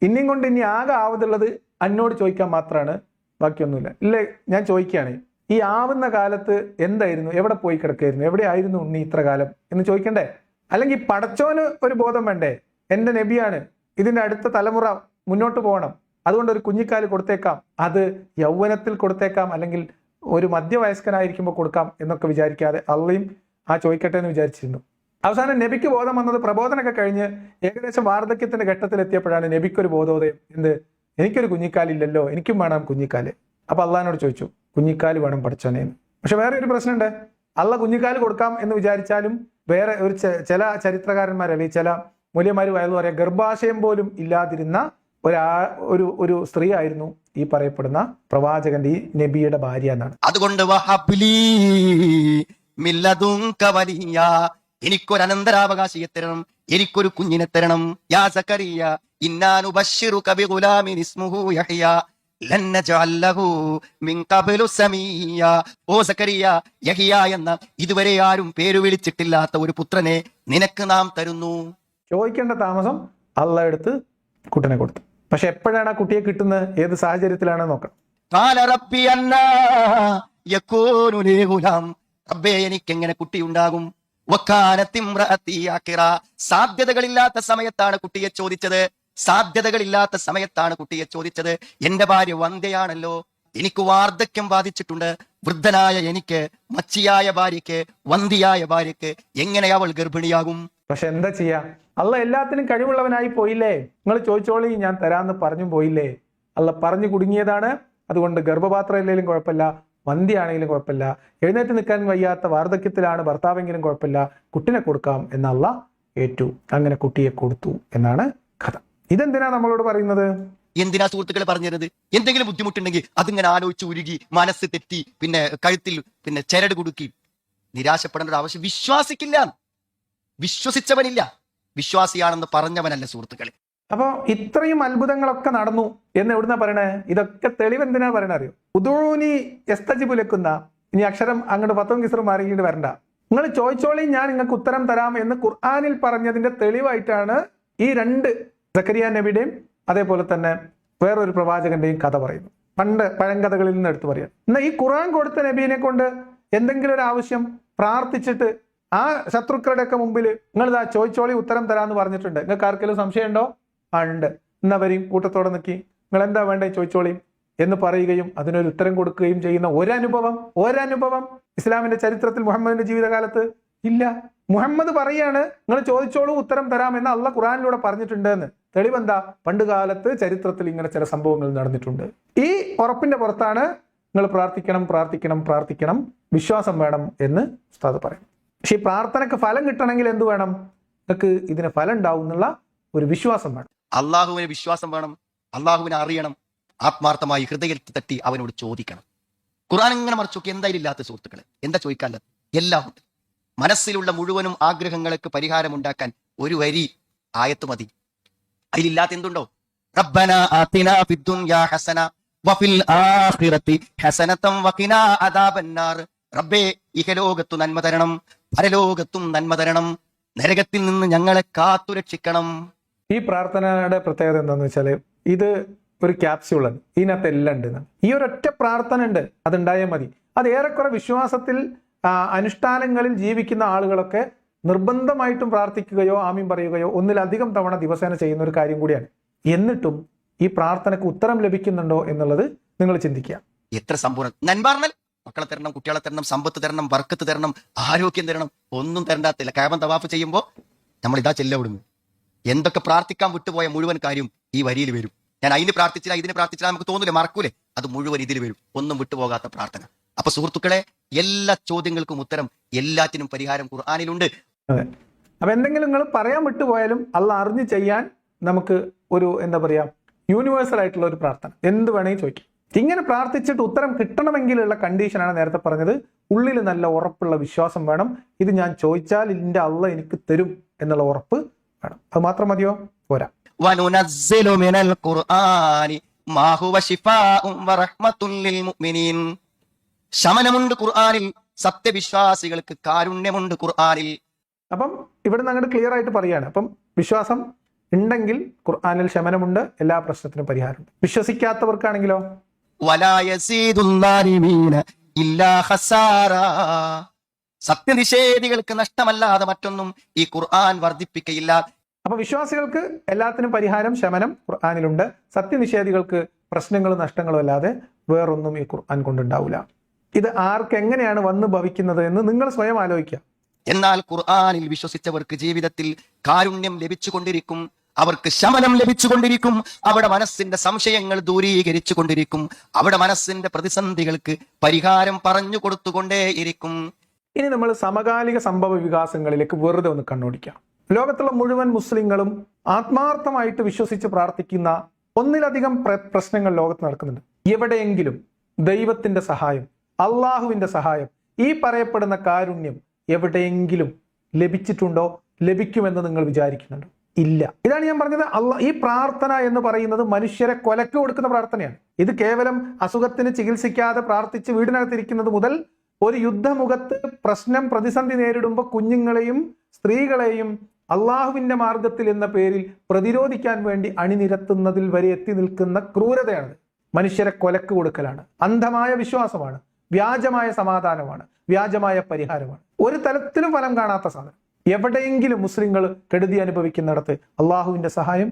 ഇനിയും കൊണ്ട് ഇനി ആകെ ആവതുള്ളത് എന്നോട് ചോദിക്കാൻ മാത്രമാണ്, ബാക്കിയൊന്നുമില്ല. ഇല്ലേ, ഞാൻ ചോദിക്കുകയാണ്, ഈ ആവുന്ന കാലത്ത് എന്തായിരുന്നു, എവിടെ പോയി കിടക്കായിരുന്നു, എവിടെയായിരുന്നു ഉണ്ണി ഇത്ര കാലം എന്ന് ചോദിക്കണ്ടേ? അല്ലെങ്കിൽ പടച്ചോന് ഒരു ബോധം വേണ്ടേ? എന്റെ നബിയാണ്, ഇതിന്റെ അടുത്ത തലമുറ മുന്നോട്ട് പോകണം, അതുകൊണ്ട് ഒരു കുഞ്ഞിക്കാല് കൊടുത്തേക്കാം, അത് യൗവനത്തിൽ കൊടുത്തേക്കാം, അല്ലെങ്കിൽ ഒരു മധ്യവയസ്കനായിരിക്കുമ്പോൾ കൊടുക്കാം എന്നൊക്കെ വിചാരിക്കാതെ അള്ളയും ആ ചോദിക്കട്ടെ എന്ന് വിചാരിച്ചിരുന്നു. അവസാനം നബിക്ക് ബോധം വന്നത് പ്രബോധനമൊക്കെ കഴിഞ്ഞ് ഏകദേശം വാർദ്ധക്യത്തിന്റെ ഘട്ടത്തിലെത്തിയപ്പോഴാണ് നബിക്കൊരു ബോധോദയം. എന്ത്? എനിക്കൊരു കുഞ്ഞിക്കാലില്ലല്ലോ, എനിക്കും വേണം കുഞ്ഞിക്കാല്. അപ്പൊ അള്ളഹാനോട് ചോദിച്ചു, കുഞ്ഞിക്കാല് വേണം പഠിച്ചോനേന്ന്. പക്ഷെ വേറെ ഒരു പ്രശ്നമുണ്ട്. അള്ള കുഞ്ഞിക്കാല് കൊടുക്കാം എന്ന് വിചാരിച്ചാലും വേറെ ചില ചരിത്രകാരന്മാർ അല്ലെങ്കിൽ ചില മൂല്യന്മാർ വയലു പറയാം, ഗർഭാശയം പോലും ഇല്ലാതിരുന്ന ഒരു സ്ത്രീ ആയിരുന്നു ഈ പറയപ്പെടുന്ന പ്രവാചകന്റെ ഈ നബിയുടെ ഭാര്യ എന്നാണ്. അതുകൊണ്ട് എനിക്കൊരു അനന്തരാവകാശിയെ തരണം, എനിക്കൊരു കുഞ്ഞിനെ തരണം. യാ സക്കറിയ ഇന്നാനു ബശ്ശിറുക ബിഗുലാമിൻ ഇസ്മുഹു യഹ്യ ലൻ നജഅൽ ലഹു മിൻ ഖബ്ലു സമീയ. ഓ സക്കറിയ, യഹ്യ എന്ന ഇതുവരെ ആരും പേര് വിളിച്ചിട്ടില്ലാത്ത ഒരു പുത്രനെ നിനക്ക് നാം തരുന്നു. ചോദിക്കേണ്ട താമസം അള്ളാഹ് എടുത്ത് കുട്ടനെ കൊടുത്തു. പക്ഷെ എപ്പോഴാണ് ആ കുട്ടിയെ കിട്ടുന്നത്, ഏത് സാഹചര്യത്തിലാണ് നോക്കണം. ഖാല റബ്ബി അന്നാ യകൂനു ലി ഗുലാം. റബ്ബേ, എനിക്ക് എങ്ങനെ കുട്ടി ഉണ്ടാകും? സാധ്യതകളില്ലാത്ത സമയത്താണ് കുട്ടിയെ ചോദിച്ചത്. എന്റെ ഭാര്യ വന്ധ്യയാണല്ലോ, എനിക്ക് വാർദ്ധക്യം ബാധിച്ചിട്ടുണ്ട്. വൃദ്ധനായ എനിക്ക്, മച്ചിയായ ഭാര്യയ്ക്ക്, വന്ധ്യയായ ഭാര്യയ്ക്ക് എങ്ങനെ അവൾ ഗർഭിണിയാകും? പക്ഷെ എന്താ ചെയ്യാ, അള്ള എല്ലാത്തിനും കഴിവുള്ളവനായി പോയില്ലേ. നിങ്ങൾ ചോദിച്ചോളി, ഞാൻ തരാന്ന് പറഞ്ഞു പോയില്ലേ. അള്ള പറഞ്ഞു കുടുങ്ങിയതാണ്. അതുകൊണ്ട് ഗർഭപാത്രം ഇല്ലെങ്കിലും കുഴപ്പമില്ല, വന്ധ്യയാണെങ്കിലും കുഴപ്പമില്ല, എഴുന്നേറ്റ് നിൽക്കാൻ വയ്യാത്ത വാർദ്ധക്യത്തിലാണ് ഭർത്താവെങ്കിലും കുഴപ്പമില്ല, കുട്ടിനെ കൊടുക്കാം എന്നല്ല ഏറ്റു. അങ്ങനെ കുട്ടിയെ കൊടുത്തു എന്നാണ് കഥ. ഇതെന്തിനാ നമ്മളോട് പറയുന്നത്? എന്തിനാ സുഹൃത്തുക്കളെ പറഞ്ഞത്? എന്തെങ്കിലും ബുദ്ധിമുട്ടുണ്ടെങ്കിൽ അതിങ്ങനെ ആലോചിച്ച് ഉരുകി മനസ്സ് തെറ്റി പിന്നെ കഴുത്തിൽ പിന്നെ ചരട് കുടുക്കി നിരാശപ്പെടേണ്ട ഒരു ആവശ്യം വിശ്വാസിക്കില്ല. വിശ്വസിച്ചവനില്ല, വിശ്വാസിയാണെന്ന് പറഞ്ഞവനല്ല സുഹൃത്തുക്കളെ. അപ്പൊ ഇത്രയും അത്ഭുതങ്ങളൊക്കെ നടന്നു എന്ന് എവിടുന്നാ പറയണേ? ഇതൊക്കെ തെളിവ് എന്തിനാ പറയണ അറിയോ? ഉദൂനി എസ്തജിബുലക്കുന്ന, ഇനി അക്ഷരം അങ്ങോട്ട് 10 കിസറും മാറിയിട്ട് വരണ്ട, നിങ്ങൾ ചോദിച്ചോളി, ഞാൻ നിങ്ങൾക്ക് ഉത്തരം തരാം എന്ന് ഖുർആനിൽ പറഞ്ഞതിന്റെ തെളിവായിട്ടാണ് ഈ 2 സക്കരിയ നബിയുടെയും അതേപോലെ തന്നെ വേറൊരു പ്രവാചകന്റെയും കഥ പറയുന്നു. പഴങ്കഥകളിൽ നിന്ന് എടുത്തു പറയാം. എന്നാൽ ഈ ഖുർആൻ കൊടുത്ത നബീനെ കൊണ്ട് എന്തെങ്കിലും ഒരു ആവശ്യം പ്രാർത്ഥിച്ചിട്ട് ആ ശത്രുക്കളുടെയൊക്കെ മുമ്പിൽ നിങ്ങൾ ഇതാ ചോദിച്ചോളി ഉത്തരം തരാമെന്ന് പറഞ്ഞിട്ടുണ്ട്, നിങ്ങൾക്ക് ആർക്കെങ്കിലും സംശയമുണ്ടോ? ആ ഉണ്ട്, എന്നവരെയും കൂട്ടത്തോടെ നിൽക്കി നിങ്ങൾ എന്താ വേണ്ടേ ചോദിച്ചോളി എന്ന് പറയുകയും അതിനൊരു ഉത്തരം കൊടുക്കുകയും ചെയ്യുന്ന ഒരനുഭവം ഇസ്ലാമിന്റെ ചരിത്രത്തിൽ മുഹമ്മദിന്റെ ജീവിതകാലത്ത് ഇല്ല. മുഹമ്മദ് പറയാണ് നിങ്ങൾ ചോദിച്ചോളൂ ഉത്തരം തരാമെന്ന് അള്ളാഹ് ഖുർആനിലൂടെ പറഞ്ഞിട്ടുണ്ട് എന്ന്. തെളിവെന്താ? പണ്ട് കാലത്ത് ചരിത്രത്തിൽ ഇങ്ങനെ ചില സംഭവങ്ങൾ നടന്നിട്ടുണ്ട്. ഈ ഉറപ്പിന്റെ പുറത്താണ് നിങ്ങൾ പ്രാർത്ഥിക്കണം, വിശ്വാസം വേണം എന്ന് ഉസ്താദ് പറയും. പക്ഷെ ഈ പ്രാർത്ഥനക്ക് ഫലം കിട്ടണമെങ്കിൽ എന്ത് വേണം? നിങ്ങൾക്ക് ഇതിന് ഫലം ഉണ്ടാവും എന്നുള്ള ഒരു വിശ്വാസം വേണം. അള്ളാഹുവിന് വിശ്വാസം വേണം, അള്ളാഹുവിനെ അറിയണം, ആത്മാർത്ഥമായി ഹൃദയത്തിൽ തട്ടി അവനോട് ചോദിക്കണം. ഖുർആൻ ഇങ്ങനെ മറിച്ച് നോക്കി എന്തായാലും ഇല്ലാത്ത സുഹൃത്തുക്കളെ, എന്താ ചോദിക്കാനുള്ളത്? എല്ലാം ഉണ്ട്. മനസ്സിലുള്ള മുഴുവനും ആഗ്രഹങ്ങൾക്ക് പരിഹാരമുണ്ടാക്കാൻ ഒരു വരി ആയത്ത് മതി. അതിലില്ലാത്ത എന്തുണ്ടോ? റബ്ബനാ ആതിനാ ഫിദ്ദുനിയാ ഹസന വഫിൽ ആഖിറതി ഹസനതൻ വഖിനാ അദാബന്നാർ. റബ്ബേ, ഇഹലോകത്തു നന്മ തരണം, പരലോകത്തും നന്മ തരണം, നരകത്തിൽ നിന്ന് ഞങ്ങളെ കാത്തുരക്ഷിക്കണം. ഈ പ്രാർത്ഥനയുടെ പ്രത്യേകത എന്താണെന്ന് വെച്ചാൽ ഇത് ഒരു ക്യാപ്സ്യൂളാണ്, ഇതിനകത്ത് എല്ലാം ഉണ്ട്. ഈ ഒരൊറ്റ പ്രാർത്ഥന ഉണ്ട്, അതുണ്ടായാൽ മതി. അത് ഏറെക്കുറെ വിശ്വാസത്തിൽ അനുഷ്ഠാനങ്ങളിൽ ജീവിക്കുന്ന ആളുകളൊക്കെ നിർബന്ധമായിട്ടും പ്രാർത്ഥിക്കുകയോ ആമീൻ പറയുകയോ ഒന്നിലധികം തവണ ദിവസേന ചെയ്യുന്ന ഒരു കാര്യം കൂടിയാണ്. എന്നിട്ടും ഈ പ്രാർത്ഥനയ്ക്ക് ഉത്തരം ലഭിക്കുന്നുണ്ടോ എന്നുള്ളത് നിങ്ങൾ ചിന്തിക്കുക. എത്ര സമ്പൂർണ്ണ നന്മ പറഞ്ഞാൽ മക്കളെ തരണം, കുട്ടികളെ തരണം, സമ്പത്ത് തരണം, ബർക്കത്ത് തരണം, ആരോഗ്യം തരണം, ഒന്നും തരണ്ടാത്തില്ല. കഅബ തവാഫ് ചെയ്യുമ്പോൾ നമ്മൾ ഇതാ ചെല്ലവിടുന്നു. എന്തൊക്കെ പ്രാർത്ഥിക്കാൻ വിട്ടുപോയ മുഴുവൻ കാര്യം ഈ വരിയിൽ വരും. ഞാൻ അതിന് പ്രാർത്ഥിച്ചില്ല ഇതിന് പ്രാർത്ഥിച്ചില്ല നമുക്ക് തോന്നൂലേ, മറക്കൂലേ? അത് മുഴുവൻ ഇതിൽ വരും, ഒന്നും വിട്ടുപോകാത്ത പ്രാർത്ഥന. അപ്പൊ സുഹൃത്തുക്കളെ, എല്ലാ ചോദ്യങ്ങൾക്കും ഉത്തരം, എല്ലാറ്റിനും പരിഹാരം ഖുർആനിലുണ്ട്. അതെ. അപ്പൊ എന്തെങ്കിലും നിങ്ങൾ പറയാൻ വിട്ടുപോയാലും അള്ളാഹ് അറിഞ്ഞ് ചെയ്യാൻ നമുക്ക് ഒരു എന്താ പറയാ യൂണിവേഴ്സൽ ആയിട്ടുള്ള ഒരു പ്രാർത്ഥന എന്ത് വേണമെങ്കിൽ ചോദിക്കാം. ഇങ്ങനെ പ്രാർത്ഥിച്ചിട്ട് ഉത്തരം കിട്ടണമെങ്കിലുള്ള കണ്ടീഷനാണ് നേരത്തെ പറഞ്ഞത്. ഉള്ളിൽ നല്ല ഉറപ്പുള്ള വിശ്വാസം വേണം. ഇത് ഞാൻ ചോദിച്ചാൽ ഇതിന്റെ അള്ളാഹ് എനിക്ക് തരും എന്നുള്ള ഉറപ്പ് വേണം. അത് മാത്രം മതിയോ? പോരാ. വനുനസ്സിലു മിനൽ ഖുർആനി മാ ഹുവ ശിഫാഉൻ വറഹ്മത്തുൻ ലിൽ മുഅ്മിനീൻ. ശമനമുണ്ട് ഖുർആനിൽ, സത്യവിശ്വാസികൾക്ക് കാരുണ്യമുണ്ട് ഖുർആനിൽ. അപ്പം ഇവിടുന്ന് അങ്ങോട്ട് ക്ലിയർ ആയിട്ട് പറയാണ്. അപ്പം വിശ്വാസം ഉണ്ടെങ്കിൽ ഖുർആനിൽ ശമനമുണ്ട്, എല്ലാ പ്രശ്നത്തിനും പരിഹാരമുണ്ട്. വിശ്വസിക്കാത്തവർക്കാണെങ്കിലോ വലാ യസീദുന്നാലിമീന ഇല്ലാ ഖസാറാ. സത്യനിഷേധികൾക്ക് നഷ്ടമല്ലാതെ മറ്റൊന്നും ഈ ഖുർആൻ വർദ്ധിപ്പിക്കയില്ല. അപ്പൊ വിശ്വാസികൾക്ക് എല്ലാത്തിനും പരിഹാരം, ശമനം ഖുർആനിലുണ്ട്. സത്യനിഷേധികൾക്ക് പ്രശ്നങ്ങളും നഷ്ടങ്ങളും അല്ലാതെ വേറൊന്നും ഈ ഖുർആൻ കൊണ്ടുണ്ടാവില്ല. ഇത് ആർക്ക് എങ്ങനെയാണ് വന്ന് ഭവിക്കുന്നത് എന്ന് നിങ്ങൾ സ്വയം ആലോചിക്കുക. എന്നാൽ ഖുർആനിൽ വിശ്വസിച്ചവർക്ക് ജീവിതത്തിൽ കാരുണ്യം ലഭിച്ചുകൊണ്ടിരിക്കും, അവർക്ക് ശമനം ലഭിച്ചുകൊണ്ടിരിക്കും, അവിടെ മനസ്സിന്റെ സംശയങ്ങൾ ദൂരീകരിച്ചു കൊണ്ടിരിക്കും, അവിടെ മനസ്സിന്റെ പ്രതിസന്ധികൾക്ക് പരിഹാരം പറഞ്ഞു കൊടുത്തുകൊണ്ടേയിരിക്കും. ഇനി നമ്മൾ സമകാലിക സംഭവ വികാസങ്ങളിലേക്ക് വെറുതെ ഒന്ന് കണ്ണോടിക്കാം. ലോകത്തുള്ള മുഴുവൻ മുസ്ലിങ്ങളും ആത്മാർത്ഥമായിട്ട് വിശ്വസിച്ച് പ്രാർത്ഥിക്കുന്ന ഒന്നിലധികം പ്രശ്നങ്ങൾ ലോകത്ത് നടക്കുന്നുണ്ട്. എവിടെയെങ്കിലും ദൈവത്തിന്റെ സഹായം, അള്ളാഹുവിന്റെ സഹായം, ഈ പറയപ്പെടുന്ന കാരുണ്യം എവിടെയെങ്കിലും ലഭിച്ചിട്ടുണ്ടോ? ലഭിക്കുമെന്ന് നിങ്ങൾ വിചാരിക്കുന്നുണ്ടോ? ഇല്ല. ഇതാണ് ഞാൻ പറഞ്ഞത്. ഈ പ്രാർത്ഥന എന്ന് പറയുന്നത് മനുഷ്യരെ കൊലക്ക് കൊടുക്കുന്ന പ്രാർത്ഥനയാണ്. ഇത് കേവലം അസുഖത്തിന് ചികിത്സിക്കാതെ പ്രാർത്ഥിച്ച് വീടിനകത്തിരിക്കുന്നത് മുതൽ ഒരു യുദ്ധമുഖത്ത് പ്രശ്നം പ്രതിസന്ധി നേരിടുമ്പോൾ കുഞ്ഞുങ്ങളെയും സ്ത്രീകളെയും അള്ളാഹുവിന്റെ മാർഗത്തിൽ എന്ന പേരിൽ പ്രതിരോധിക്കാൻ വേണ്ടി അണിനിരത്തുന്നതിൽ വരെ എത്തി നിൽക്കുന്ന ക്രൂരതയാണ്. മനുഷ്യരെ കൊലക്ക് കൊടുക്കലാണ്, അന്ധമായ വിശ്വാസമാണ്, വ്യാജമായ സമാധാനമാണ്, വ്യാജമായ പരിഹാരമാണ്. ഒരു തലത്തിലും ഫലം കാണാത്ത സാധനം. എവിടെയെങ്കിലും മുസ്ലിങ്ങൾ കെടുതി അനുഭവിക്കുന്നിടത്ത് അള്ളാഹുവിന്റെ സഹായം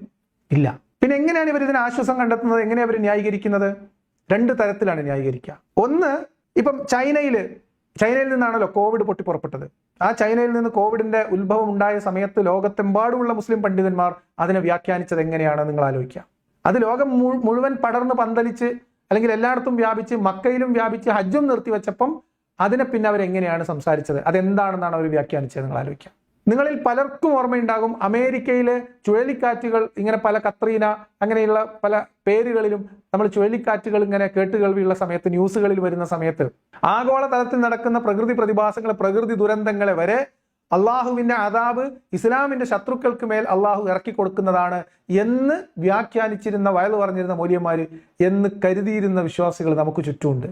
ഇല്ല. പിന്നെ എങ്ങനെയാണ് ഇവർ ഇതിന് ആശ്വാസം കണ്ടെത്തുന്നത്? എങ്ങനെയാണ് അവർ ന്യായീകരിക്കുന്നത്? രണ്ട് തരത്തിലാണ് ന്യായീകരിക്കുക. ഒന്ന്, ഇപ്പം ചൈനയിൽ നിന്നാണല്ലോ കോവിഡ് പൊട്ടിപ്പുറപ്പെട്ടത്. ആ ചൈനയിൽ നിന്ന് കോവിഡിന്റെ ഉത്ഭവം ഉണ്ടായ സമയത്ത് ലോകത്തെമ്പാടുമുള്ള മുസ്ലിം പണ്ഡിതന്മാർ അതിനെ വ്യാഖ്യാനിച്ചത് എങ്ങനെയാണ് നിങ്ങൾ ആലോചിക്കുക. അത് ലോകം മുഴുവൻ പടർന്ന് പന്തലിച്ച് അല്ലെങ്കിൽ എല്ലായിടത്തും വ്യാപിച്ച് മക്കയിലും വ്യാപിച്ച് ഹജ്ജും നിർത്തിവെച്ചപ്പം അതിനെ പിന്നെ അവരെങ്ങനെയാണ് സംസാരിച്ചത്, അതെന്താണെന്നാണ് അവർ വ്യാഖ്യാനിച്ചത് നിങ്ങൾ ആലോചിക്കുക. നിങ്ങളിൽ പലർക്കും ഓർമ്മയുണ്ടാകും, അമേരിക്കയിലെ ചുഴലിക്കാറ്റുകൾ ഇങ്ങനെ പല കത്രീന അങ്ങനെയുള്ള പല പേരുകളിലും നമ്മൾ ചുഴലിക്കാറ്റുകൾ ഇങ്ങനെ കേട്ടുകേൾവിയുള്ള സമയത്ത് ന്യൂസുകളിൽ വരുന്ന സമയത്ത് ആഗോളതലത്തിൽ നടക്കുന്ന പ്രകൃതി പ്രതിഭാസങ്ങളെ, പ്രകൃതി ദുരന്തങ്ങളെ വരെ അള്ളാഹുവിന്റെ അദാബ് ഇസ്ലാമിന്റെ ശത്രുക്കൾക്ക് മേൽ അള്ളാഹു ഇറക്കി കൊടുക്കുന്നതാണ് എന്ന് വ്യാഖ്യാനിച്ചിരുന്ന, വയലു പറഞ്ഞിരുന്ന മൗലവിമാര് എന്ന് കരുതിയിരുന്ന വിശ്വാസികൾ നമുക്ക് ചുറ്റുമുണ്ട്.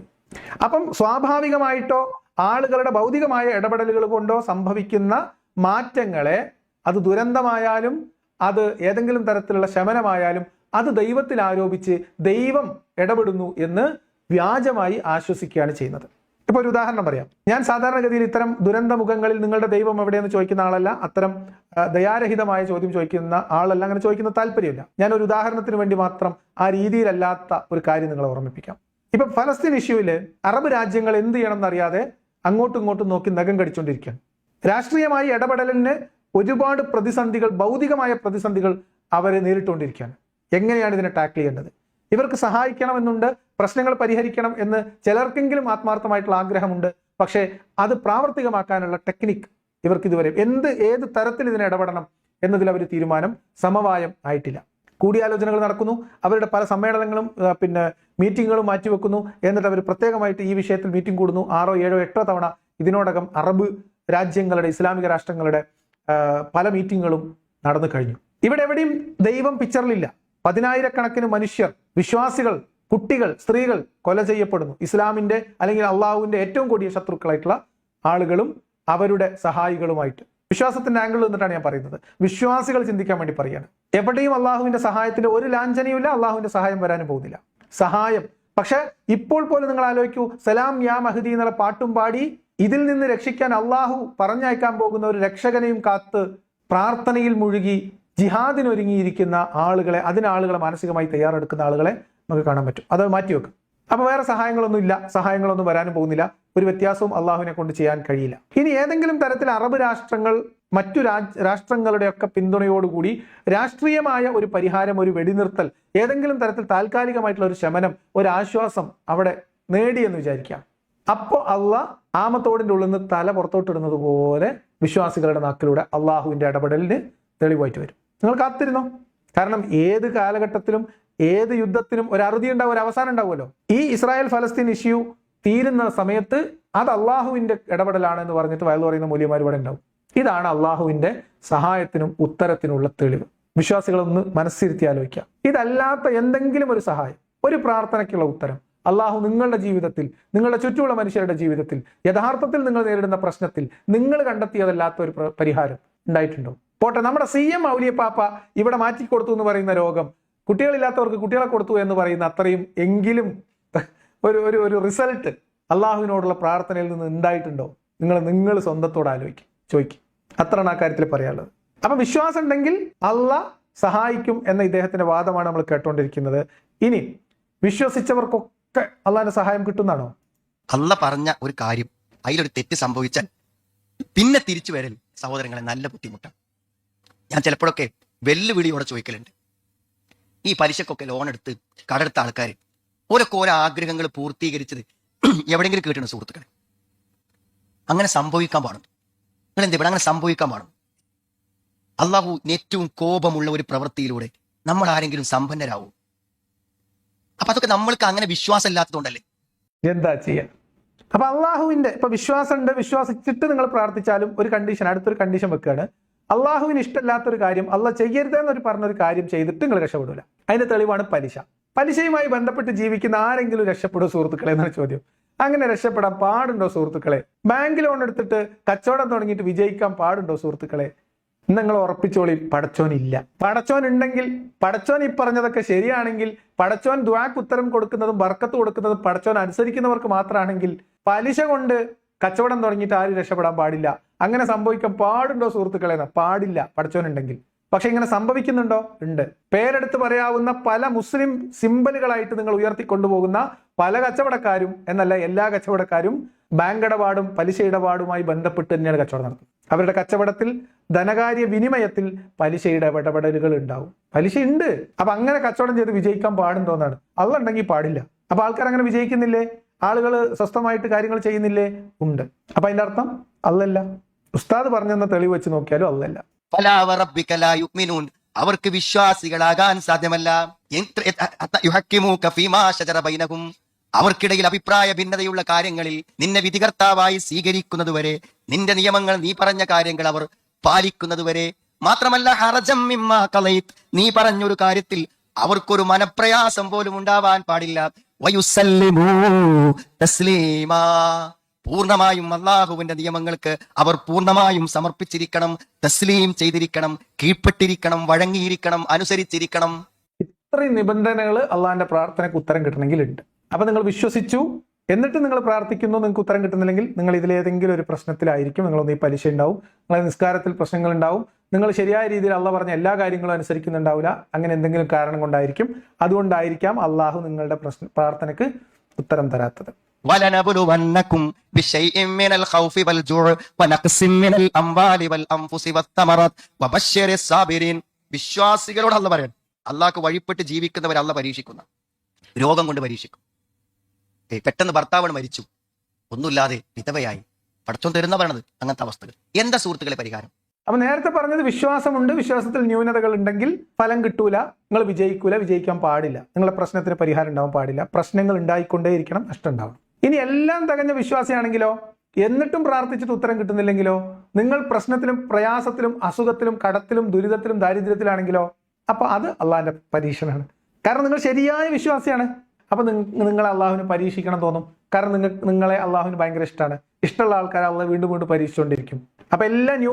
അപ്പം സ്വാഭാവികമായിട്ടോ ആളുകളുടെ ഭൗതികമായ ഇടപെടലുകൾ കൊണ്ടോ സംഭവിക്കുന്ന മാറ്റങ്ങളെ, അത് ദുരന്തമായാലും അത് ഏതെങ്കിലും തരത്തിലുള്ള ശമനമായാലും അത് ദൈവത്തിൽ ആരോപിച്ച് ദൈവം ഇടപെടുന്നു എന്ന് വ്യാജമായി ആശ്വസിക്കുകയാണ് ചെയ്യുന്നത്. ഇപ്പൊ ഒരു ഉദാഹരണം പറയാം. ഞാൻ സാധാരണഗതിയിൽ ഇത്തരം ദുരന്ത മുഖങ്ങളിൽ നിങ്ങളുടെ ദൈവം എവിടെയെന്ന് ചോദിക്കുന്ന ആളല്ല, അത്തരം ദയാരഹിതമായ ചോദ്യം ചോദിക്കുന്ന ആളല്ല, അങ്ങനെ ചോദിക്കുന്ന താല്പര്യമില്ല. ഞാൻ ഒരു ഉദാഹരണത്തിന് വേണ്ടി മാത്രം ആ രീതിയിലല്ലാത്ത ഒരു കാര്യം നിങ്ങളെ ഓർമ്മിപ്പിക്കാം. ഇപ്പൊ ഫലസ്തീൻ ഇഷ്യൂവില് അറബ് രാജ്യങ്ങൾ എന്ത് ചെയ്യണം എന്നറിയാതെ അങ്ങോട്ടും ഇങ്ങോട്ടും നോക്കി നഖം കടിച്ചുകൊണ്ടിരിക്കുകയാണ്. രാഷ്ട്രീയമായി ഇടപെടലിന് ഒരുപാട് പ്രതിസന്ധികൾ, ഭൗതികമായ പ്രതിസന്ധികൾ അവരെ നേരിട്ടുകൊണ്ടിരിക്കുകയാണ്. എങ്ങനെയാണ് ഇതിനെ ടാക്കിൾ ചെയ്യേണ്ടത്? ഇവർക്ക് സഹായിക്കണമെന്നുണ്ട്, പ്രശ്നങ്ങൾ പരിഹരിക്കണം എന്ന് ചിലർക്കെങ്കിലും ആത്മാർത്ഥമായിട്ടുള്ള ആഗ്രഹമുണ്ട്. പക്ഷേ അത് പ്രാവർത്തികമാക്കാനുള്ള ടെക്നിക്ക് ഇവർക്ക് ഇതുവരെ ഏത് തരത്തിൽ ഇതിനെ ഇടപെടണം എന്നതിൽ അവർ തീരുമാനം സമവായം ആയിട്ടില്ല. കൂടിയാലോചനകൾ നടക്കുന്നു, അവരുടെ പല സമ്മേളനങ്ങളും മീറ്റിങ്ങുകളും മാറ്റിവെക്കുന്നു. എന്നിട്ട് അവർ പ്രത്യേകമായിട്ട് ഈ വിഷയത്തിൽ മീറ്റിംഗ് കൂടുന്നു. 6, 7, 8 തവണ ഇതിനോടകം അറബ് രാജ്യങ്ങളുടെ, ഇസ്ലാമിക രാഷ്ട്രങ്ങളുടെ പല മീറ്റിങ്ങുകളും നടന്നു കഴിഞ്ഞു. ഇവിടെ എവിടെയും ദൈവം പിക്ചറിലില്ല. 10,000-കണക്കിന് മനുഷ്യർ, വിശ്വാസികൾ, കുട്ടികൾ, സ്ത്രീകൾ കൊല ചെയ്യപ്പെടുന്നു. ഇസ്ലാമിന്റെ അല്ലെങ്കിൽ അള്ളാഹുവിന്റെ ഏറ്റവും കൊടിയ ശത്രുക്കളായിട്ടുള്ള ആളുകളും അവരുടെ സഹായികളുമായിട്ട്. വിശ്വാസത്തിന്റെ ആംഗിളിൽ നിന്നിട്ടാണ് ഞാൻ പറയുന്നത്, വിശ്വാസികൾ ചിന്തിക്കാൻ വേണ്ടി പറയാണ്. എവിടെയും അള്ളാഹുവിന്റെ സഹായത്തിന്റെ ഒരു ലാഞ്ചനയുമില്ല, അള്ളാഹുവിന്റെ സഹായം വരാനും പോകുന്നില്ല. സഹായം പക്ഷെ ഇപ്പോൾ പോലും നിങ്ങൾ ആലോചിക്കൂ, സലാം യാ മഹദി എന്നുള്ള പാട്ടും പാടി ഇതിൽ നിന്ന് രക്ഷിക്കാൻ അള്ളാഹു പറഞ്ഞയക്കാൻ പോകുന്ന ഒരു രക്ഷകനെയും കാത്ത് പ്രാർത്ഥനയിൽ മുഴുകി ജിഹാദിനൊരുങ്ങിയിരിക്കുന്ന ആളുകളെ, ആളുകളെ മാനസികമായി തയ്യാറെടുക്കുന്ന ആളുകളെ നമുക്ക് കാണാൻ പറ്റും. അത് മാറ്റിവെക്കും. അപ്പൊ വേറെ സഹായങ്ങളൊന്നും ഇല്ല, സഹായങ്ങളൊന്നും വരാനും പോകുന്നില്ല. ഒരു വ്യത്യാസവും അള്ളാഹുവിനെ കൊണ്ട് ചെയ്യാൻ കഴിയില്ല. ഇനി ഏതെങ്കിലും തരത്തിൽ അറബ് രാഷ്ട്രങ്ങൾ മറ്റു രാഷ്ട്രങ്ങളുടെയൊക്കെ പിന്തുണയോടുകൂടി രാഷ്ട്രീയമായ ഒരു പരിഹാരം, ഒരു വെടിനിർത്തൽ, ഏതെങ്കിലും തരത്തിൽ താൽക്കാലികമായിട്ടുള്ള ഒരു ശമനം, ഒരു ആശ്വാസം അവിടെ നേടിയെന്ന് വിചാരിക്കാം. അപ്പോൾ അള്ളാഹ് ആമത്തോടിന്റെ ഉള്ളിൽ നിന്ന് തല പുറത്തോട്ടിടുന്നത് പോലെ വിശ്വാസികളുടെ നാക്കിലൂടെ അള്ളാഹുവിന്റെ ഇടപെടലിന് തെളിവായിട്ട് വരും. നിങ്ങൾ കാത്തിരുന്നോ? കാരണം ഏത് കാലഘട്ടത്തിലും ഏത് യുദ്ധത്തിനും ഒരു അറുതി ഉണ്ടാവും, ഒരു അവസാനം ഉണ്ടാവുമല്ലോ. ഈ ഇസ്രായേൽ ഫലസ്തീൻ ഇഷ്യൂ തീരുന്ന സമയത്ത് അത് അള്ളാഹുവിന്റെ ഇടപെടലാണ് എന്ന് പറഞ്ഞിട്ട് വയലു പറയുന്ന മൂല്യമാർ ഇവിടെ ഉണ്ടാവും. ഇതാണ് അള്ളാഹുവിന്റെ സഹായത്തിനും ഉത്തരത്തിനുള്ള തെളിവ്. വിശ്വാസികളൊന്ന് മനസ്സിരുത്തി ആലോചിക്കുക. ഇതല്ലാത്ത എന്തെങ്കിലും ഒരു സഹായം, ഒരു പ്രാർത്ഥനയ്ക്കുള്ള ഉത്തരം അള്ളാഹു നിങ്ങളുടെ ജീവിതത്തിൽ, നിങ്ങളുടെ ചുറ്റുമുള്ള മനുഷ്യരുടെ ജീവിതത്തിൽ, യഥാർത്ഥത്തിൽ നിങ്ങൾ നേരിടുന്ന പ്രശ്നത്തിൽ നിങ്ങൾ കണ്ടെത്തിയതല്ലാത്ത ഒരു പരിഹാരം ഉണ്ടായിട്ടുണ്ടോ? പോട്ടെ, നമ്മുടെ CM ഔലിയപ്പാപ്പ ഇവിടെ മാറ്റിക്കൊടുത്തു എന്ന് പറയുന്ന രോഗം, കുട്ടികളില്ലാത്തവർക്ക് കുട്ടികളെ കൊടുത്തു എന്ന് പറയുന്ന അത്രയും എങ്കിലും ഒരു റിസൾട്ട് അള്ളാഹുവിനോടുള്ള പ്രാർത്ഥനയിൽ നിന്ന് ഉണ്ടായിട്ടുണ്ടോ? നിങ്ങൾ സ്വന്തത്തോട് ആലോചിക്കും, ചോദിക്കും. അത്രയാണ് ആ കാര്യത്തിൽ പറയാനുള്ളത്. അപ്പൊ വിശ്വാസം ഉണ്ടെങ്കിൽ അള്ളാഹ് സഹായിക്കും എന്ന ഇദ്ദേഹത്തിന്റെ വാദമാണ് നമ്മൾ കേട്ടോണ്ടിരിക്കുന്നത്. ഇനി വിശ്വസിച്ചവർക്കൊക്കെ അള്ളാഹിന്റെ സഹായം കിട്ടുന്നതാണോ? അള്ള പറഞ്ഞ ഒരു കാര്യം അതിലൊരു തെറ്റ് സംഭവിച്ചാൽ പിന്നെ തിരിച്ചു വരൽ സഹോദരങ്ങളെ നല്ല ബുദ്ധിമുട്ടാണ്. ഞാൻ ചിലപ്പോഴൊക്കെ വെല്ലുവിളിയോടെ ചോദിക്കലുണ്ട്, ഈ പലിശക്കൊക്കെ ലോൺ എടുത്ത് കടെടുത്ത ആൾക്കാർ ഓരോ ആഗ്രഹങ്ങൾ പൂർത്തീകരിച്ചത് എവിടെയെങ്കിലും കേട്ടിട്ടുണ്ട് സുഹൃത്തുക്കളെ? അങ്ങനെ സംഭവിക്കാൻ പാടുന്നു. നിങ്ങൾ എന്ത് ഇവിടെ അങ്ങനെ സംഭവിക്കാൻ പാടുന്നു? അള്ളാഹു ഏറ്റവും കോപമുള്ള ഒരു പ്രവൃത്തിയിലൂടെ നമ്മൾ ആരെങ്കിലും സമ്പന്നരാകും? അപ്പൊ അതൊക്കെ നമ്മൾക്ക് അങ്ങനെ വിശ്വാസം ഇല്ലാത്തതുകൊണ്ടല്ലേ? എന്താ ചെയ്യാ? അപ്പൊ അള്ളാഹുവിന്റെ ഇപ്പൊ വിശ്വാസം ഉണ്ട്, വിശ്വസിച്ചിട്ട് നിങ്ങൾ പ്രാർത്ഥിച്ചാലും ഒരു കണ്ടീഷൻ, അടുത്തൊരു കണ്ടീഷൻ വെക്കുകയാണ്. അള്ളാഹുവിന് ഇഷ്ടമില്ലാത്തൊരു കാര്യം, അള്ളാഹ് ചെയ്യരുതെന്നൊരു പറഞ്ഞൊരു കാര്യം ചെയ്തിട്ട് നിങ്ങൾ രക്ഷപ്പെടില്ല. അതിന്റെ തെളിവാണ് പലിശ. പലിശയുമായി ബന്ധപ്പെട്ട് ജീവിക്കുന്ന ആരെങ്കിലും രക്ഷപ്പെടുമോ സുഹൃത്തുക്കളെ എന്നാണ് ചോദ്യം. അങ്ങനെ രക്ഷപ്പെടാൻ പാടുണ്ടോ സുഹൃത്തുക്കളെ? ബാങ്ക് ലോൺ എടുത്തിട്ട് കച്ചവടം തുടങ്ങിയിട്ട് വിജയിക്കാൻ പാടുണ്ടോ സുഹൃത്തുക്കളെ? നിങ്ങൾ ഉറപ്പിച്ചോളി, പടച്ചോനില്ല. പടച്ചോൻ ഉണ്ടെങ്കിൽ, പടച്ചോൻ ഈ പറഞ്ഞതൊക്കെ ശരിയാണെങ്കിൽ, പടച്ചോൻ ദുആക്ക് ഉത്തരം കൊടുക്കുന്നതും ബർക്കത്ത് കൊടുക്കുന്നതും പടച്ചോൻ അനുസരിക്കുന്നവർക്ക് മാത്രമാണെങ്കിൽ പലിശ കൊണ്ട് കച്ചവടം തുടങ്ങിയിട്ട് ആരും രക്ഷപ്പെടാൻ പാടില്ല. അങ്ങനെ സംഭവിക്കാൻ പാടുണ്ടോ സുഹൃത്തുക്കളെ? പാടില്ല, പടച്ചോൻ ഉണ്ടെങ്കിൽ. പക്ഷെ ഇങ്ങനെ സംഭവിക്കുന്നുണ്ടോ? ഉണ്ട്. പേരെടുത്ത് പറയാവുന്ന പല മുസ്ലിം സിംബലുകളായിട്ട് നിങ്ങൾ ഉയർത്തിക്കൊണ്ടുപോകുന്ന പല കച്ചവടക്കാരും എന്നല്ല എല്ലാ കച്ചവടക്കാരും ബാങ്ക് ഇടപാടും പലിശ ഇടപാടുമായി ബന്ധപ്പെട്ട് തന്നെയാണ് കച്ചവടം നടത്തുന്നത്. അവരുടെ കച്ചവടത്തിൽ ധനകാര്യ വിനിമയത്തിൽ പലിശയുടെ ഇടപെടലുകൾ ഉണ്ടാവും. പലിശ ഉണ്ട്. അപ്പൊ അങ്ങനെ കച്ചവടം ചെയ്ത് വിജയിക്കാൻ പാടുണ്ടോന്നാണ്. അള്ള ഉണ്ടെങ്കിൽ പാടില്ല. അപ്പൊ ആൾക്കാർ അങ്ങനെ വിജയിക്കുന്നില്ലേ? ആളുകൾ സ്വസ്ഥമായിട്ട് കാര്യങ്ങൾ ചെയ്യുന്നില്ലേ? ഉണ്ട്. അപ്പൊ അതിന്റെ അർത്ഥം അല്ലല്ല. ഉസ്താദ് പറഞ്ഞെന്ന തെളിവ് വെച്ച് നോക്കിയാലും അല്ലല്ല. അവർക്ക് വിശ്വാസികളാകാൻ സാധ്യമല്ല. അവർക്കിടയിൽ അഭിപ്രായ ഭിന്നതയുള്ള കാര്യങ്ങളിൽ നിന്നെ വിധികർത്താവായി സ്വീകരിക്കുന്നതുവരെ, നിന്റെ നിയമങ്ങൾ, നീ പറഞ്ഞ കാര്യങ്ങൾ അവർ പാലിക്കുന്നതുവരെ. മാത്രമല്ല ഹറജം മിമ്മാ ഖളൈത്, നീ പറഞ്ഞൊരു കാര്യത്തിൽ അവർക്കൊരു മനപ്രയാസം പോലും ഉണ്ടാവാൻ പാടില്ല. വയുസല്ലിമൂ തസ്ലീമാ, പൂർണ്ണമായും അള്ളാഹുവിന്റെ നിയമങ്ങൾക്ക് അവർ പൂർണ്ണമായും സമർപ്പിച്ചിരിക്കണം, തസ്ലീം ചെയ്തിരിക്കണം, കീഴ്പ്പെട്ടിരിക്കണം, വഴങ്ങിയിരിക്കണം, അനുസരിച്ചിരിക്കണം. ഇത്രയും നിബന്ധനകൾ അള്ളാഹിന്റെ പ്രാർത്ഥനയ്ക്ക് ഉത്തരം കിട്ടണമെങ്കിൽ ഉണ്ട്. അപ്പൊ നിങ്ങൾ വിശ്വസിച്ചു, എന്നിട്ട് നിങ്ങൾ പ്രാർത്ഥിക്കുന്നു, നിങ്ങൾക്ക് ഉത്തരം കിട്ടുന്നില്ലെങ്കിൽ നിങ്ങൾ ഇതിലേതെങ്കിലും ഒരു പ്രശ്നത്തിലായിരിക്കും. നിങ്ങളൊന്ന് ഈ പലിശ ഉണ്ടാവും, നിങ്ങളെ നിസ്കാരത്തിൽ പ്രശ്നങ്ങൾ ഉണ്ടാവും, നിങ്ങൾ ശരിയായ രീതിയിൽ അള്ളാഹ് പറഞ്ഞ എല്ലാ കാര്യങ്ങളും അനുസരിക്കുന്നുണ്ടാവില്ല, അങ്ങനെ എന്തെങ്കിലും കാരണം കൊണ്ടായിരിക്കും. അതുകൊണ്ടായിരിക്കാം അള്ളാഹു നിങ്ങളുടെ പ്രാർത്ഥനയ്ക്ക് ഉത്തരം തരാത്തത്. وَلَنَبْلُوَنَّكُمْ بِشَيْءٍ مِّنَ الْخَوْفِ وَالْجُوعِ وَنَقْصٍ مِّنَ الْأَمْوَالِ وَالْأَنفُسِ وَالثَّمَرَاتِ وَبَشِّرِ الصَّابِرِينَ. വിശ്വാസികളോട് അള്ളാഹ് പറയാണ്, അള്ളാഹ്ക്ക് വഴിപ്പെട്ട് ജീവിക്കുന്നവരെ അള്ളാഹ് പരീക്ഷിക്കുന്ന, രോഗം കൊണ്ട് പരീക്ഷിക്കും. പെട്ടെന്ന് ഭർത്താവാണ് മരിച്ചു, ഒന്നുമില്ലാതെ വിധവയായി, പടച്ചോൻ തരുന്ന പറയണത് അങ്ങനത്തെ അവസ്ഥകൾ. എന്താ സുഹൃത്തുക്കളെ പരിഹാരം? അപ്പൊ നേരത്തെ പറഞ്ഞത് വിശ്വാസമുണ്ട്, വിശ്വാസത്തിൽ ന്യൂനതകൾ ഉണ്ടെങ്കിൽ ഫലം കിട്ടൂല, നിങ്ങൾ വിജയിക്കൂല, വിജയിക്കാൻ പാടില്ല, നിങ്ങളുടെ പ്രശ്നത്തിന് പരിഹാരം ഉണ്ടാവാൻ പാടില്ല, പ്രശ്നങ്ങൾ ഉണ്ടായിക്കൊണ്ടേയിരിക്കണം, നഷ്ടം ഉണ്ടാവണം. ഇനി എല്ലാം തികഞ്ഞ വിശ്വാസിയാണെങ്കിലോ, എന്നിട്ടും പ്രാർത്ഥിച്ചിട്ട് ഉത്തരം കിട്ടുന്നില്ലെങ്കിലോ, നിങ്ങൾ പ്രശ്നത്തിലും പ്രയാസത്തിലും അസുഖത്തിലും കടത്തിലും ദുരിതത്തിലും ദാരിദ്ര്യത്തിലാണെങ്കിലോ, അപ്പൊ അത് അള്ളാഹിന്റെ പരീക്ഷണമാണ്. കാരണം നിങ്ങൾ ശരിയായ വിശ്വാസിയാണ്. അപ്പൊ നിങ്ങളെ അള്ളാഹുവിന് പരീക്ഷിക്കണം തോന്നും. കാരണം നിങ്ങളെ അള്ളാഹുവിന് ഭയങ്കര ഇഷ്ടമാണ്. ഇഷ്ടമുള്ള ആൾക്കാരെ അള്ളാഹ് വീണ്ടും വീണ്ടും പരീക്ഷിച്ചുകൊണ്ടിരിക്കും. അപ്പൊ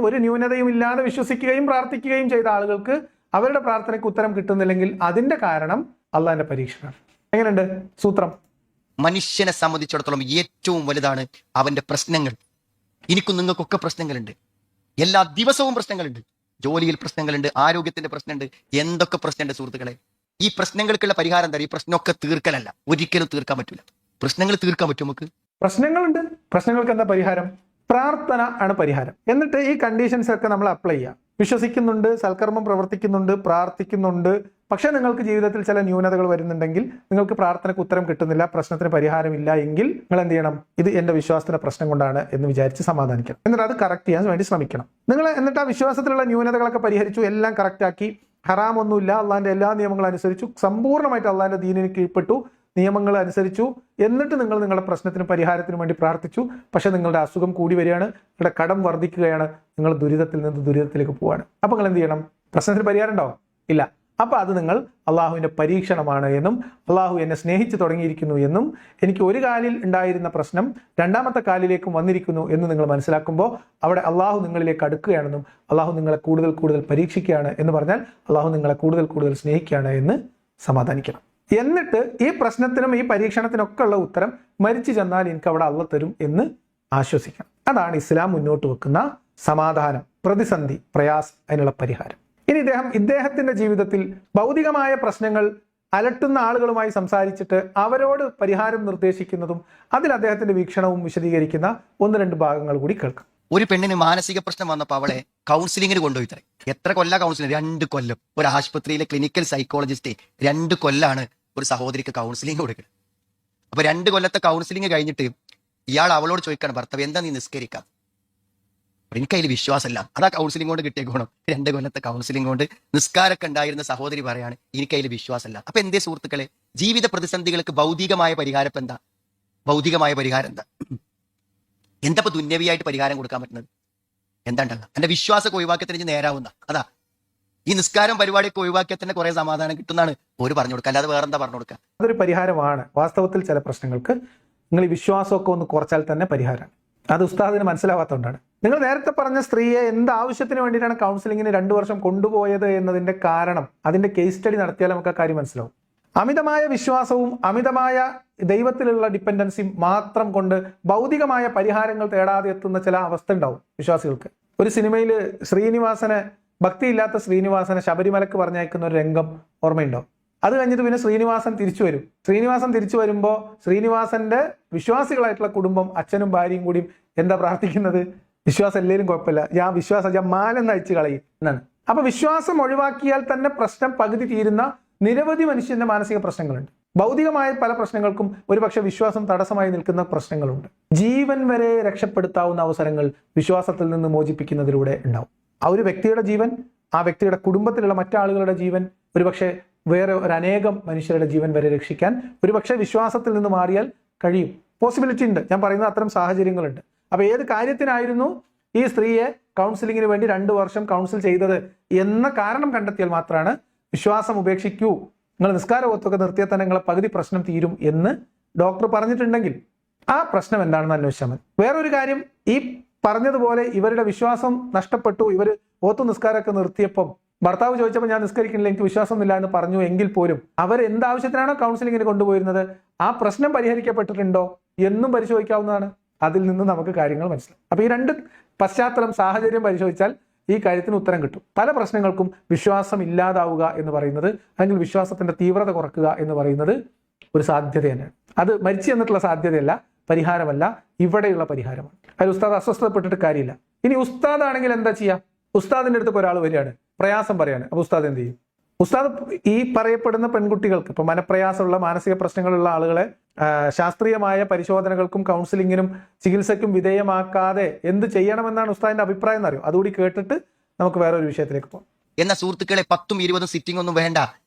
ഒരു ന്യൂനതയും ഇല്ലാതെ വിശ്വസിക്കുകയും പ്രാർത്ഥിക്കുകയും ചെയ്ത ആളുകൾക്ക് അവരുടെ പ്രാർത്ഥനയ്ക്ക് ഉത്തരം കിട്ടുന്നില്ലെങ്കിൽ അതിന്റെ കാരണം അള്ളാഹിന്റെ പരീക്ഷണമാണ്. എങ്ങനെയുണ്ട് സൂത്രം? മനുഷ്യനെ സംബന്ധിച്ചിടത്തോളം ഏറ്റവും വലുതാണ് അവന്റെ പ്രശ്നങ്ങൾ. എനിക്കും നിങ്ങൾക്കൊക്കെ പ്രശ്നങ്ങളുണ്ട്, എല്ലാ ദിവസവും പ്രശ്നങ്ങളുണ്ട്. ജോലിയിൽ പ്രശ്നങ്ങളുണ്ട്, ആരോഗ്യത്തിന്റെ പ്രശ്നമുണ്ട്, എന്തൊക്കെ പ്രശ്നമുണ്ട് സുഹൃത്തുക്കളെ. ഈ പ്രശ്നങ്ങൾക്കുള്ള പരിഹാരം എന്താ? ഈ പ്രശ്നമൊക്കെ തീർക്കലല്ല, ഒരിക്കലും തീർക്കാൻ പറ്റില്ല. പ്രശ്നങ്ങൾ തീർക്കാൻ പറ്റും നമുക്ക്? പ്രശ്നങ്ങളുണ്ട്, പ്രശ്നങ്ങൾക്ക് എന്താ പരിഹാരം? പ്രാർത്ഥന ആണ് പരിഹാരം. എന്നിട്ട് ഈ കണ്ടീഷൻസ് ഒക്കെ നമ്മൾ അപ്ലൈ ചെയ്യാം. വിശ്വസിക്കുന്നുണ്ട്, സൽക്കർമ്മം പ്രവർത്തിക്കുന്നുണ്ട്, പ്രാർത്ഥിക്കുന്നുണ്ട്, പക്ഷെ നിങ്ങൾക്ക് ജീവിതത്തിൽ ചില ന്യൂനതകൾ വരുന്നുണ്ടെങ്കിൽ, നിങ്ങൾക്ക് പ്രാർത്ഥനയ്ക്ക് ഉത്തരം കിട്ടുന്നില്ല, പ്രശ്നത്തിന് പരിഹാരമില്ല എങ്കിൽ നിങ്ങൾ എന്ത് ചെയ്യണം? ഇത് എന്റെ വിശ്വാസത്തിന്റെ പ്രശ്നം കൊണ്ടാണ് എന്ന് വിചാരിച്ച് സമാധാനിക്കണം. എന്നിട്ട് അത് കറക്റ്റ് ചെയ്യാൻ വേണ്ടി ശ്രമിക്കണം. നിങ്ങൾ എന്നിട്ട് ആ വിശ്വാസത്തിലുള്ള ന്യൂനതകളൊക്കെ പരിഹരിച്ചു, എല്ലാം കറക്റ്റാക്കി, ഹറാമൊന്നുമില്ല, അള്ളാഹിന്റെ എല്ലാ നിയമങ്ങളും അനുസരിച്ചു, സമ്പൂർണ്ണമായിട്ട് അള്ളാഹിന്റെ ദീനിന് കീഴ്പ്പെട്ടു, നിയമങ്ങൾ അനുസരിച്ചു, എന്നിട്ട് നിങ്ങൾ നിങ്ങളുടെ പ്രശ്നത്തിന് പരിഹാരത്തിന് വേണ്ടി പ്രാർത്ഥിച്ചു. പക്ഷെ നിങ്ങളുടെ അസുഖം കൂടി വരികയാണ്, നിങ്ങളുടെ കടം വർദ്ധിക്കുകയാണ്, നിങ്ങൾ ദുരിതത്തിൽ നിന്ന് ദുരിതത്തിലേക്ക് പോവാണ്. അപ്പൊ നിങ്ങൾ എന്ത് ചെയ്യണം? പ്രശ്നത്തിന് പരിഹാരം ഉണ്ടാവും? ഇല്ല. അപ്പൊ അത് നിങ്ങൾ അള്ളാഹുവിന്റെ പരീക്ഷണമാണ് എന്നും അള്ളാഹു എന്നെ സ്നേഹിച്ചു തുടങ്ങിയിരിക്കുന്നു എന്നും എനിക്ക് ഒരു കാലിൽ ഉണ്ടായിരുന്ന പ്രശ്നം രണ്ടാമത്തെ കാലിലേക്കും വന്നിരിക്കുന്നു എന്ന് നിങ്ങൾ മനസ്സിലാക്കുമ്പോൾ അവിടെ അള്ളാഹു നിങ്ങളിലേക്ക് അടുക്കുകയാണെന്നും അള്ളാഹു നിങ്ങളെ കൂടുതൽ കൂടുതൽ പരീക്ഷിക്കുകയാണ് എന്ന് പറഞ്ഞാൽ അള്ളാഹു നിങ്ങളെ കൂടുതൽ കൂടുതൽ സ്നേഹിക്കുകയാണ് എന്ന് സമാധാനിക്കണം. എന്നിട്ട് ഈ പ്രശ്നത്തിനും ഈ പരീക്ഷണത്തിനൊക്കെ ഉള്ള ഉത്തരം മരിച്ചു ചെന്നാൽ എനിക്ക് അവിടെ അള്ളാഹ് തരും എന്ന് ആശ്വസിക്കണം. അതാണ് ഇസ്ലാം മുന്നോട്ട് വെക്കുന്ന സമാധാനം, പ്രതിസന്ധി, പ്രയാസം, അതിനുള്ള പരിഹാരം. ഇനി ഇദ്ദേഹത്തിന്റെ ജീവിതത്തിൽ ഭൗതികമായ പ്രശ്നങ്ങൾ അലട്ടുന്ന ആളുകളുമായി സംസാരിച്ചിട്ട് അവരോട് പരിഹാരം നിർദ്ദേശിക്കുന്നതും അതിൽ അദ്ദേഹത്തിന്റെ വീക്ഷണവും വിശദീകരിക്കുന്ന 1-2 ഭാഗങ്ങൾ കൂടി കേൾക്കാം. ഒരു പെണ്ണിന് മാനസിക പ്രശ്നം വന്നപ്പോൾ അവളെ കൗൺസിലിങ്ങിന് കൊണ്ടുപോയി തരാം. എത്ര കൊല്ല കൗൺസിലിംഗ്? 2 കൊല്ലം. ഒരു ആശുപത്രിയിലെ ക്ലിനിക്കൽ സൈക്കോളജിസ്റ്റ് 2 കൊല്ലാണ് ഒരു സഹോദരിക്ക് കൗൺസിലിംഗ് കൊടുക്കുന്നത്. അപ്പൊ 2 കൊല്ലത്തെ കൗൺസിലിംഗ് കഴിഞ്ഞിട്ട് ഇയാൾ അവളോട് ചോദിക്കാണ്, ഭർത്താവ് എന്താ നീ നിസ്കരിക്കാം? എനിക്കതിൽ വിശ്വാസമല്ല. അതാ കൗൺസിലിംഗ് കൊണ്ട് കിട്ടിയ ഗുണം. 2 കൊല്ലത്തെ കൗൺസിലിംഗ് കൊണ്ട് നിസ്കാരമൊക്കെ ഉണ്ടായിരുന്ന സഹോദരി പറയാണ്, എനിക്കതിൽ വിശ്വാസമല്ല. അപ്പൊ എന്തേ സുഹൃത്തുക്കളെ, ജീവിത പ്രതിസന്ധികൾക്ക് ഭൗതികമായ പരിഹാരം എന്താ? ഭൗതികമായ പരിഹാരം എന്താ? എന്താ ഇപ്പൊ ദുന്യവിയായിട്ട് പരിഹാരം കൊടുക്കാൻ പറ്റുന്നത്? എന്താണ്ടല്ല എന്റെ വിശ്വാസം ഒഴിവാക്കിയതിന് നേരാവുന്ന അതാ ഈ നിസ്കാരം പരിപാടിയൊക്കെ ഒഴിവാക്കിയാൽ തന്നെ കുറെ സമാധാനം കിട്ടുന്നതാണ് ഒരു പറഞ്ഞു കൊടുക്കുക, അല്ലാതെ വേറെന്താ പറഞ്ഞു കൊടുക്കുക? അതൊരു പരിഹാരമാണ്. വാസ്തവത്തിൽ ചില പ്രശ്നങ്ങൾക്ക് നിങ്ങൾ ഈ വിശ്വാസമൊക്കെ ഒന്ന് കുറച്ചാൽ തന്നെ പരിഹാരമാണ്. അത് ഉസ്താദിന് മനസ്സിലാവാത്തതുകൊണ്ടാണ്. നിങ്ങൾ നേരത്തെ പറഞ്ഞ സ്ത്രീയെ എന്ത് ആവശ്യത്തിന് വേണ്ടിയിട്ടാണ് കൗൺസിലിങ്ങിന് 2 വർഷം കൊണ്ടുപോയത് എന്നതിന്റെ കാരണം, അതിന്റെ കേസ് സ്റ്റഡി നടത്തിയാൽ നമുക്ക് ആ കാര്യം മനസ്സിലാവും. അമിതമായ വിശ്വാസവും അമിതമായ ദൈവത്തിലുള്ള ഡിപ്പെൻഡൻസിയും മാത്രം കൊണ്ട് ഭൗതികമായ പരിഹാരങ്ങൾ തേടാതെ എത്തുന്ന ചില അവസ്ഥ ഉണ്ടാവും വിശ്വാസികൾക്ക്. ഒരു സിനിമയിൽ ഭക്തിയില്ലാത്ത ശ്രീനിവാസനെ ശബരിമലക്ക് പറഞ്ഞയക്കുന്ന ഒരു രംഗം ഓർമ്മയുണ്ടോ? അത് കഴിഞ്ഞിട്ട് പിന്നെ ശ്രീനിവാസൻ തിരിച്ചു വരും. ശ്രീനിവാസൻ തിരിച്ചു വരുമ്പോൾ ശ്രീനിവാസന്റെ വിശ്വാസികളായിട്ടുള്ള കുടുംബം, അച്ഛനും ഭാര്യയും കൂടിയും എന്താ പ്രാർത്ഥിക്കുന്നത്? വിശ്വാസം എല്ലാവരും കുഴപ്പമില്ല, ഞാൻ മാലെന്ന് അയച്ചു കളയും എന്നാണ്. അപ്പൊ വിശ്വാസം ഒഴിവാക്കിയാൽ തന്നെ പ്രശ്നം പകുതി തീരുന്ന നിരവധി മനുഷ്യന്റെ മാനസിക പ്രശ്നങ്ങളുണ്ട്. ഭൗതികമായ പല പ്രശ്നങ്ങൾക്കും ഒരുപക്ഷെ വിശ്വാസം തടസ്സമായി നിൽക്കുന്ന പ്രശ്നങ്ങളുണ്ട്. ജീവൻ വരെ രക്ഷപ്പെടുത്താവുന്ന അവസരങ്ങൾ വിശ്വാസത്തിൽ നിന്ന് മോചിപ്പിക്കുന്നതിലൂടെ ഉണ്ടാവും. ആ ഒരു വ്യക്തിയുടെ ജീവൻ, ആ വ്യക്തിയുടെ കുടുംബത്തിലുള്ള മറ്റാളുകളുടെ ജീവൻ, ഒരുപക്ഷെ വേറെ അനേകം മനുഷ്യരുടെ ജീവൻ വരെ രക്ഷിക്കാൻ ഒരുപക്ഷെ വിശ്വാസത്തിൽ നിന്ന് മാറിയാൽ കഴിയും. പോസിബിലിറ്റി ഉണ്ട്. ഞാൻ പറയുന്ന അത്തരം സാഹചര്യങ്ങളുണ്ട്. അപ്പൊ ഏത് കാര്യത്തിനായിരുന്നു ഈ സ്ത്രീയെ കൗൺസിലിങ്ങിന് വേണ്ടി 2 വർഷം കൗൺസിൽ ചെയ്തത് എന്ന കാരണം കണ്ടെത്തിയാൽ മാത്രമാണ് വിശ്വാസം ഉപേക്ഷിക്കൂ, നിങ്ങൾ നിസ്കാരവത്തൊക്കെ നിർത്തിയാൽ തന്നെ നിങ്ങളെ പകുതി പ്രശ്നം തീരും എന്ന് ഡോക്ടർ പറഞ്ഞിട്ടുണ്ടെങ്കിൽ ആ പ്രശ്നം എന്താണെന്ന് അന്വേഷിച്ചാൽ മതി. വേറൊരു കാര്യം, ഈ പറഞ്ഞതുപോലെ ഇവരുടെ വിശ്വാസം നഷ്ടപ്പെട്ടു, ഇവർ ഓത്തു നിസ്കാരമൊക്കെ നിർത്തിയപ്പം ഭർത്താവ് ചോദിച്ചപ്പോൾ ഞാൻ നിസ്കരിക്കുന്നില്ല, എനിക്ക് വിശ്വാസമൊന്നുമില്ല എന്ന് പറഞ്ഞു എങ്കിൽ പോലും അവർ എന്താവശ്യത്തിനാണോ കൗൺസിലിങ്ങിന് കൊണ്ടുപോയിരുന്നത്, ആ പ്രശ്നം പരിഹരിക്കപ്പെട്ടിട്ടുണ്ടോ എന്നും പരിശോധിക്കാവുന്നതാണ്. അതിൽ നിന്ന് നമുക്ക് കാര്യങ്ങൾ മനസ്സിലാവും. അപ്പൊ ഈ രണ്ട് പശ്ചാത്തലം, സാഹചര്യം പരിശോധിച്ചാൽ ഈ കാര്യത്തിന് ഉത്തരം കിട്ടും. പല പ്രശ്നങ്ങൾക്കും വിശ്വാസം ഇല്ലാതാവുക എന്ന് പറയുന്നത്, അല്ലെങ്കിൽ വിശ്വാസത്തിന്റെ തീവ്രത കുറക്കുക എന്ന് പറയുന്നത് ഒരു സാധ്യത തന്നെയാണ്. അത് മരിച്ചു എന്നിട്ടുള്ള സാധ്യതയല്ല, പരിഹാരമല്ല, ഇവിടെയുള്ള പരിഹാരമാണ്. അതിൽ ഉസ്താദ് അസ്വസ്ഥപ്പെട്ടിട്ട് കാര്യമില്ല. ഇനി ഉസ്താദാണെങ്കിൽ എന്താ ചെയ്യുക? ഉസ്താദിന്റെ അടുത്ത് ഒരാൾ വരികയാണ്, പ്രയാസം പറയാണ്. അപ്പൊ ഉസ്താദ് എന്ത് ചെയ്യും? ഉസ്താദ് ഈ പറയപ്പെടുന്ന പെൺകുട്ടികൾക്ക്, ഇപ്പൊ മനപ്രയാസമുള്ള, മാനസിക പ്രശ്നങ്ങളുള്ള ആളുകളെ ശാസ്ത്രീയമായ പരിശോധനകൾക്കും കൗൺസിലിങ്ങിനും ചികിത്സയ്ക്കും വിധേയമാക്കാതെ എന്ത് ചെയ്യണമെന്നാണ് ഉസ്താദിന്റെ അഭിപ്രായം എന്നറിയോ? അതുകൂടി കേട്ടിട്ട് നമുക്ക് വേറൊരു വിഷയത്തിലേക്ക് പോകാം. എന്ന സുഹൃത്തുക്കളെ 10ഉം 20ഉം സിറ്റിംഗ് ഒന്നും വേണ്ട.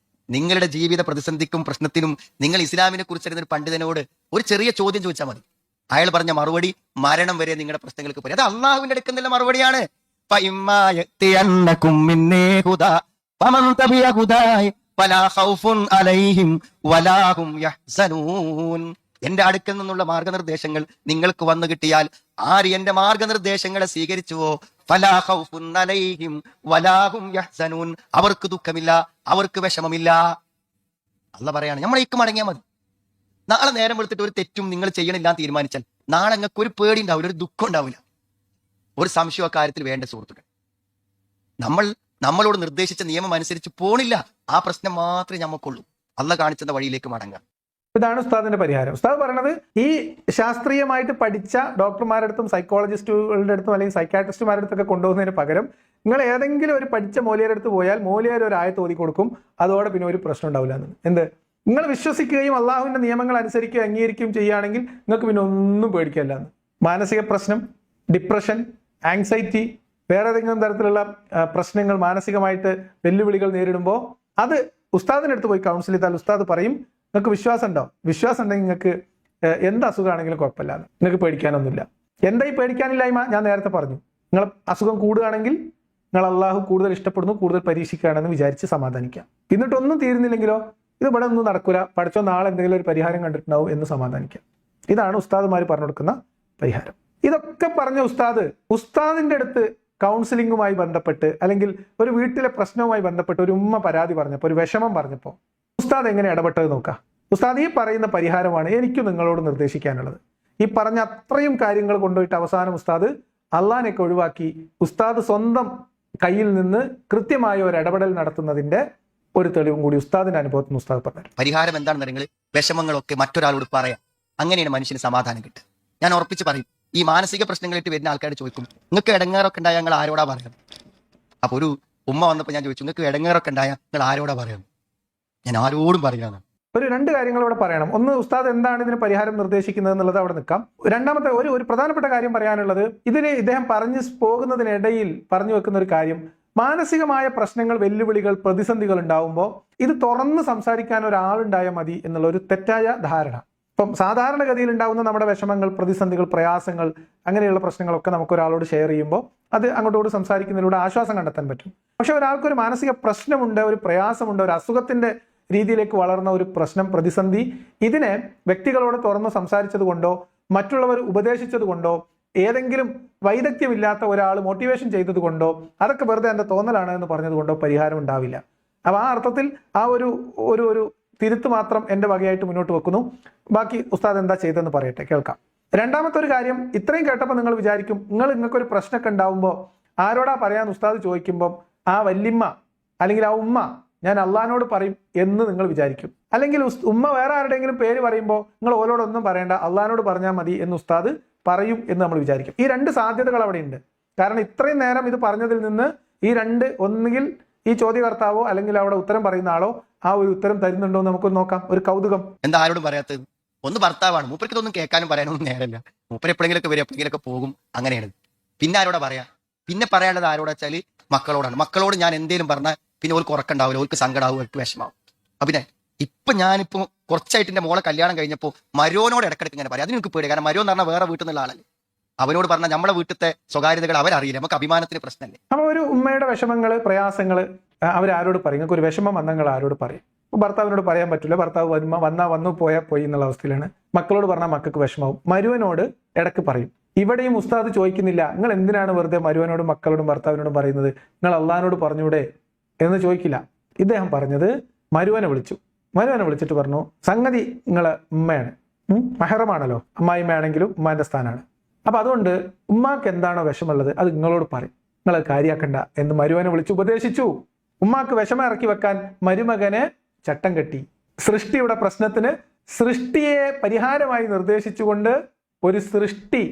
നിങ്ങളുടെ ജീവിത പ്രതിസന്ധിക്കും പ്രശ്നത്തിനും നിങ്ങൾ ഇസ്ലാമിനെ കുറിച്ച് ഒരു പണ്ഡിതനോട് ഒരു ചെറിയ ചോദ്യം ചോദിച്ചാൽ മതി. അയാൾ പറഞ്ഞ മറുപടി മരണം വരെ നിങ്ങളുടെ പ്രശ്നങ്ങൾക്ക് പറയും. അത് അള്ളാഹുവിന്റെ അടുക്കുന്നുള്ള മറുപടിയാണ്. എന്റെ അടുക്കൽ നിന്നുള്ള മാർഗനിർദ്ദേശങ്ങൾ നിങ്ങൾക്ക് വന്നു കിട്ടിയാൽ ആര് എന്റെ മാർഗനിർദ്ദേശങ്ങളെ സ്വീകരിച്ചുവോ ഫലാ ഖൗഫുൻ അലൈഹിം വലാ ഹും യഹ്സനൂൻ, അവർക്ക് ദുഃഖമില്ല, അവർക്ക് വിഷമമില്ല. അല്ലാഹ് പറയാണ്, നമ്മളേക്ക് മടങ്ങിയാൽ മതി. നാളെ നേരം വെളുത്തിട്ട് ഒരു തെറ്റും നിങ്ങൾ ചെയ്യണില്ല എന്ന് തീരുമാനിച്ചാൽ നാളെ നിങ്ങൾക്ക് ഒരു പേടി ഉണ്ടാവില്ല, ഒരു ദുഃഖം ഉണ്ടാവില്ല, ഒരു സംശയ കാര്യത്തിൽ വേണ്ട സുഹൃത്തുക്കൾ. നമ്മളോട് നിർദ്ദേശിച്ച നിയമം അനുസരിച്ച് പോണില്ല, ആ പ്രശ്നം മാത്രമേ നമുക്കുള്ളൂ. അള്ളാഹ് കാണിച്ചെന്ന വഴിയിലേക്ക് മടങ്ങാം. ഇതാണ് ഉസ്താദിന്റെ പരിഹാരം. ഉസ്താദ് പറയുന്നത്, ഈ ശാസ്ത്രീയമായിട്ട് പഠിച്ച ഡോക്ടർമാരുടെ അടുത്തും സൈക്കോളജിസ്റ്റുകളുടെ അടുത്തും അല്ലെങ്കിൽ സൈക്കാട്രിസ്റ്റുമാരുടെ അടുത്തൊക്കെ കൊണ്ടുപോകുന്നതിന് പകരം നിങ്ങൾ ഏതെങ്കിലും ഒരു പഠിച്ച മൂല്യരുടെ അടുത്ത് പോയാൽ മൂല്യർ ഒരു ആയത്ത് ഓതി കൊടുക്കും, അതോടെ പിന്നെ ഒരു പ്രശ്നം ഉണ്ടാവില്ല എന്ന്. എന്ത്? നിങ്ങൾ വിശ്വസിക്കുകയും അള്ളാഹുവിന്റെ നിയമങ്ങൾ അനുസരിക്കുകയും അംഗീകരിക്കുകയും ചെയ്യുകയാണെങ്കിൽ നിങ്ങൾക്ക് പിന്നെ ഒന്നും പേടിക്കില്ല എന്ന്. മാനസിക പ്രശ്നം, ഡിപ്രഷൻ, ആങ്സൈറ്റി, വേറെ ഏതെങ്കിലും തരത്തിലുള്ള പ്രശ്നങ്ങൾ, മാനസികമായിട്ട് വെല്ലുവിളികൾ നേരിടുമ്പോൾ അത് ഉസ്താദിന്റെ അടുത്ത് പോയി കൗൺസിൽ ചെയ്താൽ ഉസ്താദ് പറയും, നിങ്ങൾക്ക് വിശ്വാസം ഉണ്ടോ? വിശ്വാസം ഉണ്ടെങ്കിൽ നിങ്ങൾക്ക് എന്ത് അസുഖമാണെങ്കിലും കുഴപ്പമില്ല, നിങ്ങൾക്ക് പേടിക്കാനൊന്നുമില്ല. എന്താ ഈ പേടിക്കാനില്ലായ്മ? ഞാൻ നേരത്തെ പറഞ്ഞു, നിങ്ങൾ അസുഖം കൂടുകയാണെങ്കിൽ നിങ്ങൾ അള്ളാഹു കൂടുതൽ ഇഷ്ടപ്പെടുന്നു, കൂടുതൽ പരീക്ഷിക്കുകയാണെന്ന് വിചാരിച്ച് സമാധാനിക്കാം. എന്നിട്ടൊന്നും തീരുന്നില്ലെങ്കിലോ, ഇത് ഇവിടെ ഒന്നും നടക്കൂല, പഠിച്ചോ നാളെ എന്തെങ്കിലും ഒരു പരിഹാരം കണ്ടിട്ടുണ്ടാവും എന്ന് സമാധാനിക്കാം. ഇതാണ് ഉസ്താദുമാർ പറഞ്ഞു കൊടുക്കുന്ന പരിഹാരം. ഇതൊക്കെ പറഞ്ഞ ഉസ്താദിന്റെ അടുത്ത് കൗൺസിലിങ്ങുമായി ബന്ധപ്പെട്ട് അല്ലെങ്കിൽ ഒരു വീട്ടിലെ പ്രശ്നവുമായി ബന്ധപ്പെട്ട് ഒരു ഉമ്മ പരാതി പറഞ്ഞപ്പോൾ, ഒരു വിഷമം പറഞ്ഞപ്പോൾ ഉസ്താദ് എങ്ങനെ ഇടപെട്ടത് നോക്കാം. ഉസ്താദ് ഈ പറയുന്ന പരിഹാരമാണ് എനിക്ക് നിങ്ങളോട് നിർദ്ദേശിക്കാനുള്ളത്. ഈ പറഞ്ഞ അത്രയും കാര്യങ്ങൾ കൊണ്ടുപോയിട്ട് അവസാനം ഉസ്താദ് അള്ളാഹിനെയൊക്കെ ഒഴിവാക്കി ഉസ്താദ് സ്വന്തം കയ്യിൽ നിന്ന് കൃത്യമായ ഒരു ഇടപെടൽ നടത്തുന്നതിന്റെ ഒരു തെളിവും കൂടി ഉസ്താദിന്റെ അനുഭവത്തിൽ നിന്ന് ഉസ്താദ് പറഞ്ഞു. പരിഹാരം എന്താണെന്ന് നിങ്ങൾ വിഷമങ്ങളൊക്കെ മറ്റൊരാളോട് പറയാം. അങ്ങനെയാണ് മനുഷ്യന് സമാധാനം കിട്ടുക. ഞാൻ ഉറപ്പിച്ച് പറയും, ഈ മാനസിക പ്രശ്നങ്ങളായിട്ട് വരുന്ന ആൾക്കാർ ചോദിക്കും, നിങ്ങൾക്ക് ഇടങ്ങേറൊക്കെ ഉണ്ടായാൽ ഞങ്ങൾ ആരോടാ പറയാം? അപ്പൊ ഒരു ഉമ്മ വന്നപ്പോൾ ഞാൻ ചോദിച്ചു, നിങ്ങൾക്ക് ഇടങ്ങേറൊക്കെ ഉണ്ടായാൽ നിങ്ങൾ ആരോടാ പറയാം? ഞാൻ ആരോടും പറയാന്ന്. ഒരു രണ്ട് കാര്യങ്ങൾ ഇവിടെ പറയണം. ഒന്ന്, ഉസ്താദ് എന്താണ് ഇതിന് പരിഹാരം നിർദ്ദേശിക്കുന്നത് എന്നുള്ളത് അവിടെ നിൽക്കാം. രണ്ടാമത്തെ ഒരു പ്രധാനപ്പെട്ട കാര്യം പറയാനുള്ളത്, ഇദ്ദേഹം പറഞ്ഞു പോകുന്നതിനിടയിൽ പറഞ്ഞു വെക്കുന്ന ഒരു കാര്യം, മാനസികമായ പ്രശ്നങ്ങൾ, വെല്ലുവിളികൾ, പ്രതിസന്ധികൾ ഉണ്ടാവുമ്പോൾ ഇത് തുറന്ന് സംസാരിക്കാൻ ഒരാളുണ്ടായാൽ മതി എന്നുള്ള ഒരു തെറ്റായ ധാരണ. ഇപ്പം സാധാരണഗതിയിൽ ഉണ്ടാകുന്ന നമ്മുടെ വിഷമങ്ങൾ, പ്രതിസന്ധികൾ, പ്രയാസങ്ങൾ, അങ്ങനെയുള്ള പ്രശ്നങ്ങളൊക്കെ നമുക്ക് ഒരാളോട് ഷെയർ ചെയ്യുമ്പോൾ അത് അങ്ങോട്ടോട് സംസാരിക്കുന്നതിലൂടെ ആശ്വാസം കണ്ടെത്താൻ പറ്റും. പക്ഷെ ഒരാൾക്കൊരു മാനസിക പ്രശ്നമുണ്ട്, ഒരു പ്രയാസമുണ്ട്, ഒരു അസുഖത്തിന്റെ രീതിയിലേക്ക് വളർന്ന ഒരു പ്രശ്നം, പ്രതിസന്ധി, ഇതിനെ വ്യക്തികളോട് തുറന്ന് സംസാരിച്ചത് കൊണ്ടോ മറ്റുള്ളവർ ഉപദേശിച്ചത് കൊണ്ടോ ഏതെങ്കിലും വൈദഗ്ധ്യമില്ലാത്ത ഒരാൾ മോട്ടിവേഷൻ ചെയ്തത് കൊണ്ടോ അതൊക്കെ വെറുതെ എൻ്റെ തോന്നലാണ് എന്ന് പറഞ്ഞത് കൊണ്ടോ പരിഹാരം ഉണ്ടാവില്ല. അപ്പൊ ആ അർത്ഥത്തിൽ ആ ഒരു തിരുത്ത് മാത്രം എൻ്റെ വകയായിട്ട് മുന്നോട്ട് വെക്കുന്നു. ബാക്കി ഉസ്താദ് എന്താ ചെയ്തതെന്ന് പറയട്ടെ, കേൾക്കാം. രണ്ടാമത്തെ ഒരു കാര്യം, ഇത്രയും കേട്ടപ്പോൾ നിങ്ങൾ വിചാരിക്കും, നിങ്ങൾക്കൊരു പ്രശ്നമൊക്കെ ഉണ്ടാവുമ്പോൾ ആരോടാ പറയാൻ ഉസ്താദ് ചോദിക്കുമ്പോൾ ആ വല്യമ്മ അല്ലെങ്കിൽ ആ ഉമ്മ ഞാൻ അള്ളഹാനോട് പറയും എന്ന് നിങ്ങൾ വിചാരിക്കും. അല്ലെങ്കിൽ ഉമ്മ വേറെ ആരുടെയെങ്കിലും പേര് പറയുമ്പോൾ നിങ്ങൾ ഓലോടൊന്നും പറയേണ്ട, അള്ളഹാനോട് പറഞ്ഞാൽ മതി എന്ന് ഉസ്താദ് പറയും എന്ന് നമ്മൾ വിചാരിക്കും. ഈ രണ്ട് സാധ്യതകൾ അവിടെ ഉണ്ട്. കാരണം ഇത്രയും നേരം ഇത് പറഞ്ഞതിൽ നിന്ന് ഈ രണ്ട്, ഒന്നുകിൽ ഈ ചോദ്യകർത്താവോ അല്ലെങ്കിൽ അവിടെ ഉത്തരം പറയുന്ന ആളോ ആ ഒരു ഉത്തരം തരുന്നുണ്ടോ എന്ന് നമുക്കൊന്ന് നോക്കാം. ഒരു കൗതുകം. എന്താ ആരോടും പറയാത്തത്? ഒന്ന് ഭർത്താവാണ്, മൂപ്പർക്ക് ഇതൊന്നും കേൾക്കാനും പറയാനൊന്നും നേരമില്ല. മൂപ്പര് എപ്പോഴെങ്കിലൊക്കെ വരും, എപ്പോഴെങ്കിലൊക്കെ പോകും, അങ്ങനെയാണ്. പിന്നെ ആരോടാ പറയാ? പിന്നെ പറയാനുള്ളത് ആരോടാ വെച്ചാൽ മക്കളോടാണ്. മക്കളോട് ഞാൻ എന്തേലും പറഞ്ഞാൽ പിന്നെ ഓർക്ക് ഉറക്കണ്ടാവില്ല, ഓർക്ക് സങ്കടാവും, ഓർക്ക് വിഷമാവും. പിന്നെ ഞാനിപ്പോ കുറച്ചായിട്ട് എന്റെ മോളെ കല്യാണം കഴിഞ്ഞപ്പോൾ മരോനോട് ഇടക്കിടക്ക് ഇങ്ങനെ പറയാം. അതിന് എനിക്ക് പേടി. കാരണം മരോ എന്ന് പറഞ്ഞാൽ വേറെ വീട്ടിൽ നിന്നുള്ള ആളല്ലേ. അവനോട് പറഞ്ഞാൽ നമ്മളെ വീട്ടിലത്തെ സ്വകാര്യതകൾ അവരറിയില്ല, നമുക്ക് അഭിമാനത്തിന് പ്രശ്നമല്ലേ. അപ്പൊ ഒരു ഉമ്മയുടെ വിഷമങ്ങള്, പ്രയാസങ്ങള് അവരാരോട് പറയും? നിങ്ങൾക്ക് ഒരു വിഷമം വന്നങ്ങൾ ആരോട് പറയും? ഭർത്താവിനോട് പറയാൻ പറ്റില്ല, ഭർത്താവ് വന്നു പോയി എന്നുള്ള അവസ്ഥയിലാണ്. മക്കളോട് പറഞ്ഞാൽ മക്കൾക്ക് വിഷമാവും. മരുവനോട് ഇടക്ക് പറയും. ഇവിടെയും ഉസ്താദ് ചോദിക്കുന്നില്ല, നിങ്ങൾ എന്തിനാണ് വെറുതെ മരുവനോടും മക്കളോടും ഭർത്താവിനോടും പറയുന്നത്, നിങ്ങൾ അള്ളഹാനോട് പറഞ്ഞൂടെ എന്ന് ചോദിക്കില്ല. ഇദ്ദേഹം പറഞ്ഞത് മരുവനെ വിളിച്ചിട്ട് പറഞ്ഞു, സംഗതി നിങ്ങളെ ഉമ്മയാണ്, മഹറമാണല്ലോ, അമ്മായിമ്മയാണെങ്കിലും ഉമ്മാന്റെ സ്ഥാനമാണ്. അപ്പൊ അതുകൊണ്ട് ഉമ്മാക്ക് എന്താണോ വിഷമുള്ളത് അത് നിങ്ങളോട് പറയും, നിങ്ങൾ കാര്യാക്കണ്ട എന്ന് മരുമകനെ വിളിച്ച് ഉപദേശിച്ചു. ഉമ്മാക്ക് വിഷമം ഇറക്കി വെക്കാൻ മരുമകന് ചട്ടം കെട്ടി. സൃഷ്ടിയുടെ പ്രശ്നത്തിന് സൃഷ്ടിയെ പരിഹാരമായി നിർദ്ദേശിച്ചുകൊണ്ട് ഒരു സൃഷ്ടി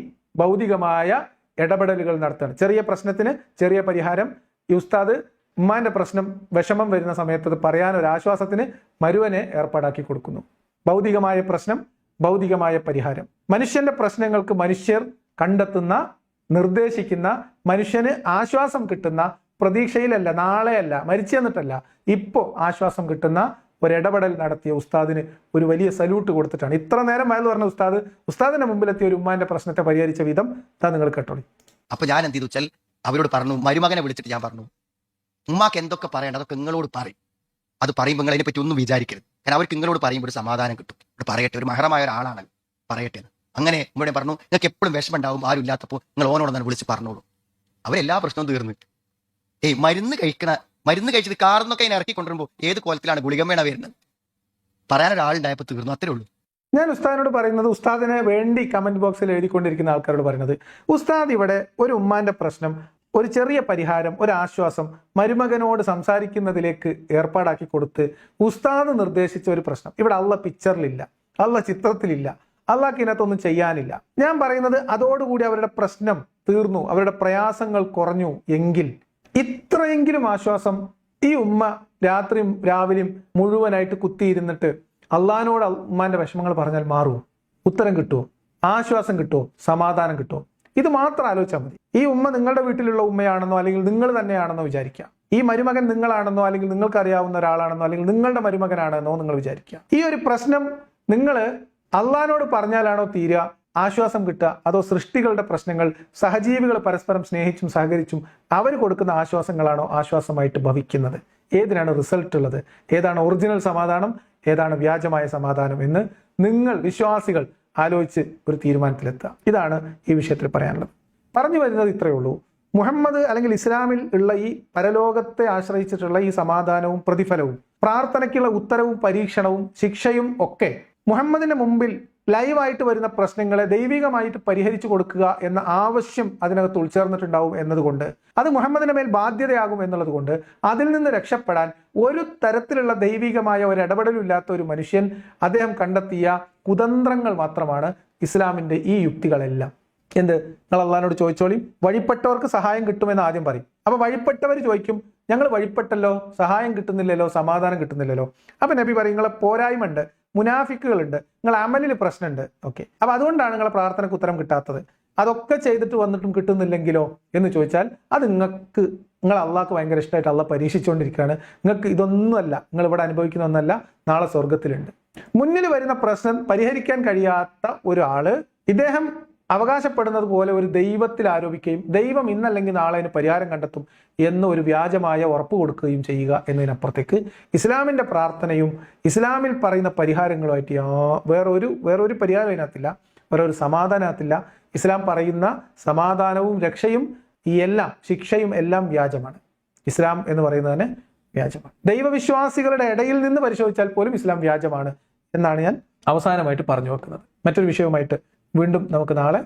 ഭൗതികമായ ഇടപെടലുകൾ നടത്തുകയാണ്. ചെറിയ പ്രശ്നത്തിന് ചെറിയ പരിഹാരം. ഈ ഉസ്താദ് ഉമ്മാന്റെ പ്രശ്നം വിഷമം വരുന്ന സമയത്ത് അത് പറയാൻ ഒരു ആശ്വാസത്തിന് മരുവനെ ഏർപ്പാടാക്കി കൊടുക്കുന്നു. ഭൗതികമായ പ്രശ്നം ഭൗതികമായ പരിഹാരം. മനുഷ്യന്റെ പ്രശ്നങ്ങൾക്ക് മനുഷ്യർ കണ്ടെത്തുന്ന, നിർദ്ദേശിക്കുന്ന, മനുഷ്യന് ആശ്വാസം കിട്ടുന്ന, പ്രതീക്ഷയിലല്ല, നാളെയല്ല, മരിച്ചു എന്നിട്ടല്ല, ഇപ്പോൾ ആശ്വാസം കിട്ടുന്ന ഒരിടപെടൽ നടത്തിയ ഉസ്താദിന് ഒരു വലിയ സല്യൂട്ട് കൊടുത്തിട്ടാണ്. ഇത്ര നേരം വയൽ പറഞ്ഞ ഉസ്താദിന്റെ മുമ്പിലെത്തിയ ഒരു ഉമ്മാന്റെ പ്രശ്നത്തെ പരിഹരിച്ച വിധം താ നിങ്ങൾ കേട്ടോളി. അപ്പൊ ഞാൻ എന്ത് ചെയ്തു വെച്ചാൽ അവരോട് പറഞ്ഞു, മരുമകനെ വിളിച്ചിട്ട് ഞാൻ പറഞ്ഞു, ഉമ്മാക്ക് എന്തൊക്കെ പറയണ്ട അതൊക്കെ നിങ്ങളോട് പറയും. അത് പറയുമ്പോൾ നിങ്ങൾ അതിനെ പറ്റി ഒന്നും വിചാരിക്കരുത്. കാരണം അവർക്ക് നിങ്ങളോട് പറയുമ്പോൾ ഒരു സമാധാനം കിട്ടും. ഇവിടെ പറയട്ടെ, ഒരു മഹറമായ ഒരാളാണ്, പറയട്ടെ എന്ന്. അങ്ങനെ ഇവിടെ പറഞ്ഞു, നിങ്ങൾക്ക് എപ്പോഴും വിഷമം ഉണ്ടാവും, ആരും ഇല്ലാത്തപ്പോൾ നിങ്ങൾ ഓനോട് തന്നെ വിളിച്ച് പറഞ്ഞോളൂ. അവരെല്ലാ പ്രശ്നവും തീർന്നു. മരുന്ന് കഴിച്ചത് കാറിൽ നിന്നൊക്കെ അതിനെ ഇറക്കി കൊണ്ടുവരുമ്പോൾ ഏത് കോലത്തിലാണ് ഗുളികമ്മേണ വരുന്നത് പറയാനൊരാളുണ്ടായപ്പോൾ തീർന്നു. അത്രേ ഉള്ളൂ. ഞാൻ ഉസ്താദിനോട് പറയുന്നത്, ഉസ്താദിനെ വേണ്ടി കമന്റ് ബോക്സിൽ എഴുതിക്കൊണ്ടിരിക്കുന്ന ആൾക്കാരോട് പറയുന്നത്, ഉസ്താദ് ഇവിടെ ഒരു ഉമ്മാന്റെ പ്രശ്നം, ഒരു ചെറിയ പരിഹാരം, ഒരു ആശ്വാസം മരുമകനോട് സംസാരിക്കുന്നതിലേക്ക് ഏർപ്പാടാക്കി കൊടുത്ത് ഉസ്താദ് നിർദ്ദേശിച്ച ഒരു പ്രശ്നം ഇവിടെ അള്ള പിക്ചറിലില്ല, അള്ള ചിത്രത്തിലില്ല, അള്ളാഹ്ക്ക് ഇതിനകത്തൊന്നും ചെയ്യാനില്ല. ഞാൻ പറയുന്നത് അതോടുകൂടി അവരുടെ പ്രശ്നം തീർന്നു, അവരുടെ പ്രയാസങ്ങൾ കുറഞ്ഞു എങ്കിൽ ഇത്രയെങ്കിലും ആശ്വാസം ഈ ഉമ്മ രാത്രിയും രാവിലെയും മുഴുവനായിട്ട് കുത്തിയിരുന്നിട്ട് അള്ളഹാനോട് ഉമ്മാന്റെ വിഷമങ്ങൾ പറഞ്ഞാൽ മാറുമോ? ഉത്തരം കിട്ടുമോ? ആശ്വാസം കിട്ടുമോ? സമാധാനം കിട്ടുമോ? ഇത് മാത്രം ആലോചിച്ചാൽ മതി. ഈ ഉമ്മ നിങ്ങളുടെ വീട്ടിലുള്ള ഉമ്മയാണെന്നോ അല്ലെങ്കിൽ നിങ്ങൾ തന്നെയാണെന്നോ വിചാരിക്കുക. ഈ മരുമകൻ നിങ്ങളാണെന്നോ അല്ലെങ്കിൽ നിങ്ങൾക്ക് അറിയാവുന്ന ഒരാളാണെന്നോ അല്ലെങ്കിൽ നിങ്ങളുടെ മരുമകനാണെന്നോ നിങ്ങൾ വിചാരിക്കുക. ഈ ഒരു പ്രശ്നം നിങ്ങൾ അള്ളഹാനോട് പറഞ്ഞാലാണോ തീരുക, ആശ്വാസം കിട്ടുക, അതോ സൃഷ്ടികളുടെ പ്രശ്നങ്ങൾ, സഹജീവികൾ പരസ്പരം സ്നേഹിച്ചും സഹകരിച്ചും അവർ കൊടുക്കുന്ന ആശ്വാസങ്ങളാണോ ആശ്വാസമായിട്ട് ഭവിക്കുന്നത്? ഏതിനാണ് റിസൾട്ട് ഉള്ളത്? ഏതാണ് ഒറിജിനൽ സമാധാനം, ഏതാണ് വ്യാജമായ സമാധാനം എന്ന് നിങ്ങൾ വിശ്വാസികൾ ആലോചിച്ച് ഒരു തീരുമാനത്തിലെത്തുക. ഇതാണ് ഈ വിഷയത്തിൽ പറയാനുള്ളത്. പറഞ്ഞു വരുന്നത് ഇത്രയേ ഉള്ളൂ. മുഹമ്മദ് അല്ലെങ്കിൽ ഇസ്ലാമിൽ ഉള്ള ഈ പരലോകത്തെ ആശ്രയിച്ചിട്ടുള്ള ഈ സമാധാനവും പ്രതിഫലവും, പ്രാർത്ഥനയ്ക്കുള്ള ഉത്തരവും പരീക്ഷണവും ശിക്ഷയും ഒക്കെ മുഹമ്മദിന്റെ മുമ്പിൽ ലൈവായിട്ട് വരുന്ന പ്രശ്നങ്ങളെ ദൈവികമായിട്ട് പരിഹരിച്ചു കൊടുക്കുക എന്ന ആവശ്യം അതിനകത്ത് ഉൾച്ചേർന്നിട്ടുണ്ടാവും എന്നതുകൊണ്ട്, അത് മുഹമ്മദിന്റെ മേൽ ബാധ്യതയാകും എന്നുള്ളത് കൊണ്ട് അതിൽ നിന്ന് രക്ഷപ്പെടാൻ ഒരു തരത്തിലുള്ള ദൈവികമായ ഒരു ഇടപെടലില്ലാത്ത ഒരു മനുഷ്യൻ അദ്ദേഹം കണ്ടെത്തിയ കുതന്ത്രങ്ങൾ മാത്രമാണ് ഇസ്ലാമിന്റെ ഈ യുക്തികളെല്ലാം. എന്ത്? നിങ്ങൾ അള്ളഹാനോട് ചോദിച്ചോളി, വഴിപ്പെട്ടവർക്ക് സഹായം കിട്ടുമെന്ന് ആദ്യം പറയും. അപ്പൊ വഴിപ്പെട്ടവർ ചോദിക്കും, ഞങ്ങൾ വഴിപ്പെട്ടല്ലോ, സഹായം കിട്ടുന്നില്ലല്ലോ, സമാധാനം കിട്ടുന്നില്ലല്ലോ. അപ്പൊ നബി പറയും, നിങ്ങളെ പോരായ്മ ഉണ്ട്, മുനാഫിക്കുകളുണ്ട്, നിങ്ങൾ അമലിൽ പ്രശ്നമുണ്ട്. ഓക്കെ, അപ്പൊ അതുകൊണ്ടാണ് നിങ്ങളെ പ്രാർത്ഥനയ്ക്ക് ഉത്തരം കിട്ടാത്തത്. അതൊക്കെ ചെയ്തിട്ട് വന്നിട്ടും കിട്ടുന്നില്ലെങ്കിലോ എന്ന് ചോദിച്ചാൽ അത് നിങ്ങൾ അള്ളാഹ്ക്ക് ഭയങ്കര ഇഷ്ടമായിട്ട് അള്ളാഹ് പരീക്ഷിച്ചുകൊണ്ടിരിക്കുകയാണ്. നിങ്ങൾക്ക് ഇതൊന്നുമല്ല, നിങ്ങൾ ഇവിടെ അനുഭവിക്കുന്ന ഒന്നല്ല, നാളെ സ്വർഗത്തിലുണ്ട്. മുന്നിൽ വരുന്ന പ്രശ്നം പരിഹരിക്കാൻ കഴിയാത്ത ഒരാള് ഇദ്ദേഹം അവകാശപ്പെടുന്നത് പോലെ ഒരു ദൈവത്തിൽ ആരോപിക്കുകയും ദൈവം ഇന്നല്ലെങ്കിൽ നാളെ അതിന് പരിഹാരം കണ്ടെത്തും എന്ന് ഒരു വ്യാജമായ ഉറപ്പ് കൊടുക്കുകയും ചെയ്യുക എന്നതിനപ്പുറത്തേക്ക് ഇസ്ലാമിന്റെ പ്രാർത്ഥനയും ഇസ്ലാമിൽ പറയുന്ന പരിഹാരങ്ങളുമായിട്ട് വേറൊരു പരിഹാരം അതിനകത്തില്ല, വേറൊരു സമാധാനത്തില്ല. ഇസ്ലാം പറയുന്ന സമാധാനവും രക്ഷയും ഈ എല്ലാം ശിക്ഷയും എല്ലാം വ്യാജമാണ്. ഇസ്ലാം എന്ന് പറയുന്നതിന് വ്യാജമാണ്. ദൈവവിശ്വാസികളുടെ ഇടയിൽ നിന്ന് പരിശോധിച്ചാൽ പോലും ഇസ്ലാം വ്യാജമാണ് എന്നാണ് ഞാൻ അവസാനമായിട്ട് പറഞ്ഞു വെക്കുന്നത്. മറ്റൊരു വിഷയവുമായിട്ട് വീണ്ടും നമുക്ക് നാളെ